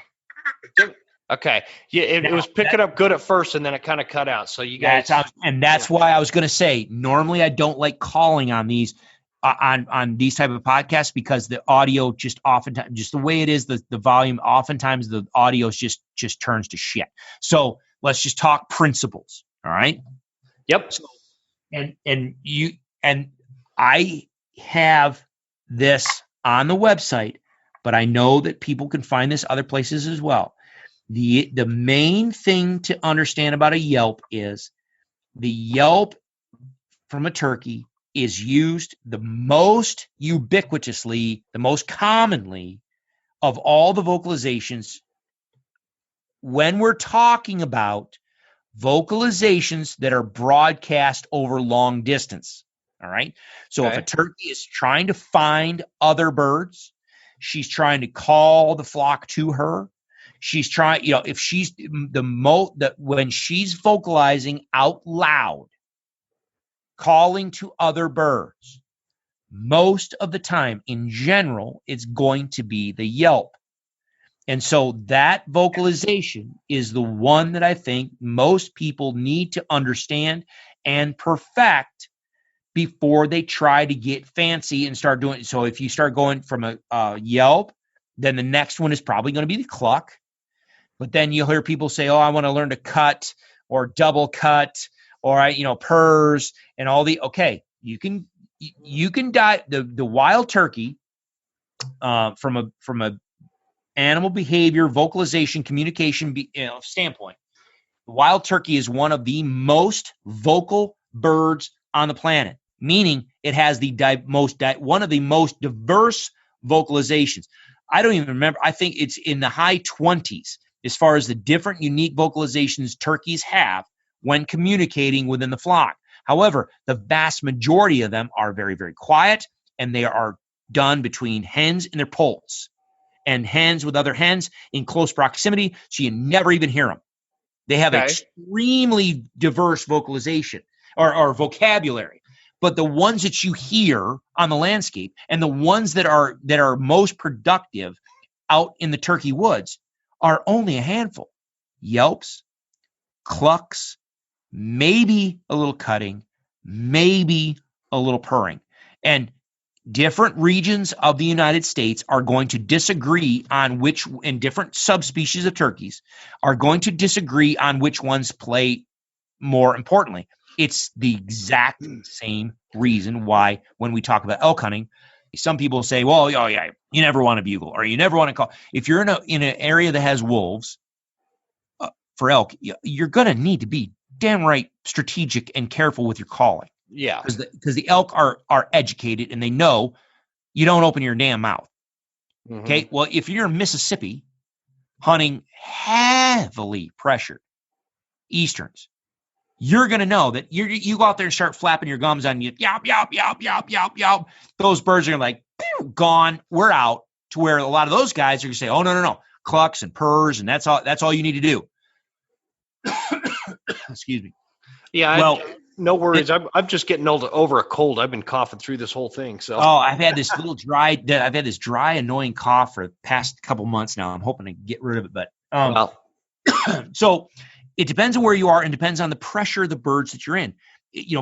Speaker 2: Okay. Yeah, it was picking up good at first, and then it kind of cut out. So you guys,
Speaker 3: that's why I was going to say normally I don't like calling on these on these type of podcasts because the audio just oftentimes, just the way it is, the volume, oftentimes the audio just turns to shit. So let's just talk principles. All right.
Speaker 2: Yep.
Speaker 3: So, and I have this on the website, but I know that people can find this other places as well. The main thing to understand about a Yelp is the Yelp from a turkey is used the most ubiquitously, the most commonly of all the vocalizations when we're talking about vocalizations that are broadcast over long distance. All right. So if a turkey is trying to find other birds, she's trying to call the flock to her. She's trying, if she's when she's vocalizing out loud, calling to other birds, most of the time, in general, it's going to be the yelp. And so that vocalization is the one that I think most people need to understand and perfect before they try to get fancy and start doing it. So if you start going from a yelp, then the next one is probably going to be the cluck. But then you'll hear people say, oh, I want to learn to cut or double cut or, purrs and all the, okay, you can die. The wild turkey from a animal behavior, vocalization, communication standpoint, the wild turkey is one of the most vocal birds on the planet, meaning it has one of the most diverse vocalizations. I don't even remember. I think it's in the high 20s as far as the different unique vocalizations turkeys have when communicating within the flock. However, the vast majority of them are very, very quiet, and they are done between hens and their poults, and hens with other hens in close proximity, so you never even hear them. They have extremely diverse vocalization or vocabulary. But the ones that you hear on the landscape and the ones that are most productive out in the turkey woods are only a handful. Yelps, clucks, maybe a little cutting, maybe a little purring. And different regions of the United States are going to disagree on and different subspecies of turkeys are going to disagree on which ones play more importantly. It's the exact same reason why when we talk about elk hunting, some people say, well, oh yeah, you never want to bugle or you never want to call. If you're in an area that has wolves for elk, you're going to need to be damn right strategic and careful with your calling.
Speaker 2: Yeah.
Speaker 3: Because the elk are educated and they know you don't open your damn mouth. Mm-hmm. Okay. Well, if you're in Mississippi hunting heavily pressured easterns, you're going to know that you go out there and start flapping your gums on you. Yop, yop, yop, yop, yop, yop. Those birds are like, gone. We're out. To where a lot of those guys are going to say, oh, no. Clucks and purrs. And that's all you need to do. Excuse me.
Speaker 2: Yeah. No worries. I'm just getting over a cold. I've been coughing through this whole thing. So
Speaker 3: I've had this dry, annoying cough for the past couple months now. I'm hoping to get rid of it, but so it depends on where you are and depends on the pressure of the birds that you're in.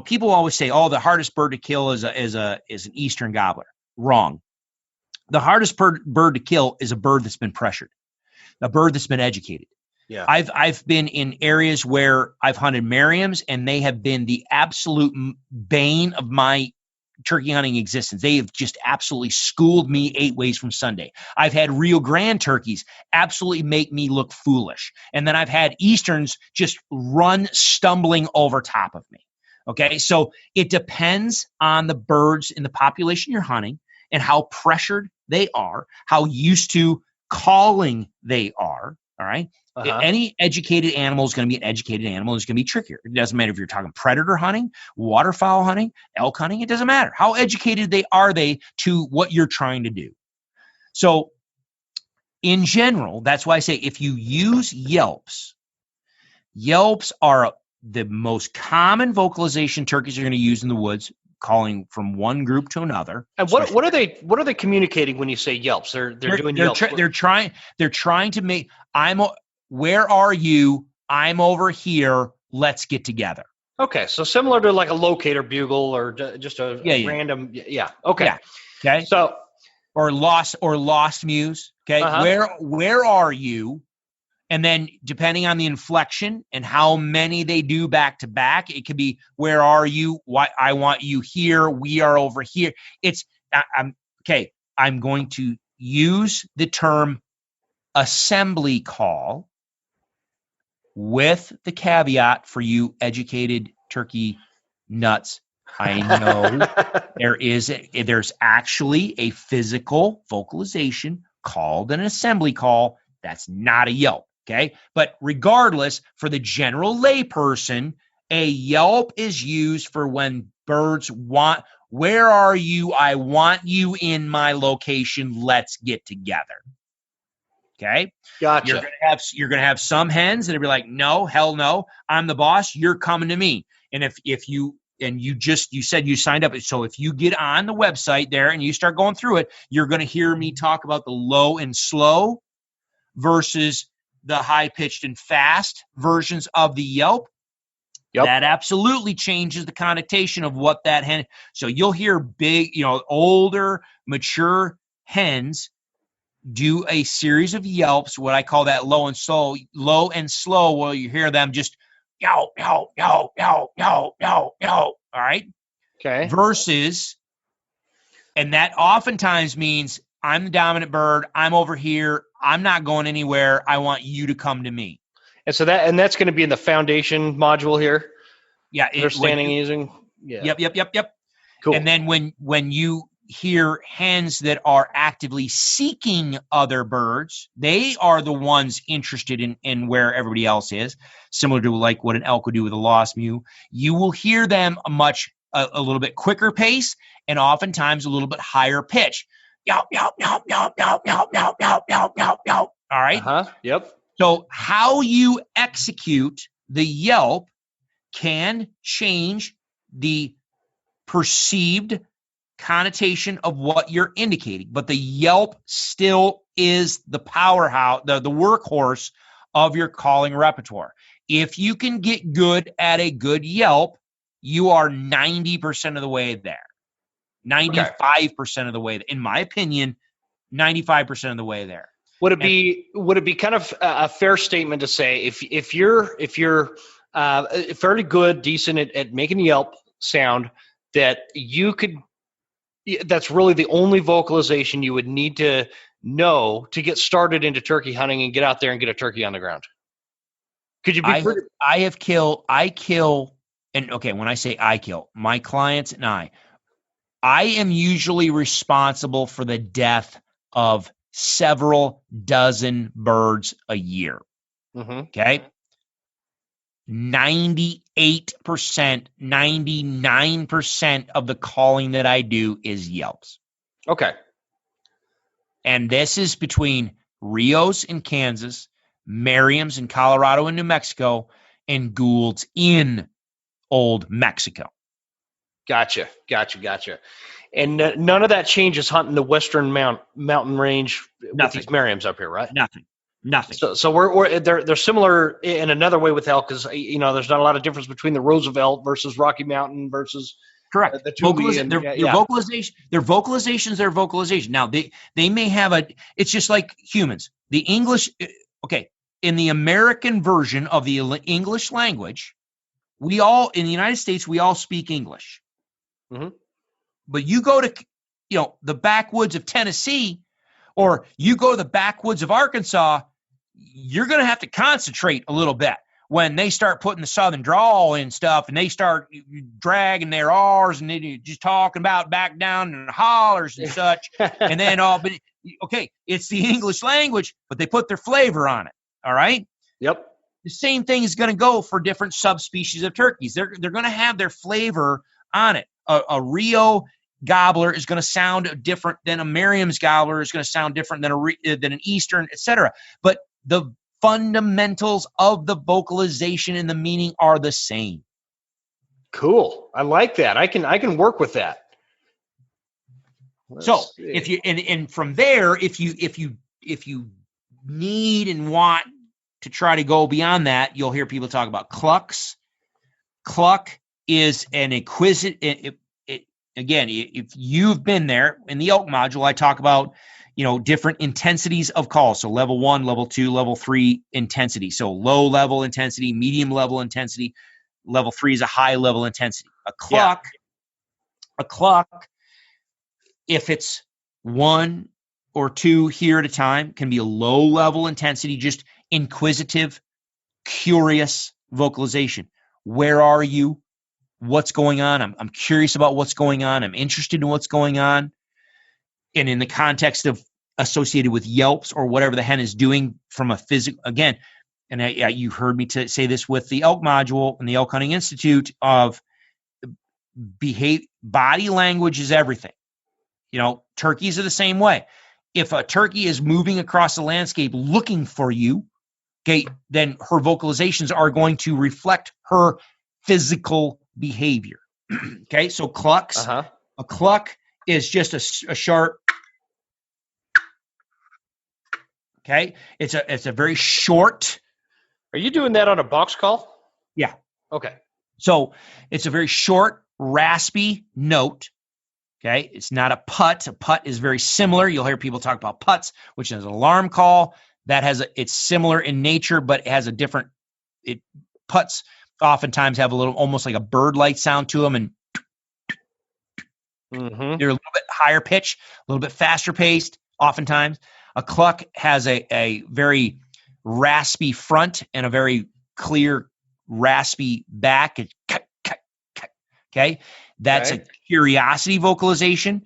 Speaker 3: People always say, "Oh, the hardest bird to kill is an eastern gobbler." Wrong. The hardest bird to kill is a bird that's been pressured, a bird that's been educated.
Speaker 2: Yeah.
Speaker 3: I've been in areas where I've hunted Merriams, and they have been the absolute bane of my turkey hunting existence. They have just absolutely schooled me 8 ways from Sunday. I've had Rio Grande turkeys absolutely make me look foolish. And then I've had Easterns just run stumbling over top of me. Okay. So it depends on the birds in the population you're hunting and how pressured they are, how used to calling they are. All right. Uh-huh. Any educated animal is going to be an educated animal. It's going to be trickier. It doesn't matter if you're talking predator hunting, waterfowl hunting, elk hunting. It doesn't matter. How educated are they to what you're trying to do? So in general, that's why I say if you use yelps are the most common vocalization turkeys are going to use in the woods, calling from one group to another.
Speaker 2: And what are they communicating when you say yelps? They're doing yelps.
Speaker 3: They're trying to make where are you? I'm over here. Let's get together.
Speaker 2: Okay, so similar to like a locator bugle or just a random. Yeah. Okay.
Speaker 3: Yeah. Okay.
Speaker 2: So
Speaker 3: or lost muse. Okay. Uh-huh. Where are you? And then depending on the inflection and how many they do back to back, it could be, where are you? Why I want you here. We are over here. I'm going to use the term assembly call with the caveat for you educated turkey nuts. I know there's actually a physical vocalization called an assembly call. That's not a yelp. Okay. But regardless, for the general layperson, a yelp is used for when birds want, where are you? I want you in my location. Let's get together. Okay.
Speaker 2: Gotcha.
Speaker 3: You're going to have some hens that'll be like, no, hell no. I'm the boss. You're coming to me. And if and you said you signed up. So if you get on the website there and you start going through it, you're going to hear me talk about the low and slow versus the high pitched and fast versions of the Yelp.
Speaker 2: Yep.
Speaker 3: That absolutely changes the connotation of what that hen. So you'll hear big, older, mature hens do a series of yelps, what I call that low and slow. Low and slow, where you hear them just yow, yow, yow, yow, yow, yow, yow. All right.
Speaker 2: Okay.
Speaker 3: Versus, and that oftentimes means I'm the dominant bird. I'm over here. I'm not going anywhere. I want you to come to me.
Speaker 2: And so that's going to be in the foundation module here.
Speaker 3: Yeah.
Speaker 2: Understanding using. Yeah.
Speaker 3: Yep.
Speaker 2: Cool.
Speaker 3: And then when you hear hens that are actively seeking other birds, they are the ones interested in where everybody else is, similar to like what an elk would do with a lost mew. You will hear them a little bit quicker pace and oftentimes a little bit higher pitch. Yow, yow, yow, yow, yow, yow, yow, yow, yow, yow, yow. All right.
Speaker 2: Yep.
Speaker 3: So how you execute the yelp can change the perceived connotation of what you're indicating, but the yelp still is the powerhouse, the workhorse of your calling repertoire. If you can get good at a good yelp, you are 90% of the way there. 95% of the way, in my opinion, 95% of the way there.
Speaker 2: Would it be kind of a fair statement to say if you're fairly good, decent at making Yelp sound, that that's really the only vocalization you would need to know to get started into turkey hunting and get out there and get a turkey on the ground? Could you be?
Speaker 3: I kill, and okay, when I say I kill, my clients and I am usually responsible for the death of several dozen birds a year.
Speaker 2: Mm-hmm.
Speaker 3: Okay. 98%, 99% of the calling that I do is yelps.
Speaker 2: Okay.
Speaker 3: And this is between Rios in Kansas, Merriam's in Colorado and New Mexico, and Gould's in Old Mexico.
Speaker 2: Gotcha. And none of that changes hunting the Western mountain range with these Merriams up here, right?
Speaker 3: Nothing.
Speaker 2: So they're similar in another way with elk, because there's not a lot of difference between the Roosevelt versus Rocky Mountain versus
Speaker 3: correct.
Speaker 2: The
Speaker 3: Their vocalizations. Now they may have it's just like humans. The English, okay, in the American version of the English language, in the United States we all speak English.
Speaker 2: Mm-hmm.
Speaker 3: But you go to the backwoods of Tennessee, or you go to the backwoods of Arkansas, you're going to have to concentrate a little bit when they start putting the southern drawl in stuff, and they start dragging their R's, and they're just talking about back down and hollers and such. And then but okay, it's the English language, but they put their flavor on it. All right.
Speaker 2: Yep.
Speaker 3: The same thing is going to go for different subspecies of turkeys. They're going to have their flavor on it. A Rio gobbler is going to sound different than a Merriam's gobbler, is going to sound different than an Eastern, etc. But the fundamentals of the vocalization and the meaning are the same.
Speaker 2: Cool. I like that. I can work with that.
Speaker 3: Let's see. If you and from there, if you need and want to try to go beyond that, you'll hear people talk about clucks. Cluck is an exquisite. Again, if you've been there in the elk module, I talk about different intensities of calls. So level 1, level 2, level 3 intensity. So low level intensity, medium level intensity. Level 3 is a high level intensity. A cluck, if it's 1 or 2 here at a time, can be a low level intensity, just inquisitive, curious vocalization. Where are you? What's going on? I'm curious about what's going on. I'm interested in what's going on. And in the context of associated with yelps or whatever the hen is doing from a physical, again, and you heard me say this with the elk module and the Elk Hunting Institute of body language is everything. Turkeys are the same way. If a turkey is moving across the landscape looking for you, okay, then her vocalizations are going to reflect her physical behavior. Okay, so clucks.
Speaker 2: Uh-huh.
Speaker 3: A cluck is just a sharp. Okay, it's a very short.
Speaker 2: Are you doing that on a box call?
Speaker 3: Yeah.
Speaker 2: Okay.
Speaker 3: So it's a very short, raspy note. Okay, it's not a putt. A putt is very similar. You'll hear people talk about putts, which is an alarm call. It's similar in nature, but it has a different. Putts oftentimes have a little, almost like a bird-like sound to them, and
Speaker 2: Mm-hmm.
Speaker 3: they're a little bit higher pitch, a little bit faster paced. Oftentimes, a cluck has a very raspy front and a very clear, raspy back. Okay, that's a curiosity vocalization,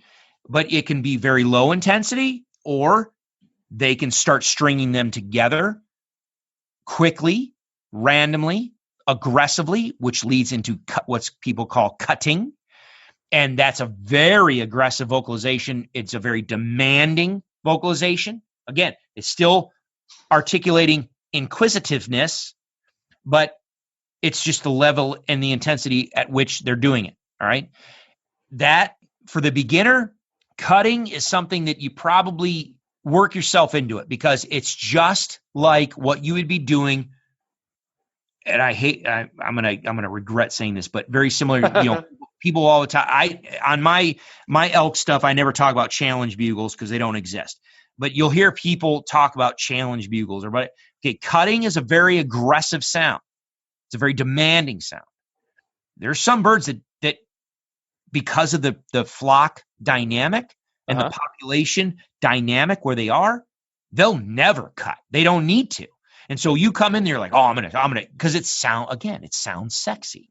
Speaker 3: but it can be very low intensity, or they can start stringing them together quickly, randomly, aggressively, which leads into what people call cutting. And that's a very aggressive vocalization. It's a very demanding vocalization. Again, it's still articulating inquisitiveness, but it's just the level and the intensity at which they're doing it. All right. That, for the beginner, cutting is something that you probably work yourself into it, because it's just like what you would be doing. And I'm gonna regret saying this, but very similar. People all the time. On my elk stuff, I never talk about challenge bugles because they don't exist. But you'll hear people talk about challenge bugles. Cutting is a very aggressive sound. It's a very demanding sound. There's some birds that because of the flock dynamic and the population dynamic where they are, they'll never cut. They don't need to. And so you come in there like, oh, I'm gonna, because it sounds sexy.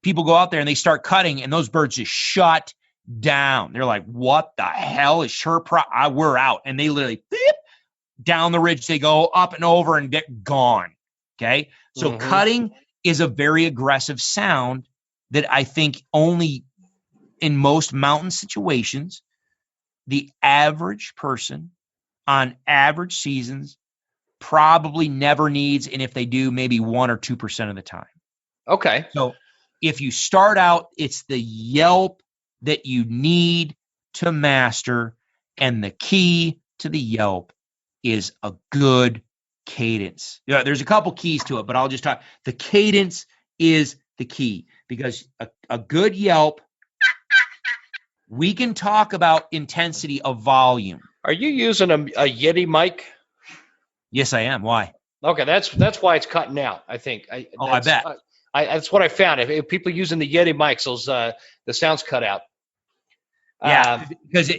Speaker 3: People go out there and they start cutting, and those birds just shut down. They're like, what the hell is her we're out. And they literally beep, down the ridge they go, up and over, and get gone. Okay. So cutting is a very aggressive sound that I think only in most mountain situations, the average person on average seasons probably never needs, and if they do, maybe 1 or 2% of the time.
Speaker 2: Okay.
Speaker 3: So if you start out, it's the yelp that you need to master, and the key to the yelp is a good cadence. Yeah, there's a couple keys to it, but I'll just talk. The cadence is the key, because a good yelp, we can talk about intensity of volume.
Speaker 2: Are you using a Yeti mic?
Speaker 3: Yes, I am. Why?
Speaker 2: Okay, that's why it's cutting out, I think.
Speaker 3: I bet.
Speaker 2: That's what I found. If people using the Yeti mics, the sounds cut out.
Speaker 3: Yeah, because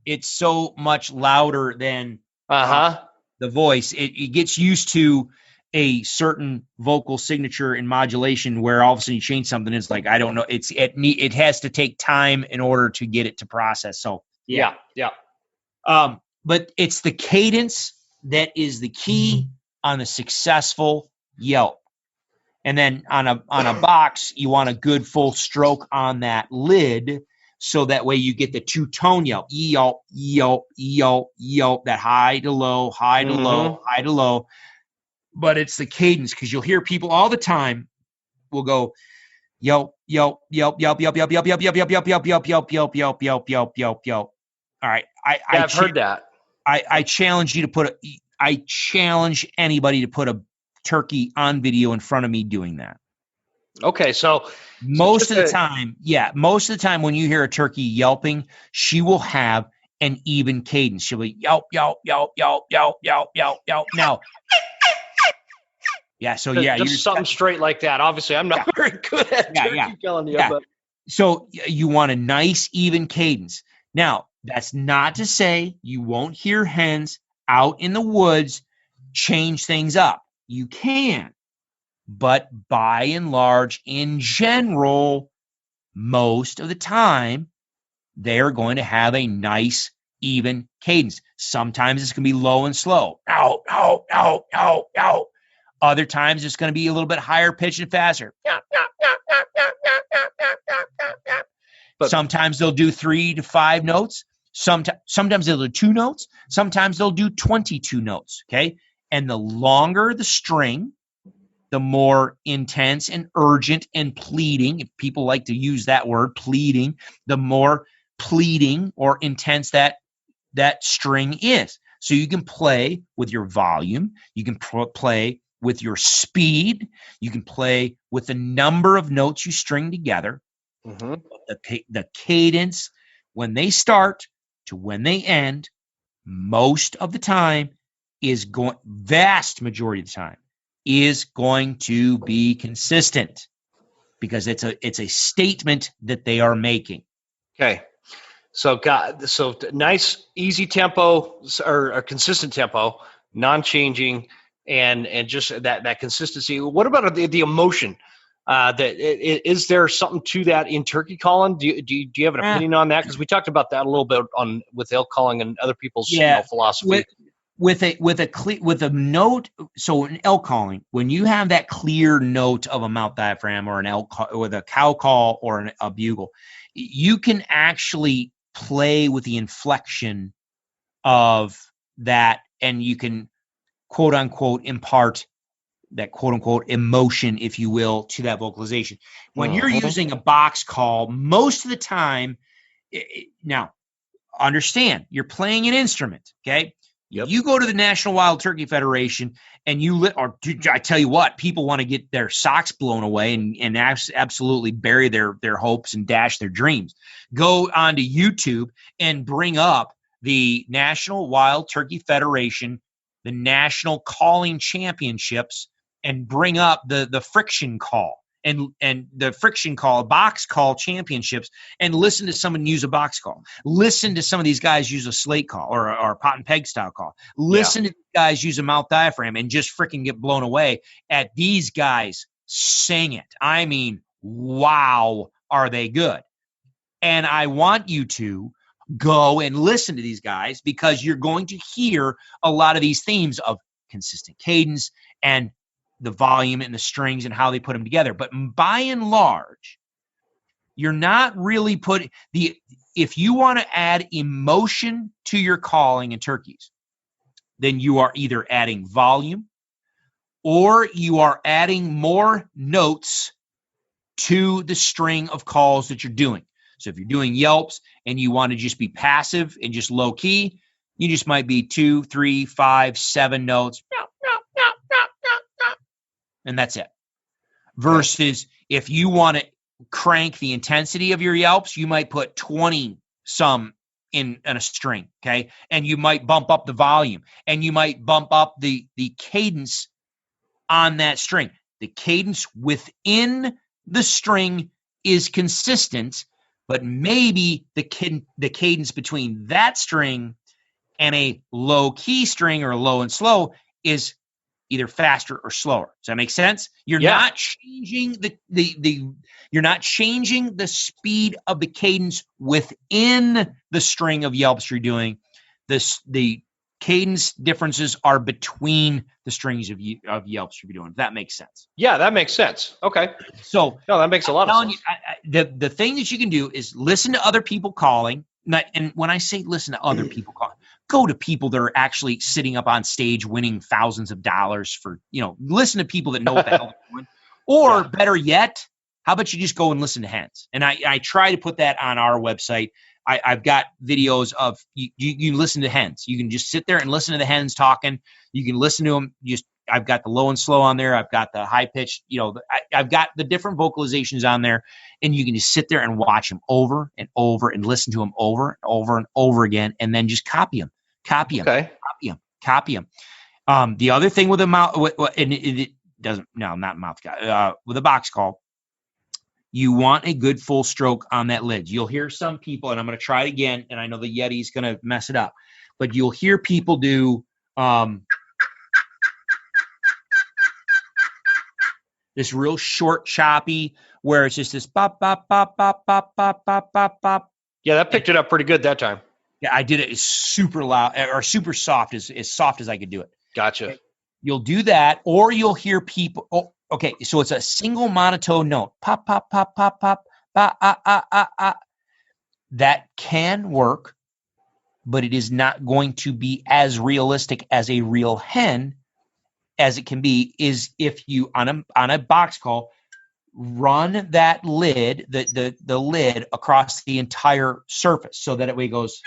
Speaker 3: it's so much louder than the voice. It gets used to a certain vocal signature and modulation where all of a sudden you change something. It's like, I don't know. It has to take time in order to get it to process. So
Speaker 2: yeah.
Speaker 3: But it's the cadence that is the key on a successful yelp. And then on a box, you want a good full stroke on that lid, so that way you get the two-tone yelp. Yelp, yelp, yelp, yelp, that high to low, high to low, high to low. But it's the cadence, because you'll hear people all the time will go yelp, yelp, yelp, yelp, yelp, yelp, yelp, yelp, yelp, yelp, yelp, yelp, yelp, yelp, yelp, yelp, yelp, yelp, yelp. All right.
Speaker 2: I've heard that.
Speaker 3: I challenge you to I challenge anybody to put a turkey on video in front of me doing that.
Speaker 2: Okay, so
Speaker 3: most of the time when you hear a turkey yelping, she will have an even cadence. She'll be yelp, yelp, yelp, yelp, yelp, yelp, yelp, yelp. Now, yeah, so yeah,
Speaker 2: just something straight like that. Obviously, I'm not very good at turkey killing you. But.
Speaker 3: So you want a nice, even cadence. Now, that's not to say you won't hear hens out in the woods change things up. You can, but by and large, in general, most of the time, they're going to have a nice, even cadence. Sometimes it's going to be low and slow. Ow, ow, ow, ow, ow. Other times it's going to be a little bit higher pitch and faster. But sometimes they'll do 3 to 5 notes. Sometimes they'll do 2 notes. Sometimes they'll do 22 notes. Okay. And the longer the string, the more intense and urgent and pleading, if people like to use that word, pleading, the more pleading or intense that string is. So you can play with your volume, you can play with your speed, you can play with the number of notes you string together. The cadence, when they start to when they end, most of the time vast majority of the time, is going to be consistent, because it's a statement that they are making.
Speaker 2: Okay. So nice, easy tempo or consistent tempo, non-changing, and just that consistency. What about the emotion? Is there something to that in turkey calling? Do you have an opinion on that? Because we talked about that a little bit with elk calling and other people's philosophy.
Speaker 3: With a note, so in elk calling, when you have that clear note of a mouth diaphragm or an elk call, with a cow call or a bugle, you can actually play with the inflection of that, and you can quote unquote impart that quote unquote emotion, if you will, to that vocalization. When you're using a box call, most of the time, now understand, you're playing an instrument, okay? Yep. You go to the National Wild Turkey Federation and I tell you what, people want to get their socks blown away and absolutely bury their hopes and dash their dreams. Go onto YouTube and bring up the National Wild Turkey Federation, the National Calling Championships, and bring up the friction call and the friction call, box call championships, and listen to someone use a box call. Listen to some of these guys use a slate call or a pot and peg style call. Listen to these guys use a mouth diaphragm and just freaking get blown away at these guys sing it. I mean, wow, are they good? And I want you to go and listen to these guys, because you're going to hear a lot of these themes of consistent cadence and the volume and the strings and how they put them together. But by and large, you're not really if you want to add emotion to your calling in turkeys, then you are either adding volume or you are adding more notes to the string of calls that you're doing. So if you're doing yelps and you want to just be passive and just low key, you just might be 2, 3, 5, 7 notes. And that's it. Versus if you want to crank the intensity of your yelps, you might put 20 some in a string, okay? And you might bump up the volume, and you might bump up the cadence on that string. The cadence within the string is consistent, but maybe the cadence between that string and a low key string or low and slow is either faster or slower. Does that make sense? You're not changing you're not changing the speed of the cadence within the string of yelps you're doing. The cadence differences are between the strings of yelps you're doing. If that makes sense.
Speaker 2: Yeah, that makes sense. Okay.
Speaker 3: So
Speaker 2: no, that makes a lot of sense.
Speaker 3: The thing that you can do is listen to other people calling. And when I say listen to other people calling, go to people that are actually sitting up on stage winning thousands of dollars for, listen to people that know what the hell they're doing. Or better yet, how about you just go and listen to hens? And I try to put that on our website. I've got videos of you listen to hens. You can just sit there and listen to the hens talking. You can listen to them. I've got the low and slow on there. I've got the high pitch. I've got the different vocalizations on there, and you can just sit there and watch them over and over and listen to them over and over and over again, and then just copy them. Copy them. The other thing with a mouth, and it doesn't, no, not mouth guy, with a box call, you want a good full stroke on that lid. You'll hear some people, and I'm going to try it again, and I know the Yeti's going to mess it up, but you'll hear people do this real short, choppy, where it's just this bop, bop, bop, bop, bop, bop, bop, bop, bop.
Speaker 2: Yeah, that picked it up pretty good that time.
Speaker 3: Yeah, I did it super loud or super soft, as soft as I could do it.
Speaker 2: Gotcha.
Speaker 3: Okay. You'll do that, or you'll hear people. Oh, okay, so it's a single monotone note. Pop, pop, pop, pop, pop, ba, ah, ah, ah, ah. That can work, but it is not going to be as realistic as a real hen as it can be is if you on a box call run that lid, the lid across the entire surface so that it way goes.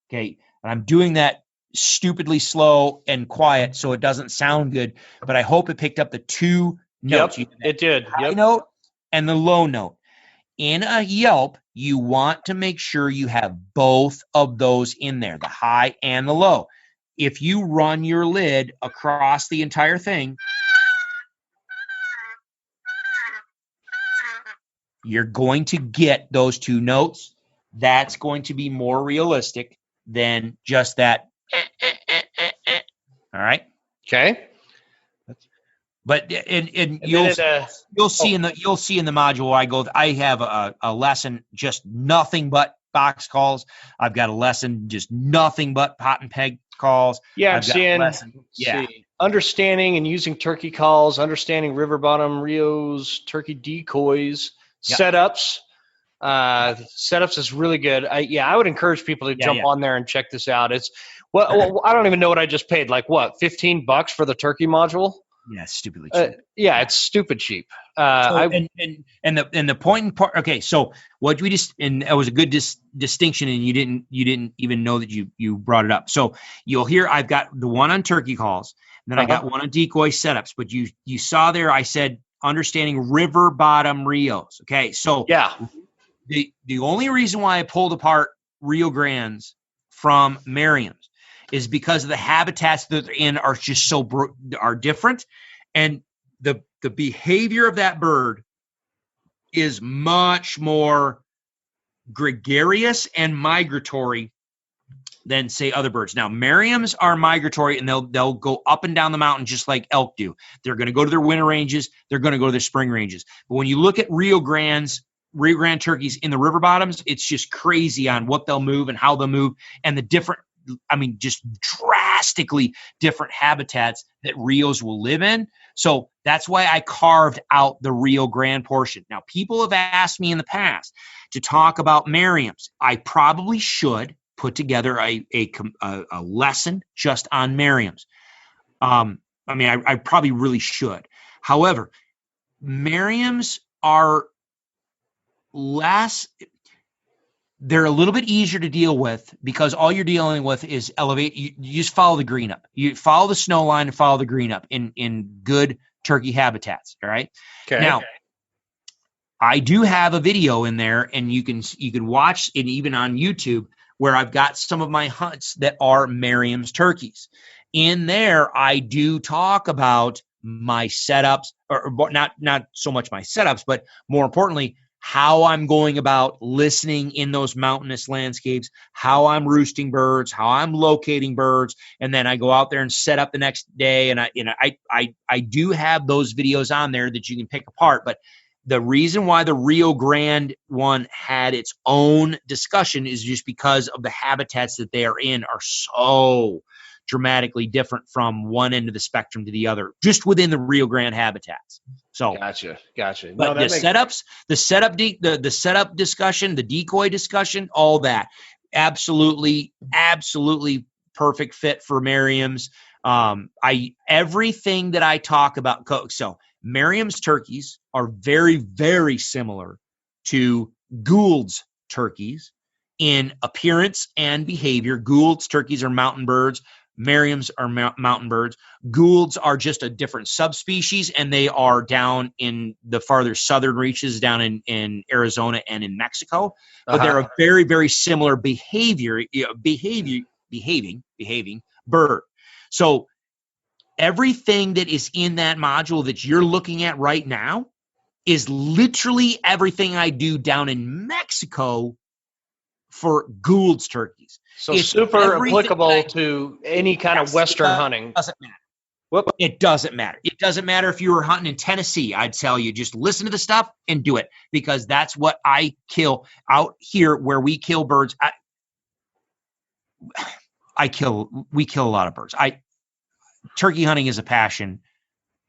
Speaker 3: Okay, and I'm doing that stupidly slow and quiet so it doesn't sound good, but I hope it picked up the two notes.
Speaker 2: Yep, it did.
Speaker 3: High note and the low note. In a yelp, you want to make sure you have both of those in there, the high and the low. If you run your lid across the entire thing, you're going to get those two notes. That's going to be more realistic than just that. All right.
Speaker 2: Okay.
Speaker 3: But you'll see in the module I have a lesson just nothing but box calls. I've got a lesson just nothing but pot and peg calls.
Speaker 2: Yeah, I'm seeing understanding and using turkey calls, understanding river bottom reels, turkey decoys, setups. Setups is really good. I would encourage people to jump on there and check this out. It's I don't even know what I just paid. Like what, $15 for the turkey module?
Speaker 3: Yeah, stupidly cheap.
Speaker 2: It's stupid cheap.
Speaker 3: And the point part. Okay, so what we just and that was a good distinction, and you didn't even know that you brought it up. So you'll hear I've got the one on turkey calls, and then I got one on decoy setups. But you saw there I said understanding river bottom reels. Okay, so the only reason why I pulled apart Rio Grandes from Merriam's is because of the habitats that they're in are just are different, and the behavior of that bird is much more gregarious and migratory than say other birds. Now Merriam's are migratory and they'll go up and down the mountain just like elk do. They're going to go to their winter ranges. They're going to go to their spring ranges. But when you look at Rio Grande turkeys in the river bottoms, it's just crazy on what they'll move and how they'll move and the different, just drastically different habitats that Rios will live in. So that's why I carved out the Rio Grande portion. Now, people have asked me in the past to talk about Merriam's. I probably should put together a lesson just on Merriam's. I probably really should. However, Merriam's are they're a little bit easier to deal with because all you're dealing with is elevate. You just follow the green up. You follow the snow line and follow the green up in good turkey habitats. All right. Okay. Now, I do have a video in there, and you can watch it even on YouTube where I've got some of my hunts that are Merriam's turkeys. In there, I do talk about my setups, or not so much my setups, but more importantly, how I'm going about listening in those mountainous landscapes, how I'm roosting birds, how I'm locating birds, and then I go out there and set up the next day. And I do have those videos on there that you can pick apart. But the reason why the Rio Grande one had its own discussion is just because of the habitats that they are in are so dramatically different from one end of the spectrum to the other, just within the Rio Grande habitats. So
Speaker 2: gotcha.
Speaker 3: But the setup discussion, the decoy discussion, all that, absolutely perfect fit for Merriam's. Everything that I talk about. So Merriam's turkeys are very, very similar to Gould's turkeys in appearance and behavior. Gould's turkeys are mountain birds. Merriam's are mountain birds. Gould's are just a different subspecies, and they are down in the farther southern reaches down in Arizona and in Mexico. But they're a very, very similar behaving bird. So everything that is in that module that you're looking at right now is literally everything I do down in Mexico for Gould's turkeys.
Speaker 2: So it's super applicable to any kind of Western hunting.
Speaker 3: Doesn't matter. It doesn't matter. It doesn't matter if you were hunting in Tennessee. I'd tell you, just listen to the stuff and do it, because that's what I kill out here where we kill birds. We kill a lot of birds. Turkey hunting is a passion.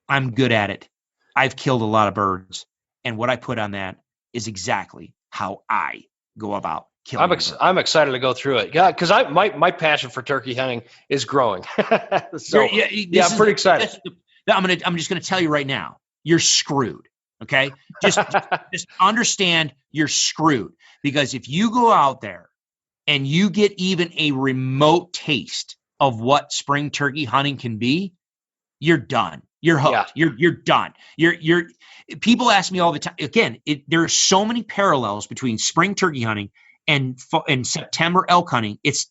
Speaker 3: I'm good at it. I've killed a lot of birds. And what I put on that is exactly how I go about
Speaker 2: I'm excited to go through it. Yeah, because my passion for turkey hunting is growing. So I'm pretty excited.
Speaker 3: I'm just gonna tell you right now, you're screwed. Okay, just understand you're screwed, because if you go out there and you get even a remote taste of what spring turkey hunting can be, you're done. You're hooked. Yeah. You're done. You're people ask me all the time. Again, there are so many parallels between spring turkey hunting and September elk hunting. It's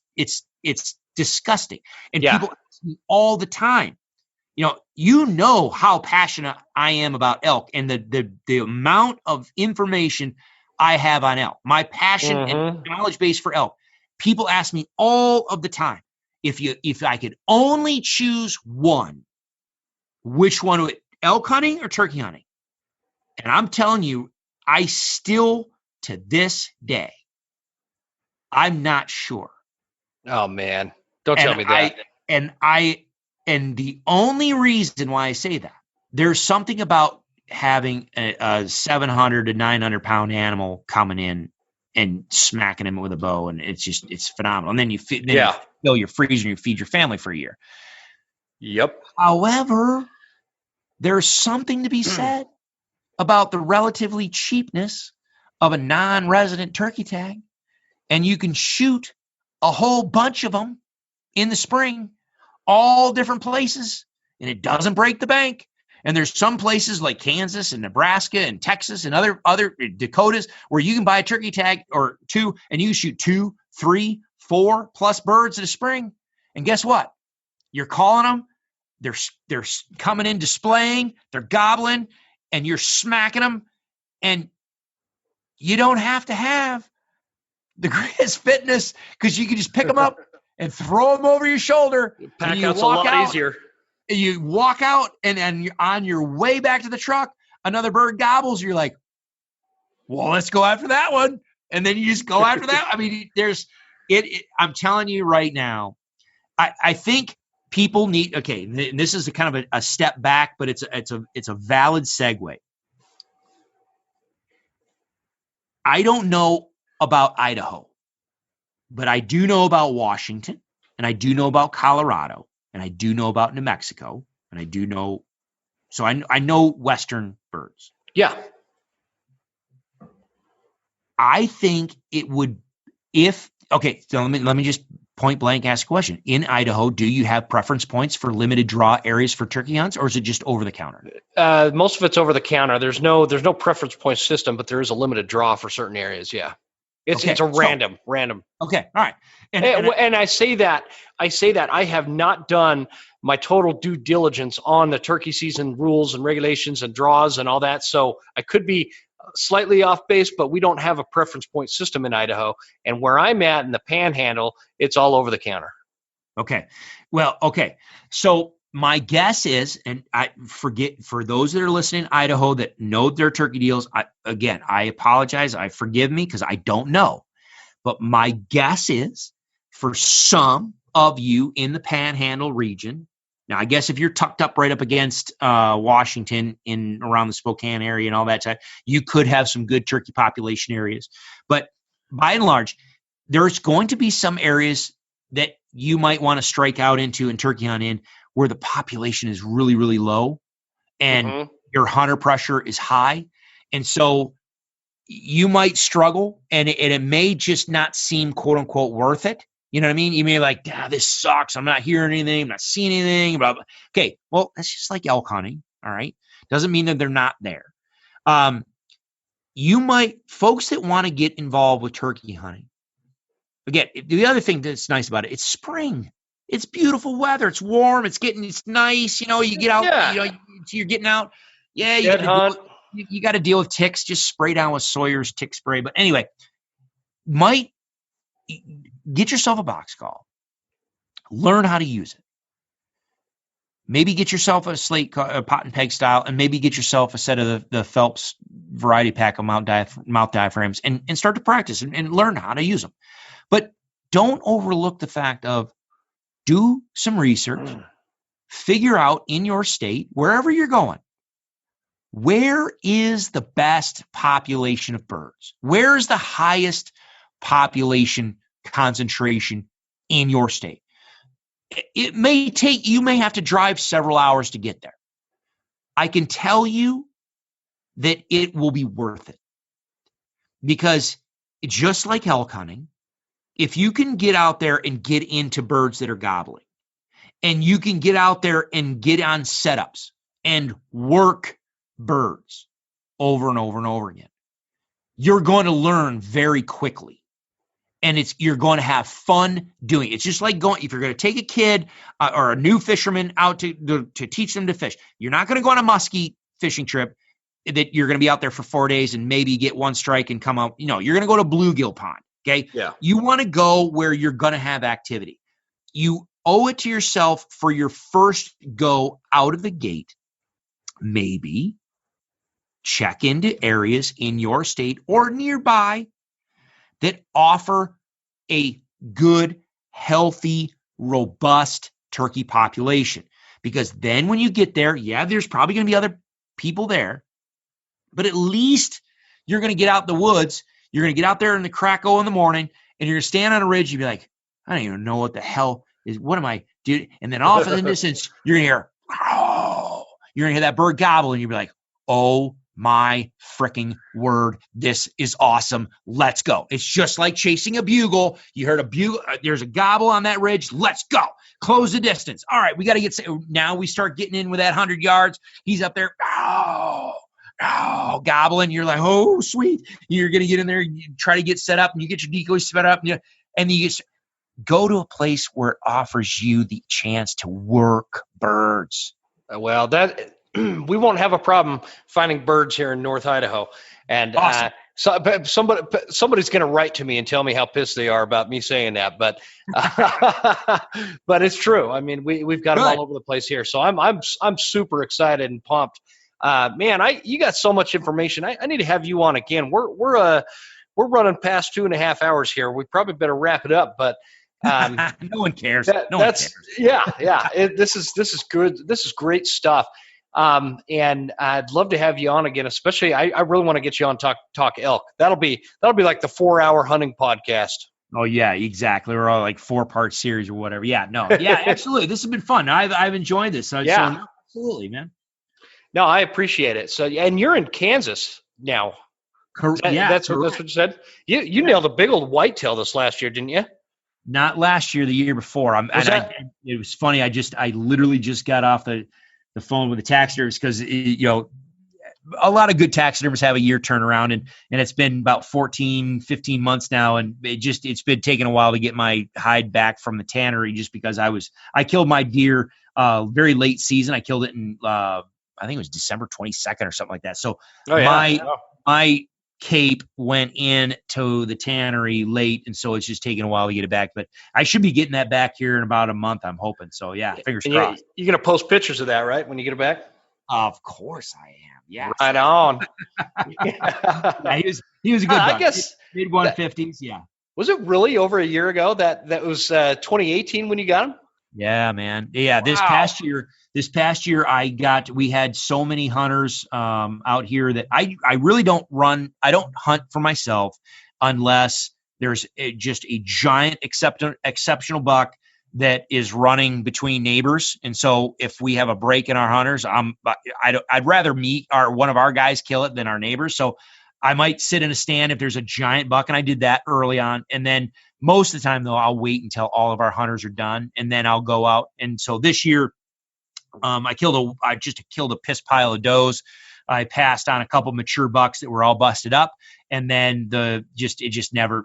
Speaker 3: disgusting. And people ask me all the time, you know how passionate I am about elk and the amount of information I have on elk, my passion and knowledge base for elk. People ask me all of the time, if I could only choose one, which one would, elk hunting or turkey hunting? And I'm telling you, I still, to this day, I'm not sure.
Speaker 2: Oh man, don't tell me that.
Speaker 3: And the only reason why I say that, there's something about having a 700 to 900 pound animal coming in and smacking him with a bow, and it's phenomenal. And then you fill your freezer and you feed your family for a year.
Speaker 2: Yep.
Speaker 3: However, there's something to be said about the relatively cheapness of a non-resident turkey tag, and you can shoot a whole bunch of them in the spring, all different places, and it doesn't break the bank. And there's some places like Kansas and Nebraska and Texas and other Dakotas where you can buy a turkey tag or two and you shoot 2, 3, 4 plus birds in the spring. And guess what? You're calling them. They're coming in displaying. They're gobbling, and you're smacking them. And you don't have to have the greatest fitness, because you can just pick them up and throw them over your shoulder.
Speaker 2: Pack out's a lot easier.
Speaker 3: You walk out, and you're on your way back to the truck, another bird gobbles. You're like, well, let's go after that one. And then you just go after that. I mean, I'm telling you right now, I think people need, okay, this is a kind of a step back, but it's a valid segue. I don't know about Idaho, but I do know about Washington, and I do know about Colorado, and I do know about New Mexico, and I do know, so I know Western birds.
Speaker 2: Yeah.
Speaker 3: I think it would, so let me just point blank ask a question. In Idaho, do you have preference points for limited draw areas for turkey hunts, or is it just over the counter?
Speaker 2: Most of it's over the counter. There's no preference point system, but there is a limited draw for certain areas. Yeah. It's a random.
Speaker 3: Okay. All right.
Speaker 2: And I say that I have not done my total due diligence on the turkey season rules and regulations and draws and all that. So I could be slightly off base, but we don't have a preference point system in Idaho. And where I'm at in the Panhandle, it's all over the counter.
Speaker 3: Okay. Well, okay. So my guess is, and I forget, for those that are listening in Idaho that know their turkey deals, I apologize. Forgive me, because I don't know. But my guess is, for some of you in the Panhandle region, now I guess if you're tucked up right up against Washington, in around the Spokane area and all that stuff, you could have some good turkey population areas. But by and large, there's going to be some areas that you might want to strike out into and turkey hunt in, where the population is really, really low and your hunter pressure is high. And so you might struggle, and it may just not seem, quote unquote, worth it. You know what I mean? You may be like, this sucks. I'm not hearing anything. I'm not seeing anything. Blah, blah. Okay. Well, that's just like elk hunting. All right. Doesn't mean that they're not there. Folks that want to get involved with turkey hunting. Again, the other thing that's nice about it, it's spring. It's beautiful weather. It's warm. It's nice. You get out, you're getting out. Yeah. You got to deal with ticks. Just spray down with Sawyer's tick spray. But anyway, get yourself a box call. Learn how to use it. Maybe get yourself a slate, a pot and peg style, and maybe get yourself a set of the Phelps variety pack of mouth diaphragms and start to practice and learn how to use them. But don't overlook the fact of, do some research, figure out in your state, wherever you're going, where is the best population of birds? Where is the highest population concentration in your state. You may have to drive several hours to get there. I can tell you that it will be worth it, because just like elk hunting, if you can get out there and get into birds that are gobbling, and you can get out there and get on setups and work birds over and over and over again, you're going to learn very quickly. And you're going to have fun doing it. It's just like if you're going to take a kid or a new fisherman out to teach them to fish, you're not going to go on a muskie fishing trip that you're going to be out there for 4 days and maybe get one strike and come out. You're going to go to bluegill pond. Okay.
Speaker 2: Yeah.
Speaker 3: You want to go where you're going to have activity. You owe it to yourself for your first go out of the gate. Maybe check into areas in your state or nearby that offer a good, healthy, robust turkey population. Because then when you get there, there's probably going to be other people there, but at least you're going to get out in the woods. You're going to get out there in the crack in the morning, and you're going to stand on a ridge. You'll be like, I don't even know what the hell what am I doing? And then off in the distance, you're going to hear, oh, you're going to hear that bird gobble, and you'll be like, oh my freaking word, this is awesome. Let's go. It's just like chasing a bugle. You heard a bugle. There's a gobble on that ridge. Let's go. Close the distance. All right, we got to get. Now we start getting in with that 100 yards. He's up there. Gobbling. You're like, oh, sweet. You're going to get in there. You try to get set up, and you get your decoys set up, and you just go to a place where it offers you the chance to work birds.
Speaker 2: Well, that we won't have a problem finding birds here in North Idaho. And
Speaker 3: awesome.
Speaker 2: Somebody's going to write to me and tell me how pissed they are about me saying that. But but it's true. I mean, we've got them all over the place here. So I'm super excited and pumped. Man, you got so much information. I need to have you on again. We're running past 2.5 hours here. We probably better wrap it up. But
Speaker 3: no one cares. No one cares.
Speaker 2: This is good. This is great stuff. And I'd love to have you on again, especially I really want to get you on talk elk. That'll be like the 4-hour hunting podcast.
Speaker 3: Oh yeah, exactly. Or like 4-part series or whatever. Yeah, absolutely. This has been fun. I've enjoyed this. So, absolutely, man.
Speaker 2: No, I appreciate it. So, and you're in Kansas now. That's what you said. You nailed a big old whitetail this last year, didn't you?
Speaker 3: Not last year, the year before. It was funny. I literally just got off the phone with the taxidermist, because a lot of good taxidermists have a year turnaround, and it's been about 14-15 months now, and it's been taking a while to get my hide back from the tannery, just because I killed my deer very late season. I killed it in I think it was December 22nd or something like that. So my cape went into the tannery late, and so it's just taking a while to get it back, but I should be getting that back here in about a month, I'm hoping. So fingers crossed.
Speaker 2: You're gonna post pictures of that, right, when you get it back?
Speaker 3: Of course I am. Yeah,
Speaker 2: right on.
Speaker 3: He was a good buck.
Speaker 2: I guess
Speaker 3: mid 150s. Yeah.
Speaker 2: Was it really over a year ago? That was 2018 when you got him?
Speaker 3: Yeah, man. Yeah, this past year we had so many hunters out here that I really don't hunt for myself unless there's just a giant exceptional buck that is running between neighbors. And so if we have a break in our hunters, I'd rather one of our guys kill it than our neighbors. So I might sit in a stand if there's a giant buck, and I did that early on. And then most of the time, though, I'll wait until all of our hunters are done, and then I'll go out. And so this year, I just killed a piss pile of does. I passed on a couple mature bucks that were all busted up, and then I just didn't have a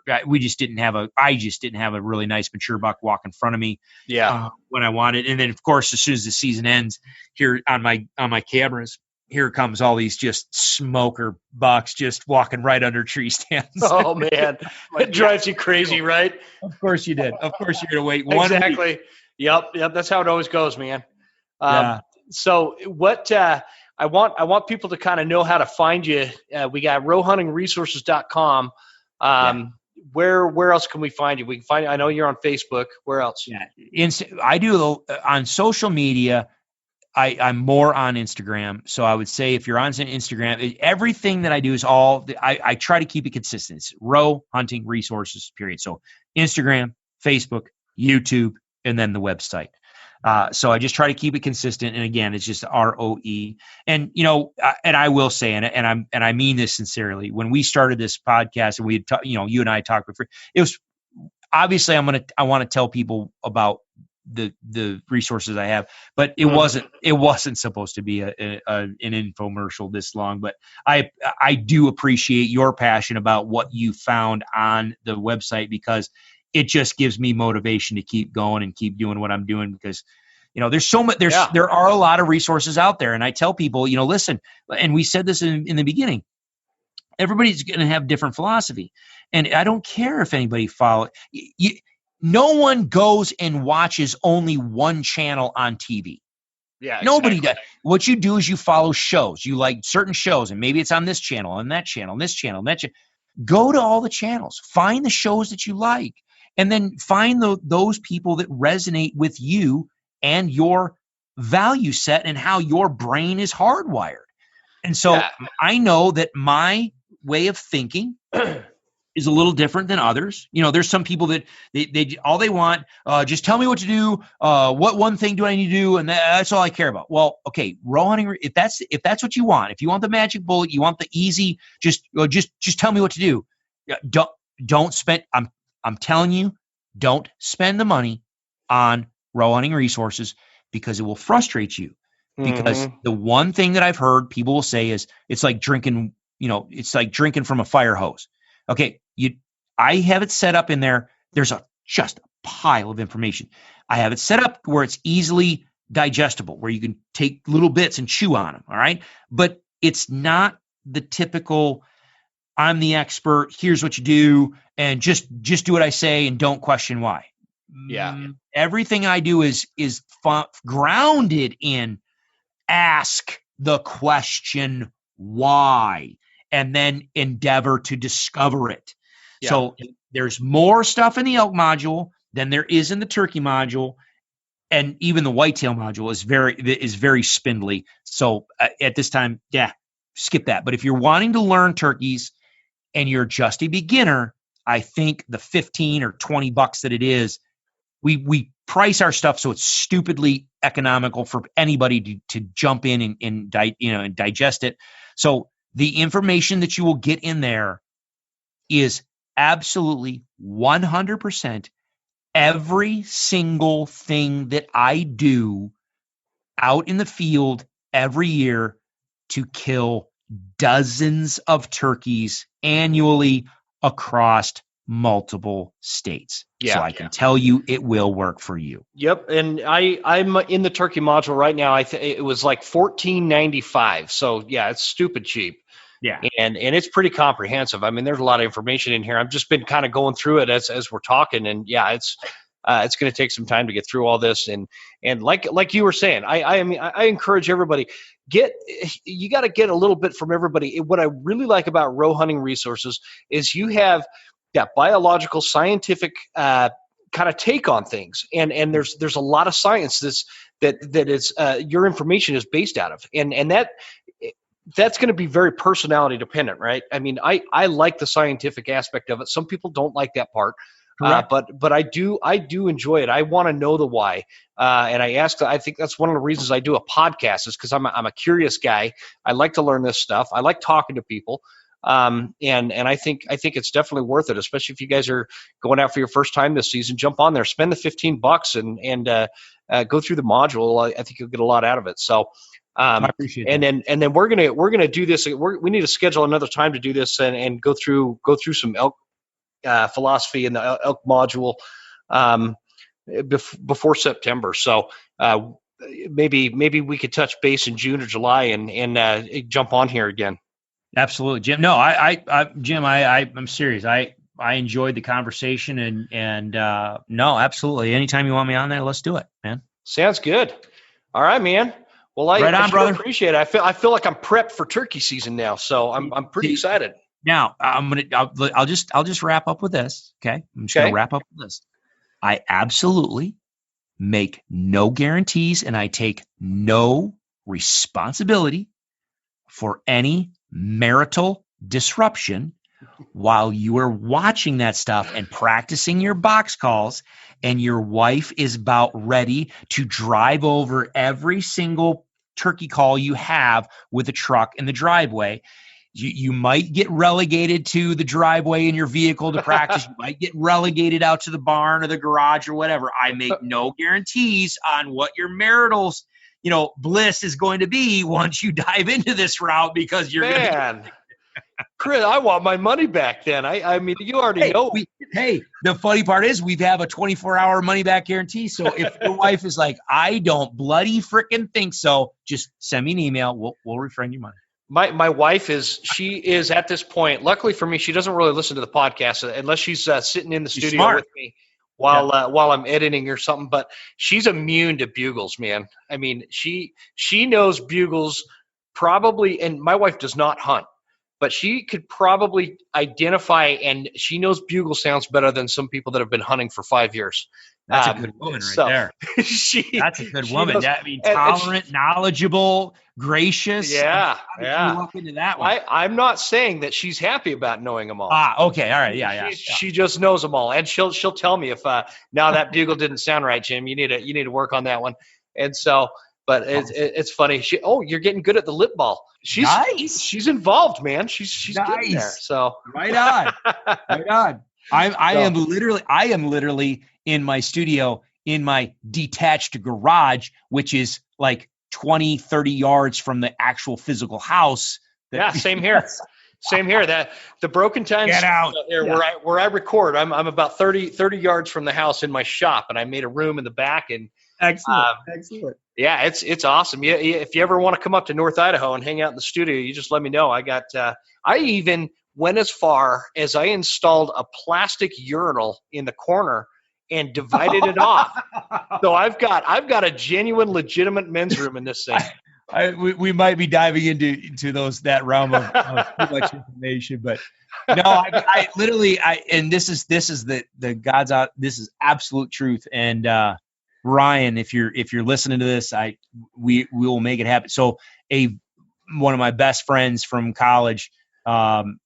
Speaker 3: really nice mature buck walk in front of me.
Speaker 2: Yeah.
Speaker 3: When I wanted. And then of course, as soon as the season ends, here on my cameras, here comes all these just smoker bucks just walking right under tree stands.
Speaker 2: Oh man, it drives you crazy, right?
Speaker 3: Of course you did. Of course you're gonna wait
Speaker 2: one week. Yep. That's how it always goes, man. So what I want people to kind of know how to find you. We got roehuntingresources.com. Where else can we find you? We can find. I know you're on Facebook. Where else?
Speaker 3: Yeah, I do on social media. I'm more on Instagram. So I would say if you're on Instagram, everything that I do is I try to keep it consistent. It's Roe Hunting Resources, period. So Instagram, Facebook, YouTube, and then the website. So I just try to keep it consistent. And again, it's just ROE. And, and I will say, and I mean this sincerely, when we started this podcast and we had, you and I talked before, it was obviously I want to tell people about the resources I have, but it wasn't supposed to be an infomercial this long. But I do appreciate your passion about what you found on the website, because it just gives me motivation to keep going and keep doing what I'm doing, because there's so much, there are a lot of resources out there. And I tell people, listen, and we said this in the beginning, everybody's going to have different philosophy, and I don't care if anybody follow no one goes and watches only one channel on TV.
Speaker 2: Yeah,
Speaker 3: nobody does. What you do is you follow shows. You like certain shows, and maybe it's on this channel and that channel and this channel and that channel. Go to all the channels, find the shows that you like, and then find those people that resonate with you and your value set and how your brain is hardwired. And so I know that my way of thinking is a little different than others. There's some people that they all they want, just tell me what to do. What one thing do I need to do? And that's all I care about. Well, okay, Roe hunting, if that's what you want, if you want the magic bullet, you want the easy, just tell me what to do. Don't spend, I'm telling you, don't spend the money on Roe Hunting Resources, because it will frustrate you. Because the one thing that I've heard people will say is it's like drinking, it's like drinking from a fire hose. Okay, I have it set up in there. There's just a pile of information. I have it set up where it's easily digestible, where you can take little bits and chew on them. All right, but it's not the typical, I'm the expert, here's what you do, and just do what I say and don't question why.
Speaker 2: Yeah.
Speaker 3: Everything I do is grounded in ask the question why, and then endeavor to discover it. Yeah. So there's more stuff in the elk module than there is in the turkey module, and even the whitetail module is very spindly. So at this time, skip that. But if you're wanting to learn turkeys and you're just a beginner, I think the $15 or $20 that it is, we price our stuff so it's stupidly economical for anybody to jump in and digest it. So the information that you will get in there is absolutely 100% every single thing that I do out in the field every year to kill dozens of turkeys annually across multiple states. So I can tell you it will work for you.
Speaker 2: Yep. And I'm in the turkey module right now. It was like $14.95. So it's stupid cheap.
Speaker 3: Yeah.
Speaker 2: And it's pretty comprehensive. I mean, there's a lot of information in here. I've just been kind of going through it as we're talking, and it's going to take some time to get through all this. And like you were saying, I encourage everybody, you got to get a little bit from everybody. What I really like about Roe Hunting Resources is you have that biological, scientific kind of take on things, and there's a lot of science that is your information is based out of, and that's going to be very personality dependent, right? I mean, I like the scientific aspect of it. Some people don't like that part, but I do enjoy it. I want to know the why, and I think that's one of the reasons I do a podcast, is because I'm a curious guy. I like to learn this stuff. I like talking to people. And I think it's definitely worth it, especially if you guys are going out for your first time this season. Jump on there, spend the $15 and go through the module. I think you'll get a lot out of it. So,
Speaker 3: I appreciate
Speaker 2: that. And then we're gonna do this. We need to schedule another time to do this and go through some elk philosophy in the elk module before September. So maybe we could touch base in June or July and jump on here again.
Speaker 3: Absolutely, Jim. No, Jim, I'm serious. I enjoyed the conversation, and no, absolutely. Anytime you want me on there, let's do it, man.
Speaker 2: Sounds good. All right, man. Well, I sure appreciate it. I feel like I'm prepped for turkey season now, so I'm pretty excited.
Speaker 3: Now I'll just wrap up with this. Okay, I'm just gonna wrap up with this. I absolutely make no guarantees and I take no responsibility for any marital disruption while you are watching that stuff and practicing your box calls, and your wife is about ready to drive over every single turkey call you have with a truck in the driveway. You might get relegated to the driveway in your vehicle to practice. You might get relegated out to the barn or the garage or whatever. I make no guarantees on what your marital, bliss is going to be once you dive into this route, because you're going to.
Speaker 2: Chris, I want my money back then. I mean, you already know.
Speaker 3: The funny part is we have a 24-hour money-back guarantee. So if your wife is like, I don't bloody freaking think so, just send me an email. We'll refund your money.
Speaker 2: My wife she is at this point, luckily for me, she doesn't really listen to the podcast unless she's sitting in the studio with me while I'm editing or something. But she's immune to bugles, man. I mean, she knows bugles probably, and my wife does not hunt, but she could probably identify, and she knows bugle sounds better than some people that have been hunting for 5 years.
Speaker 3: That's a good woman there. That's a good woman. Tolerant, knowledgeable, gracious.
Speaker 2: Yeah.
Speaker 3: You walk into that one.
Speaker 2: I'm not saying that she's happy about knowing them all.
Speaker 3: Okay. All right. Yeah.
Speaker 2: She just knows them all. And she'll tell me if now that bugle didn't sound right, Jim, you need to work on that one. And so, but it's funny. You're getting good at the lip ball. She's involved, man. She's
Speaker 3: nice.
Speaker 2: Getting there. So
Speaker 3: right on. I am literally in my studio in my detached garage, which is like 20, 30 yards from the actual physical house.
Speaker 2: Same here. Same here. That the Broken Time here where I record, I'm about 30 yards from the house in my shop, and I made a room in the back. And
Speaker 3: excellent.
Speaker 2: Yeah, it's awesome. Yeah, if you ever want to come up to North Idaho and hang out in the studio, you just let me know. I even went as far as I installed a plastic urinal in the corner and divided it off. So I've got a genuine, legitimate men's room in this thing.
Speaker 3: We might be diving into that realm of too much information, but no, I literally and this is the God's out. This is absolute truth. And Ryan, if you're listening to this, we will make it happen. So one of my best friends from college,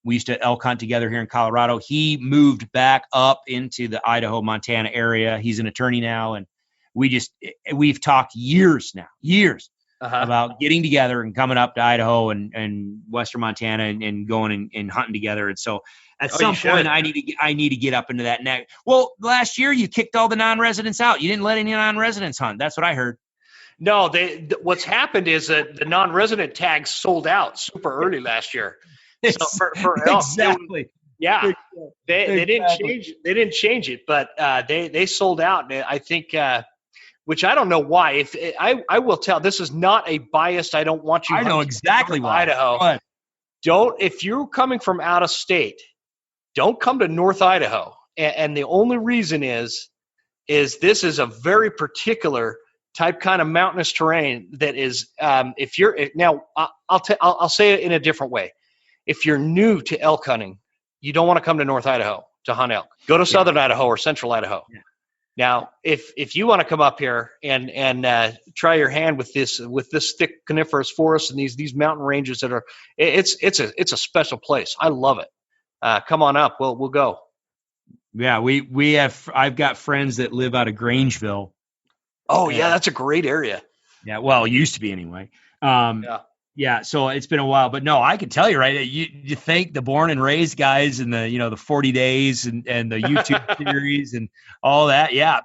Speaker 3: we used to elk hunt together here in Colorado. He moved back up into the Idaho, Montana area. He's an attorney now. And we've talked years about getting together and coming up to Idaho and Western Montana and going and hunting together. And so at some point I need to get up into that neck. Well, last year you kicked all the non-residents out. You didn't let any non-residents hunt. That's what I heard.
Speaker 2: No, what's happened is that the non-resident tags sold out super early last year. So for elk,
Speaker 3: exactly.
Speaker 2: They didn't change it, but they sold out. And I think, which I don't know why. If I will tell, this is not a biased. I don't want you.
Speaker 3: I know exactly why.
Speaker 2: Idaho. If you're coming from out of state, don't come to North Idaho. And the only reason is this is a very particular type kind of mountainous terrain that is. If you're now, I'll say it in a different way. If you're new to elk hunting, you don't want to come to North Idaho to hunt elk. Go to Southern Idaho or Central Idaho. Yeah. Now, if you want to come up here and try your hand with this thick coniferous forest and these mountain ranges that are, it's a special place. I love it. Come on up. We'll go.
Speaker 3: Yeah, I've got friends that live out of Grangeville.
Speaker 2: Oh yeah, that's a great area.
Speaker 3: Yeah, well, it used to be anyway. Yeah, so it's been a while, but no, I can tell you, right? You think the Born and Raised guys and the 40 days and the YouTube series and all that, yeah.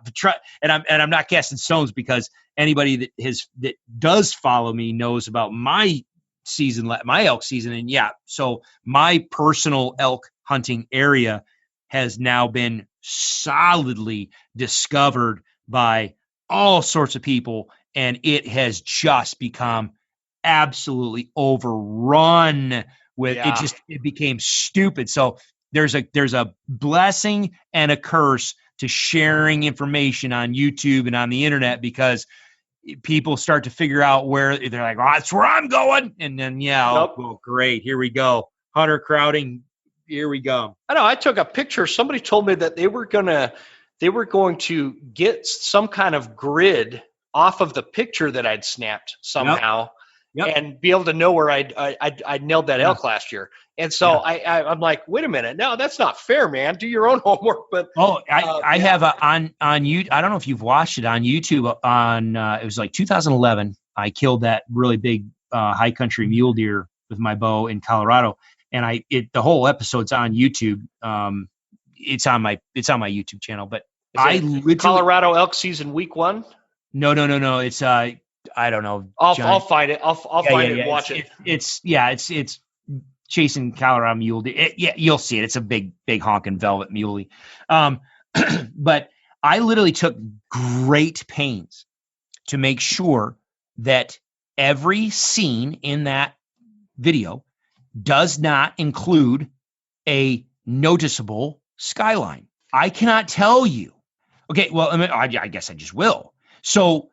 Speaker 3: And I'm not casting stones because anybody that does follow me knows about my elk season, and yeah, so my personal elk hunting area has now been solidly discovered by all sorts of people, and it has just become absolutely overrun with it became stupid. So there's a blessing and a curse to sharing information on YouTube and on the internet, because people start to figure out where they're like, oh, that's where I'm going. And then, well, great. Here we go. Hunter crowding. Here we go.
Speaker 2: I know. I took a picture. Somebody told me that they were going to they were going to get some kind of grid off of the picture that I'd snapped somehow.
Speaker 3: Yep.
Speaker 2: And be able to know where I nailed that elk last year. And so I'm like, wait a minute, no, that's not fair, man. Do your own homework. But
Speaker 3: I have on you. I don't know if you've watched it on YouTube. On it was like 2011. I killed that really big high country mule deer with my bow in Colorado, and the whole episode's on YouTube. It's on my YouTube channel. But
Speaker 2: Colorado elk season week 1.
Speaker 3: No. It's I don't know.
Speaker 2: I'll find it. I'll find it and watch it.
Speaker 3: It's chasing Colorado muley. You'll see it. It's a big honking velvet muley. But I literally took great pains to make sure that every scene in that video does not include a noticeable skyline. I cannot tell you. Okay, well, I guess I just will. So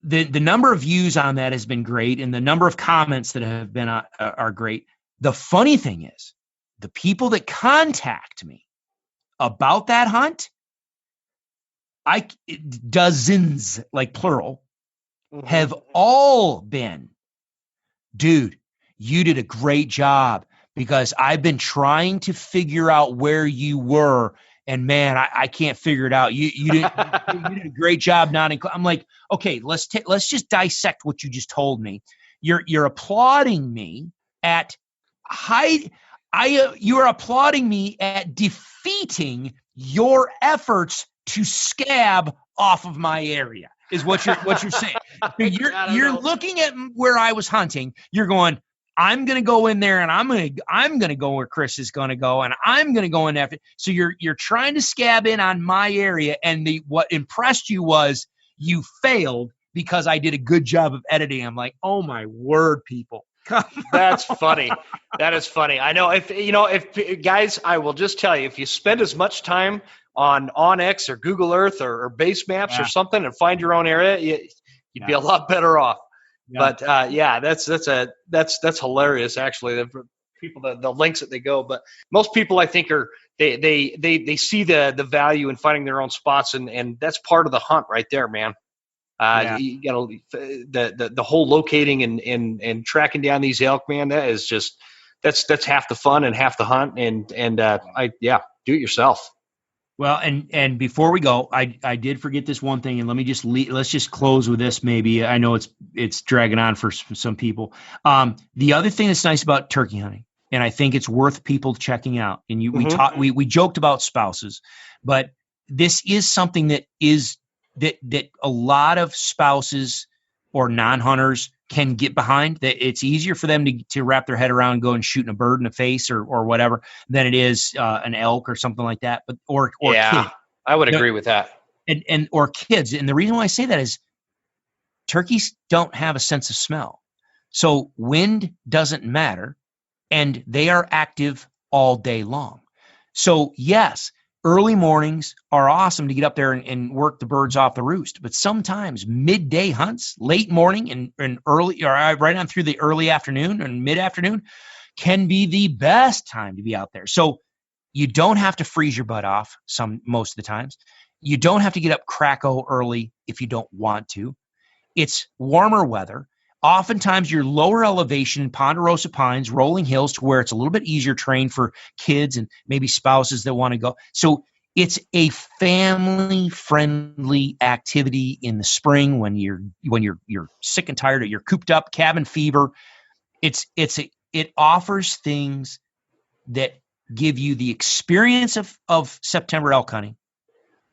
Speaker 3: the number of views on that has been great, and the number of comments that have been are great. The funny thing is, the people that contact me about that hunt, dozens, like plural, have all been, dude, you did a great job because I've been trying to figure out where you were. And man, I can't figure it out. You did a great job. I'm like, okay, let's just dissect what you just told me. You're applauding me at you're applauding me at defeating your efforts to scab off of my area. Is what you're saying. You're looking at where I was hunting. You're going, I'm going to go in there and I'm going to go where Chris is going to go, and I'm going to go in after. So you're trying to scab in on my area, and what impressed you was you failed because I did a good job of editing. I'm like, oh my word, people.
Speaker 2: That's funny. That is funny. I know if guys, I will just tell you, if you spend as much time on OnX or Google Earth or base maps or something and find your own area, you'd be a lot better off. Yeah. But that's hilarious. Actually, the people, the links that they go. But most people, I think, they see the value in finding their own spots, and that's part of the hunt right there, man. You got the whole locating and tracking down these elk, man. That is just that's half the fun and half the hunt. And do it yourself.
Speaker 3: Well, and before we go, I did forget this one thing, and let's just close with this. Maybe I know it's dragging on for some people. The other thing that's nice about turkey hunting, and I think it's worth people checking out. And we joked about spouses, but this is something that a lot of spouses or non-hunters can get behind. That it's easier for them to wrap their head around, go and shooting a bird in the face or whatever than it is an elk or something like that. But or kids.
Speaker 2: I would agree with that.
Speaker 3: And or kids. And the reason why I say that is turkeys don't have a sense of smell, so wind doesn't matter, and they are active all day long. So yes, early mornings are awesome to get up there and work the birds off the roost. But sometimes midday hunts, late morning and early, or right on through the early afternoon and mid-afternoon can be the best time to be out there. So you don't have to freeze your butt off most of the times. You don't have to get up crack-o early if you don't want to. It's warmer weather. Oftentimes you're lower elevation, ponderosa pines, rolling hills, to where it's a little bit easier terrain for kids and maybe spouses that want to go. So it's a family-friendly activity in the spring when you're sick and tired, or you're cooped up, cabin fever. It offers things that give you the experience of September elk hunting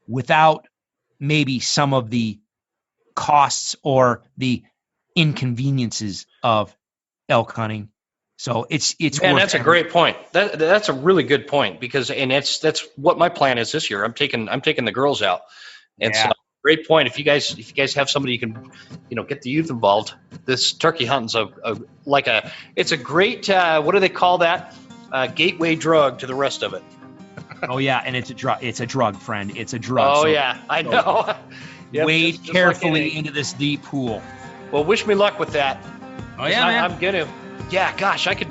Speaker 3: without maybe some of the costs or the inconveniences of elk hunting. So it's
Speaker 2: man, that's a great point. That's a really good point, because that's what my plan is this year. I'm taking the girls out, and so great point. If you guys have somebody you can get the youth involved, this turkey hunting's it's a great what do they call that, gateway drug to the rest of it.
Speaker 3: Oh yeah, and it's a drug, friend. It's a drug.
Speaker 2: Oh so, yeah, I know. Yep,
Speaker 3: wade carefully into this deep pool.
Speaker 2: Well, wish me luck with that.
Speaker 3: Oh yeah, man.
Speaker 2: I'm gonna. Yeah, gosh, I could.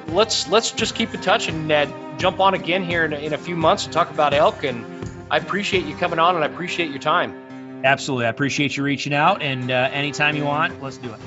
Speaker 2: Let's just keep in touch and jump on again here in a few months and talk about elk and I appreciate you coming on, and I appreciate your time.
Speaker 3: Absolutely. I appreciate you reaching out, and anytime you want, let's do it.